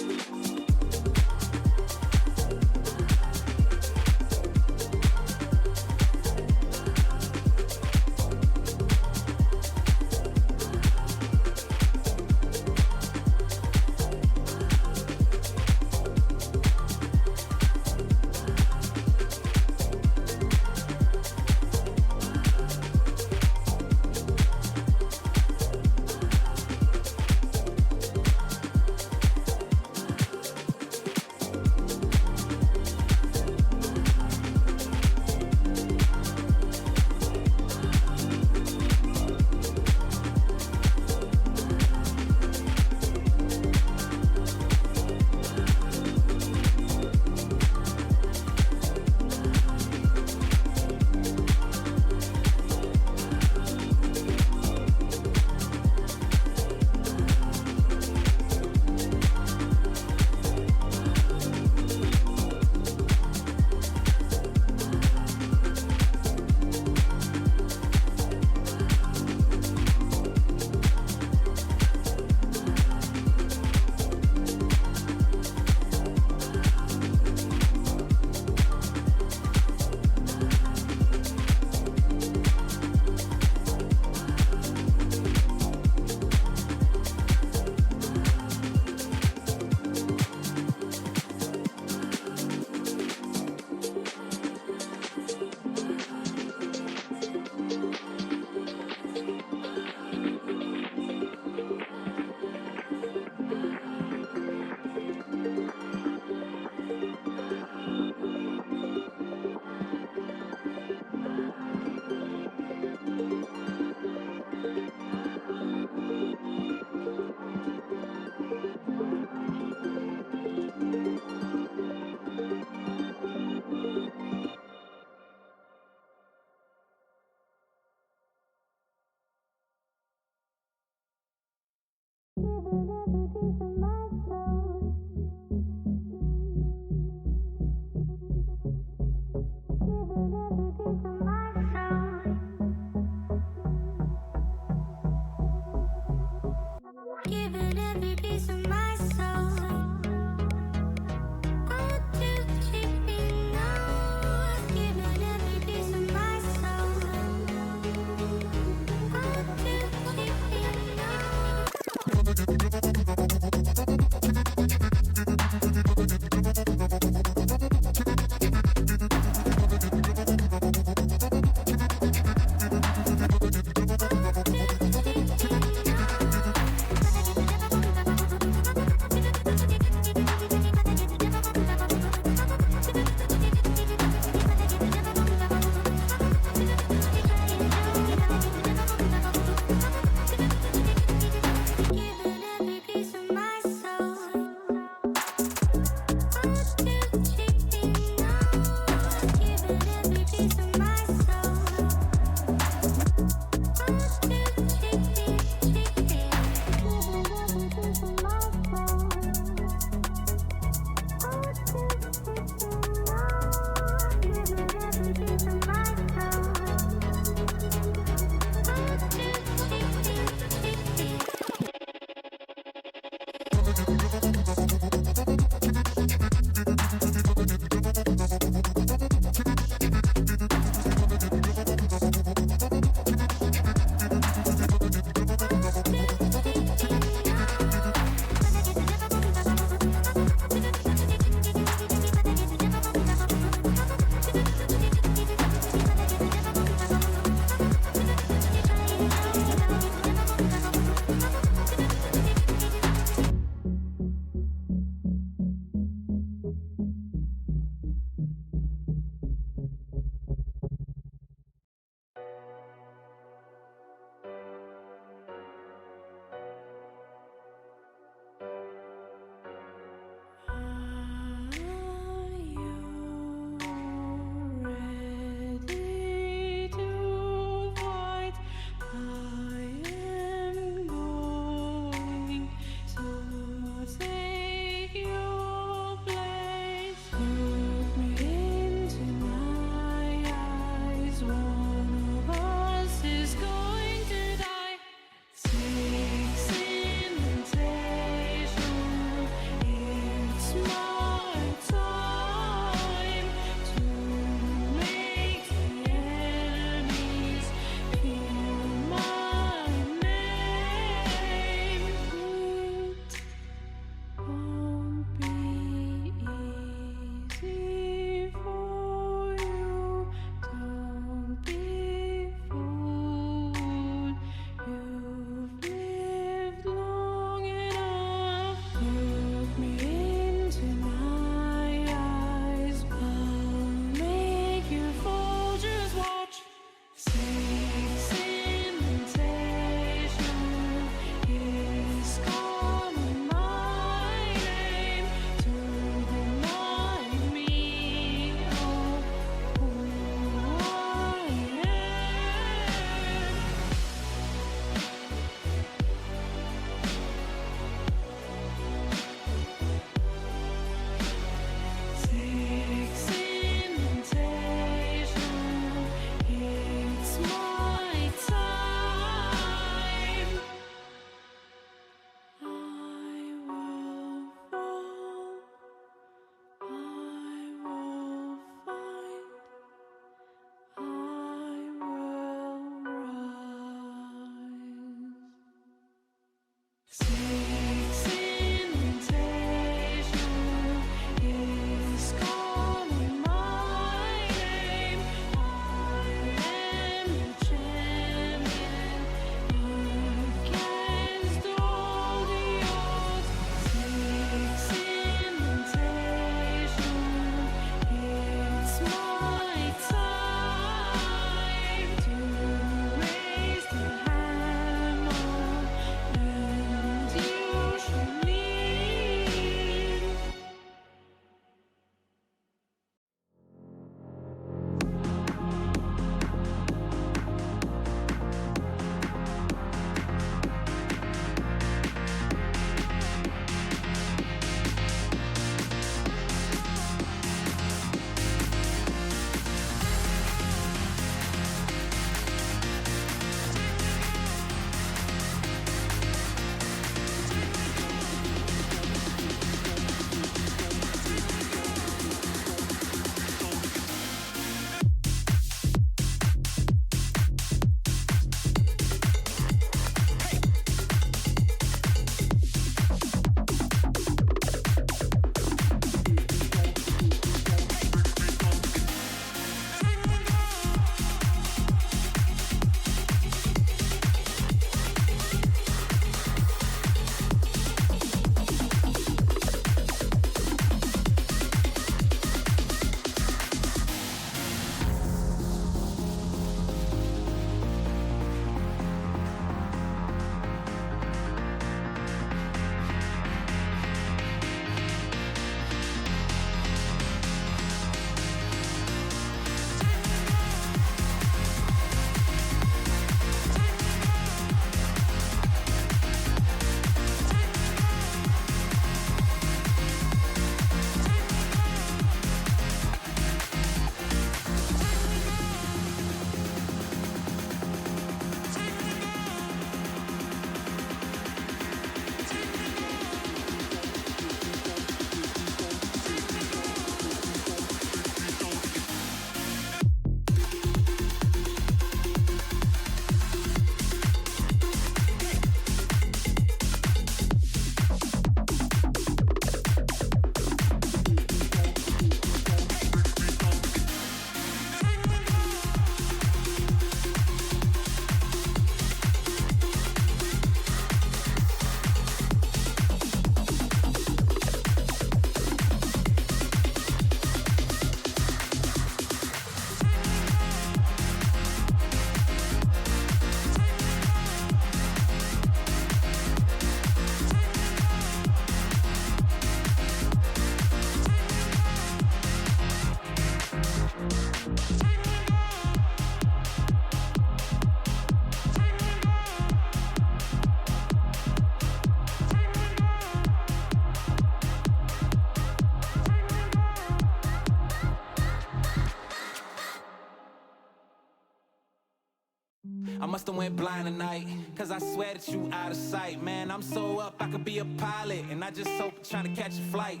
E: I must have went blind tonight, cause I swear that you out of sight. Man, I'm so up, I could be a pilot, and I just hope trying to catch a flight.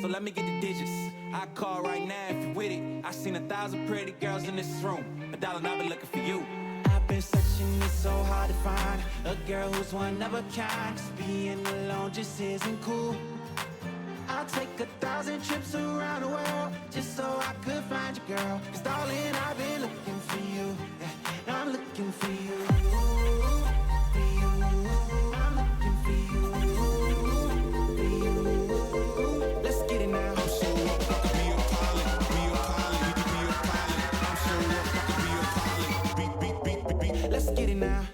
E: So let me get the digits. I call right now if you with it. I seen 1,000 pretty girls in this room. $1 and I've been looking for you. I've been searching, it's so hard to find a girl who's one of a kind. 'Cause being alone just isn't cool. I'll take 1,000 trips around the world just so I could find you, girl. 'Cause darling, I've been looking for you. Yeah, I'm looking for you. For you. I'm looking for you. For you. Let's get it now.
A: I'm so up, I could be a pilot, be a pilot, be a pilot. I'm so up, I could be a pilot. Beat.
E: Let's get it now.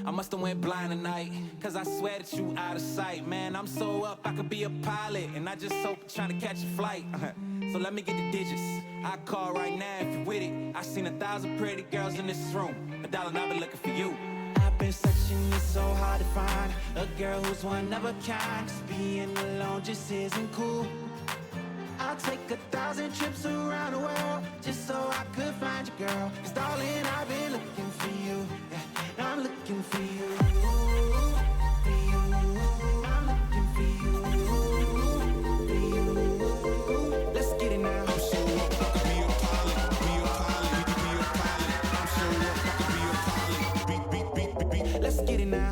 E: I must have went blind tonight, cause I swear that you out of sight. Man, I'm so up, I could be a pilot, and I just hope trying to catch a flight. So let me get the digits. I call right now if you with it. I seen 1,000 pretty girls in this room, but darling, I've been looking for you. I've been searching, it's so hard to find a girl who's one of a kind. 'Cause being alone just isn't cool. I'll take 1,000 trips around the world just so I could find you, girl. 'Cause darling, I've been looking for you. Yeah, I'm looking for you. For you. I'm looking for you. For you. Let's get it now.
A: I'm so up, I could be a pilot, be a pilot, we could be a pilot. I'm so up, I could be a pilot. Beat.
E: Let's get it now.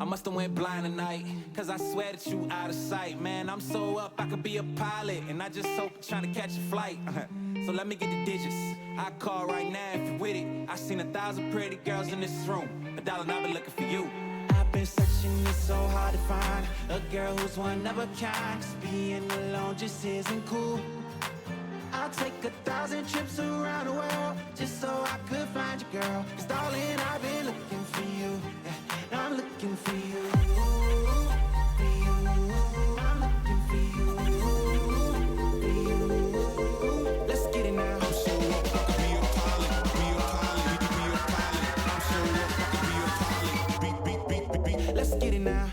E: I must have went blind tonight, cause I swear that you out of sight. Man, I'm so up, I could be a pilot, and I just hope trying to catch a flight. So let me get the digits. I call right now if you with it. I seen 1,000 pretty girls in this room. $1 and I've been looking for you. I've been searching, it's so hard to find a girl who's one of a kind. 'Cause being alone just isn't cool. I'll take 1,000 trips around the world just so I could find you, girl. 'Cause darling, I've been looking for you. Yeah, I'm looking for you. For you. I'm looking for you. For you. Let's get it now.
A: I'm so up, I could be a pilot, be a pilot, be a pilot. I'm so up, I could be a pilot. Beat.
E: Let's get it now.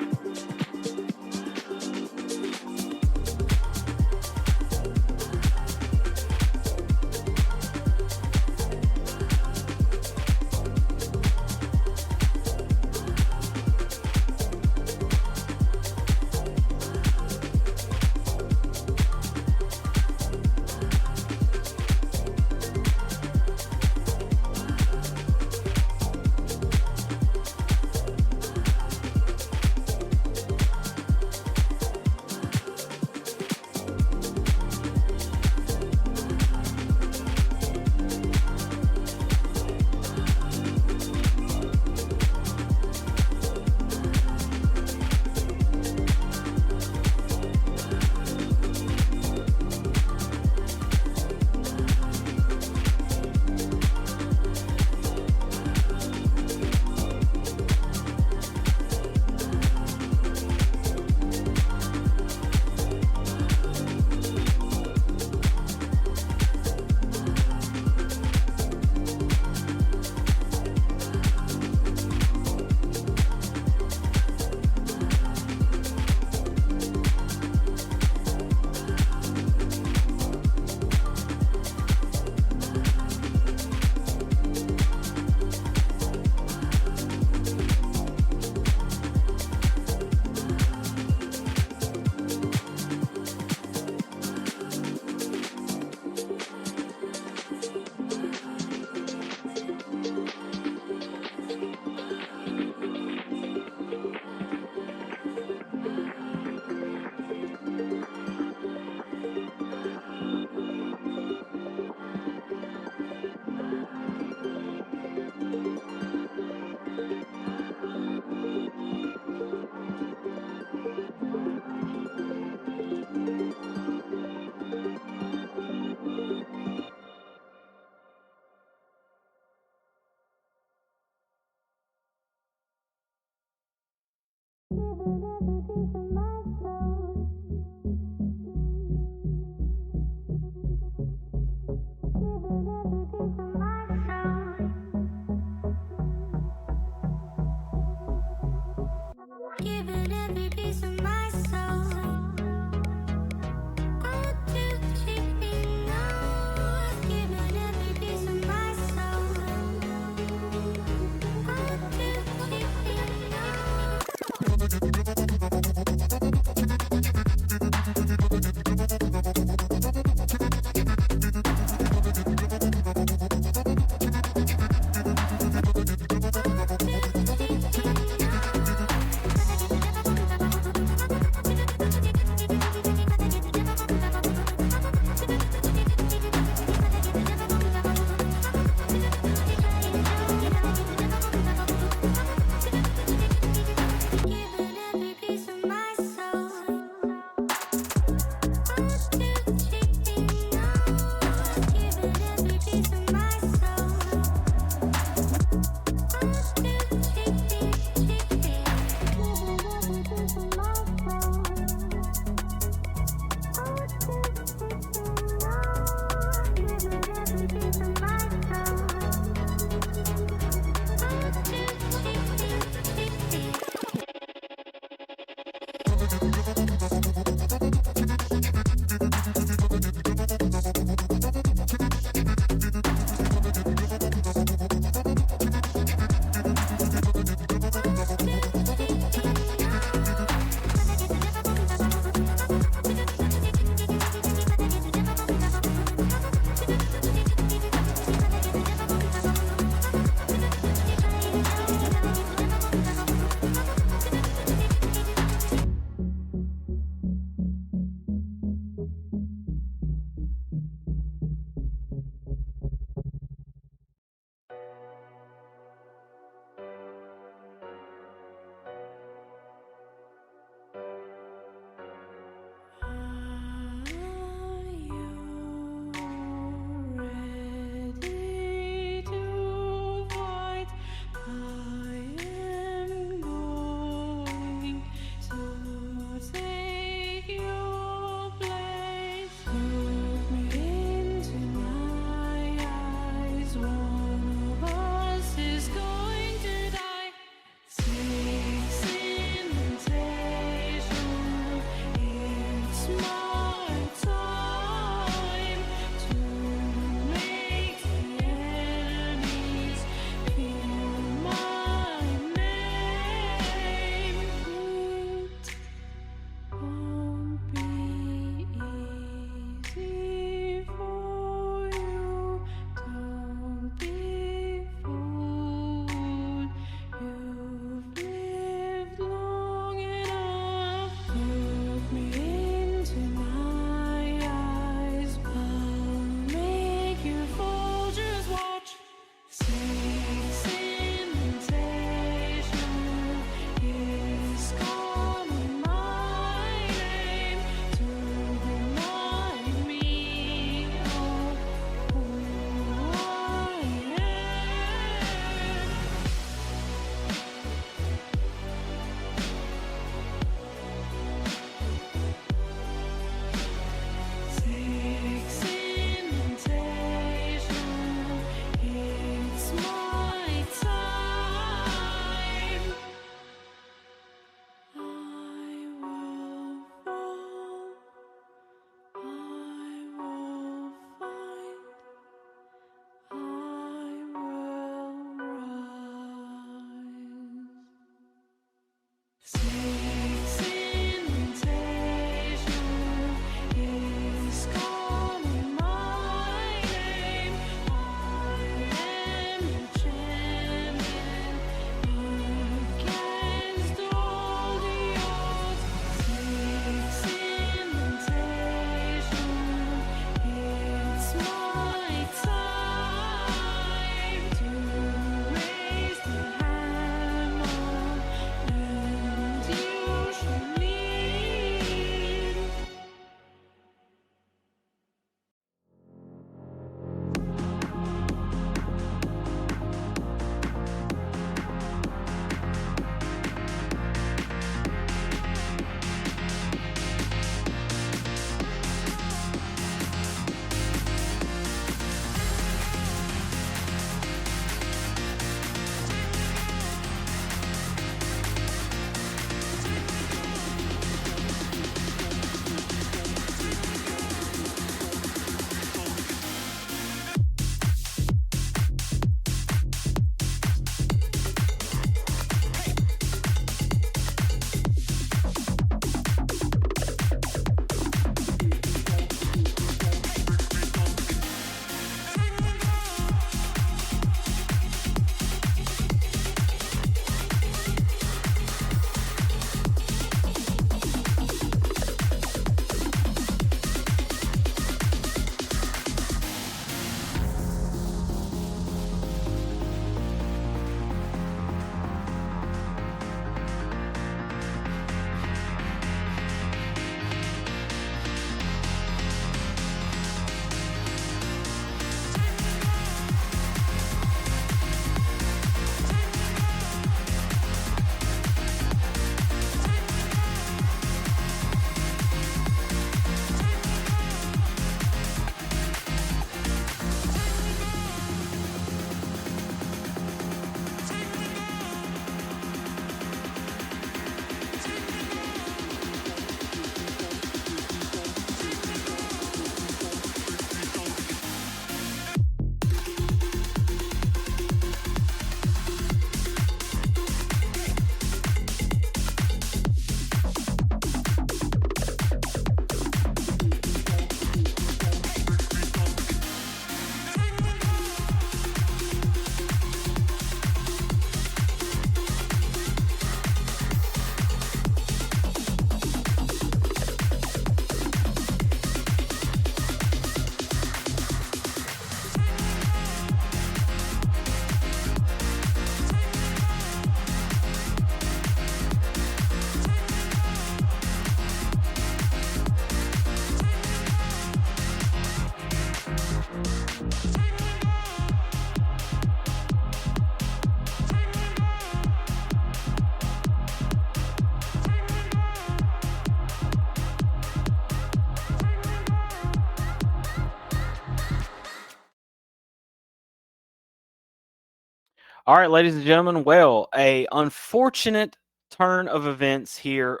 B: All right, ladies and gentlemen. Well, a unfortunate turn of events here.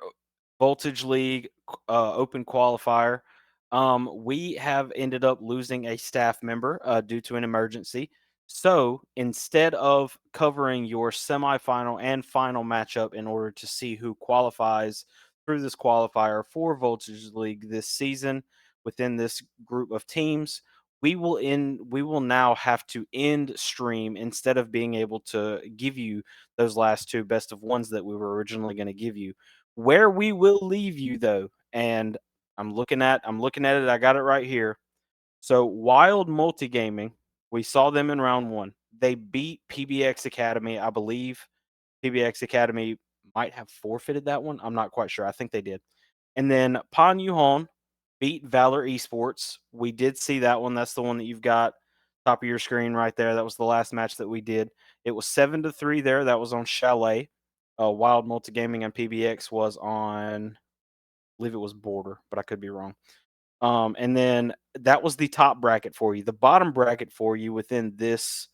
B: Voltage League Open Qualifier. We have ended up losing a staff member due to an emergency. So instead of covering your semifinal and final matchup in order to see who qualifies through this qualifier for Voltage League this season within this group of teams, we will now have to end stream instead of being able to give you those last two best of ones that we were originally going to give you. Where we will leave you though, and I'm looking at it, I got it right here. So Wild Multigaming, we saw them in round 1. They beat PBX Academy. I believe PBX Academy might have forfeited that one. I'm not quite sure. I think they did. And then Pan Yuhon beat Valor Esports. We did see that one. That's the one that you've got top of your screen right there. That was the last match that we did. It was 7-3 there. That was on Chalet. Wild Multigaming and PBX was on, I believe it was Border, but I could be wrong. And then that was the top bracket for you. The bottom bracket for you within this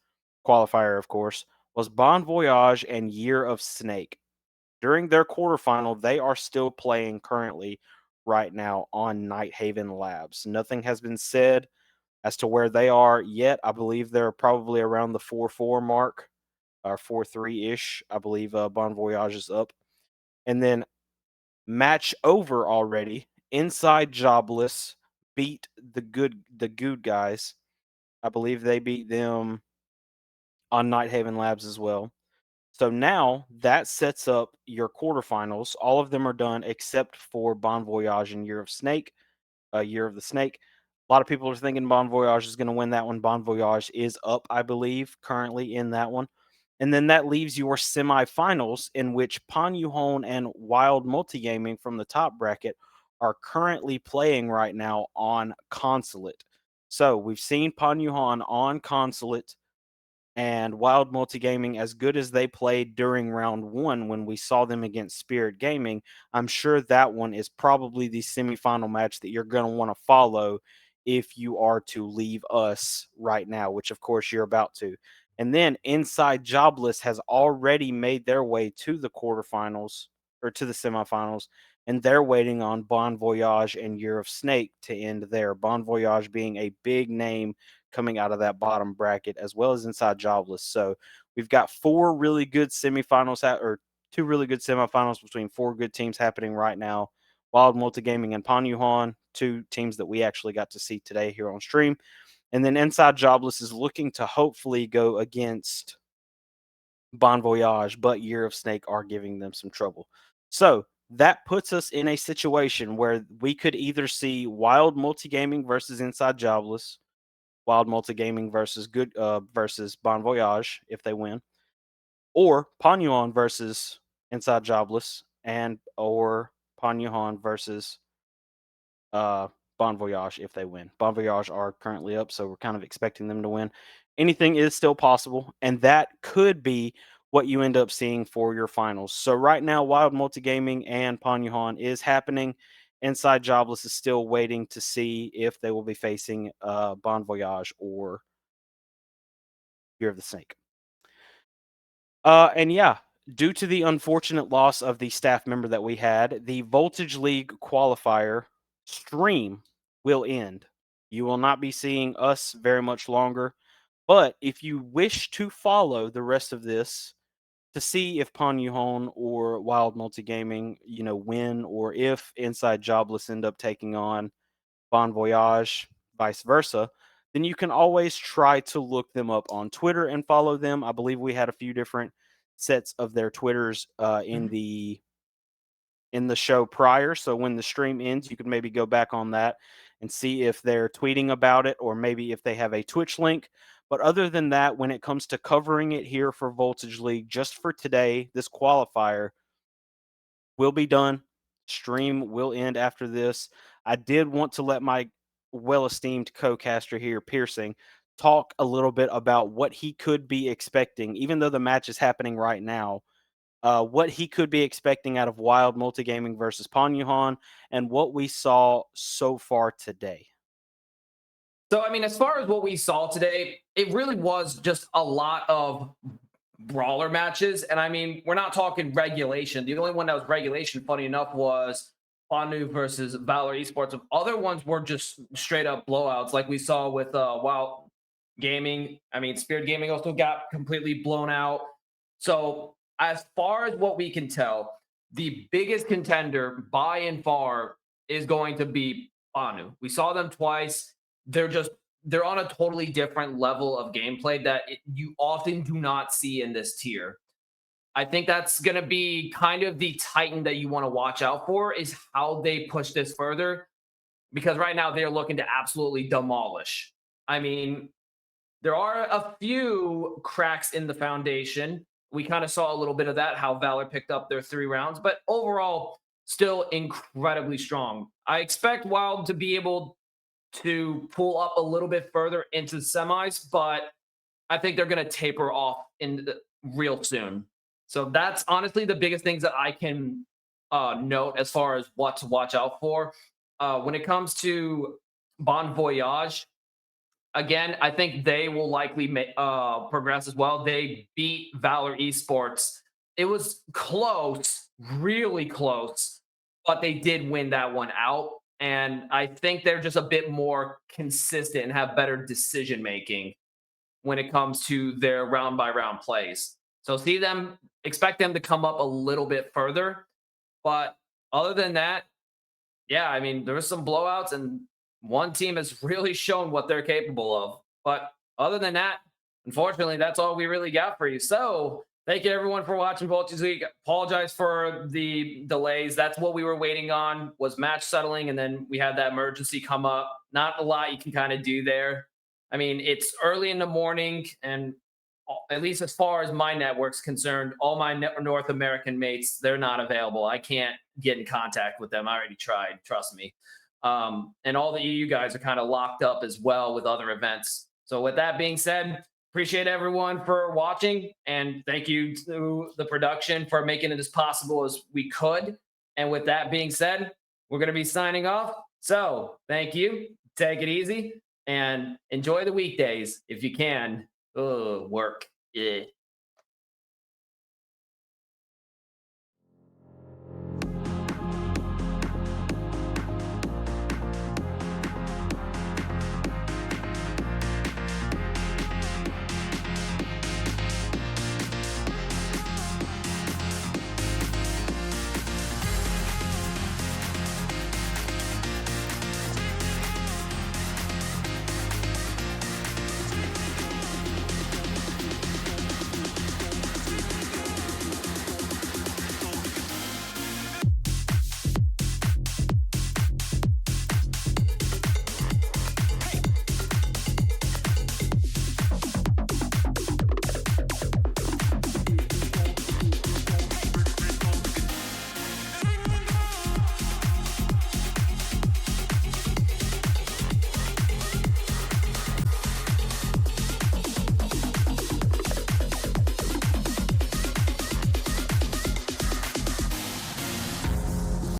B: qualifier, of course, was Bon Voyage and Year of Snake. During their quarterfinal, they are still playing currently right now on Night Haven Labs. Nothing has been said as to where they are yet. I believe they're probably around the 4-4 mark or 4-3 ish. I believe Bon Voyage is up. And then match over already. Inside Jobless beat the good guys. I believe they beat them on Night Haven Labs as well. So now that sets up your quarterfinals. All of them are done except for Bon Voyage and Year of Snake, Year of the Snake. A lot of people are thinking Bon Voyage is going to win that one. Bon Voyage is up, I believe, currently in that one. And then that leaves your semifinals, in which Pan Yuhon and Wild Multigaming from the top bracket are currently playing right now on Consulate. So we've seen Pan Yuhon on Consulate and Wild Multigaming, as good as they played during round 1 when we saw them against Spirit Gaming. I'm sure that one is probably the semifinal match that you're going to want to follow if you are to leave us right now, which of course you're about to. And then Inside Jobless has already made their way to the quarterfinals or to the semifinals, and they're waiting on Bon Voyage and Year of Snake to end there. Bon Voyage being a big name coming out of that bottom bracket, as well as Inside Jobless. So we've got 4 really good semifinals, or 2 really good semifinals between 4 good teams happening right now. Wild Multigaming and Pan Yuhon, 2 teams that we actually got to see today here on stream. And then Inside Jobless is looking to hopefully go against Bon Voyage, but Year of Snake are giving them some trouble. So that puts us in a situation where we could either see Wild Multigaming versus Inside Jobless, Wild Multigaming versus Bon Voyage if they win, or Pan Yuhon versus Inside Jobless, and or Pan Yuhon versus Bon Voyage if they win. Bon Voyage are currently up, so we're kind of expecting them to win. Anything is still possible, and that could be what you end up seeing for your finals. So right now, Wild Multigaming and Pan Yuhon is happening. Inside Jobless is still waiting to see if they will be facing Bon Voyage or Year of the Snake. And yeah, due to the unfortunate loss of the staff member that we had, the Voltage League qualifier stream will end. You will not be seeing us very much longer. But if you wish to follow the rest of this to see if Pan Yuhon or Wild Multigaming, win, or if Inside Jobless end up taking on Bon Voyage, vice versa, then you can always try to look them up on Twitter and follow them. I believe we had a few different sets of their Twitters in the show prior. So when the stream ends, you can maybe go back on that and see if they're tweeting about it, or maybe if they have a Twitch link. But other than that, when it comes to covering it here for Voltage League, just for today, this qualifier will be done. Stream will end after this. I did want to let my well-esteemed co-caster here, Piercing, talk a little bit about what he could be expecting, even though the match is happening right now. What he could be expecting out of Wild Multigaming versus Pan Yuhon, and what we saw so far today.
C: So, I mean, as far as what we saw today, it really was just a lot of brawler matches. And I mean, we're not talking regulation. The only one that was regulation, funny enough, was Banu versus Valor Esports. The other ones were just straight up blowouts, like we saw with Wild Gaming. I mean, Spirit Gaming also got completely blown out. So, as far as what we can tell, the biggest contender by and far is going to be Banu. We saw them twice. They're on a totally different level of gameplay that you often do not see in this tier. I think that's going to be kind of the titan that you want to watch out for, is how they push this further, because right now they're looking to absolutely demolish. I mean, there are a few cracks in the foundation. We kind of saw a little bit of that, how Valor picked up their 3 rounds, but overall, still incredibly strong. I expect Wild to be able to pull up a little bit further into the semis, but I think they're going to taper off real soon. So that's honestly the biggest things that I can note as far as what to watch out for. When it comes to Bon Voyage, again, I think they will likely progress as well. They beat Valor Esports. It was close, really close, but they did win that one out. And I think they're just a bit more consistent and have better decision making when it comes to their round by round plays. So expect them to come up a little bit further. But other than that, yeah, I mean, there were some blowouts, and one team has really shown what they're capable of. But other than that, unfortunately, that's all we really got for you. So thank you everyone for watching Voltage League. Apologize for the delays. That's what we were waiting on, was match settling, and then we had that emergency come up. Not a lot you can kind of do there. I mean, it's early in the morning, and at least as far as my network's concerned, all my North American mates, they're not available. I can't get in contact with them. I already tried, trust me. And all the EU guys are kind of locked up as well with other events. So with that being said, appreciate everyone for watching, and thank you to the production for making it as possible as we could. And with that being said, we're going to be signing off. So thank you. Take it easy and enjoy the weekdays if you can. Work. Yeah.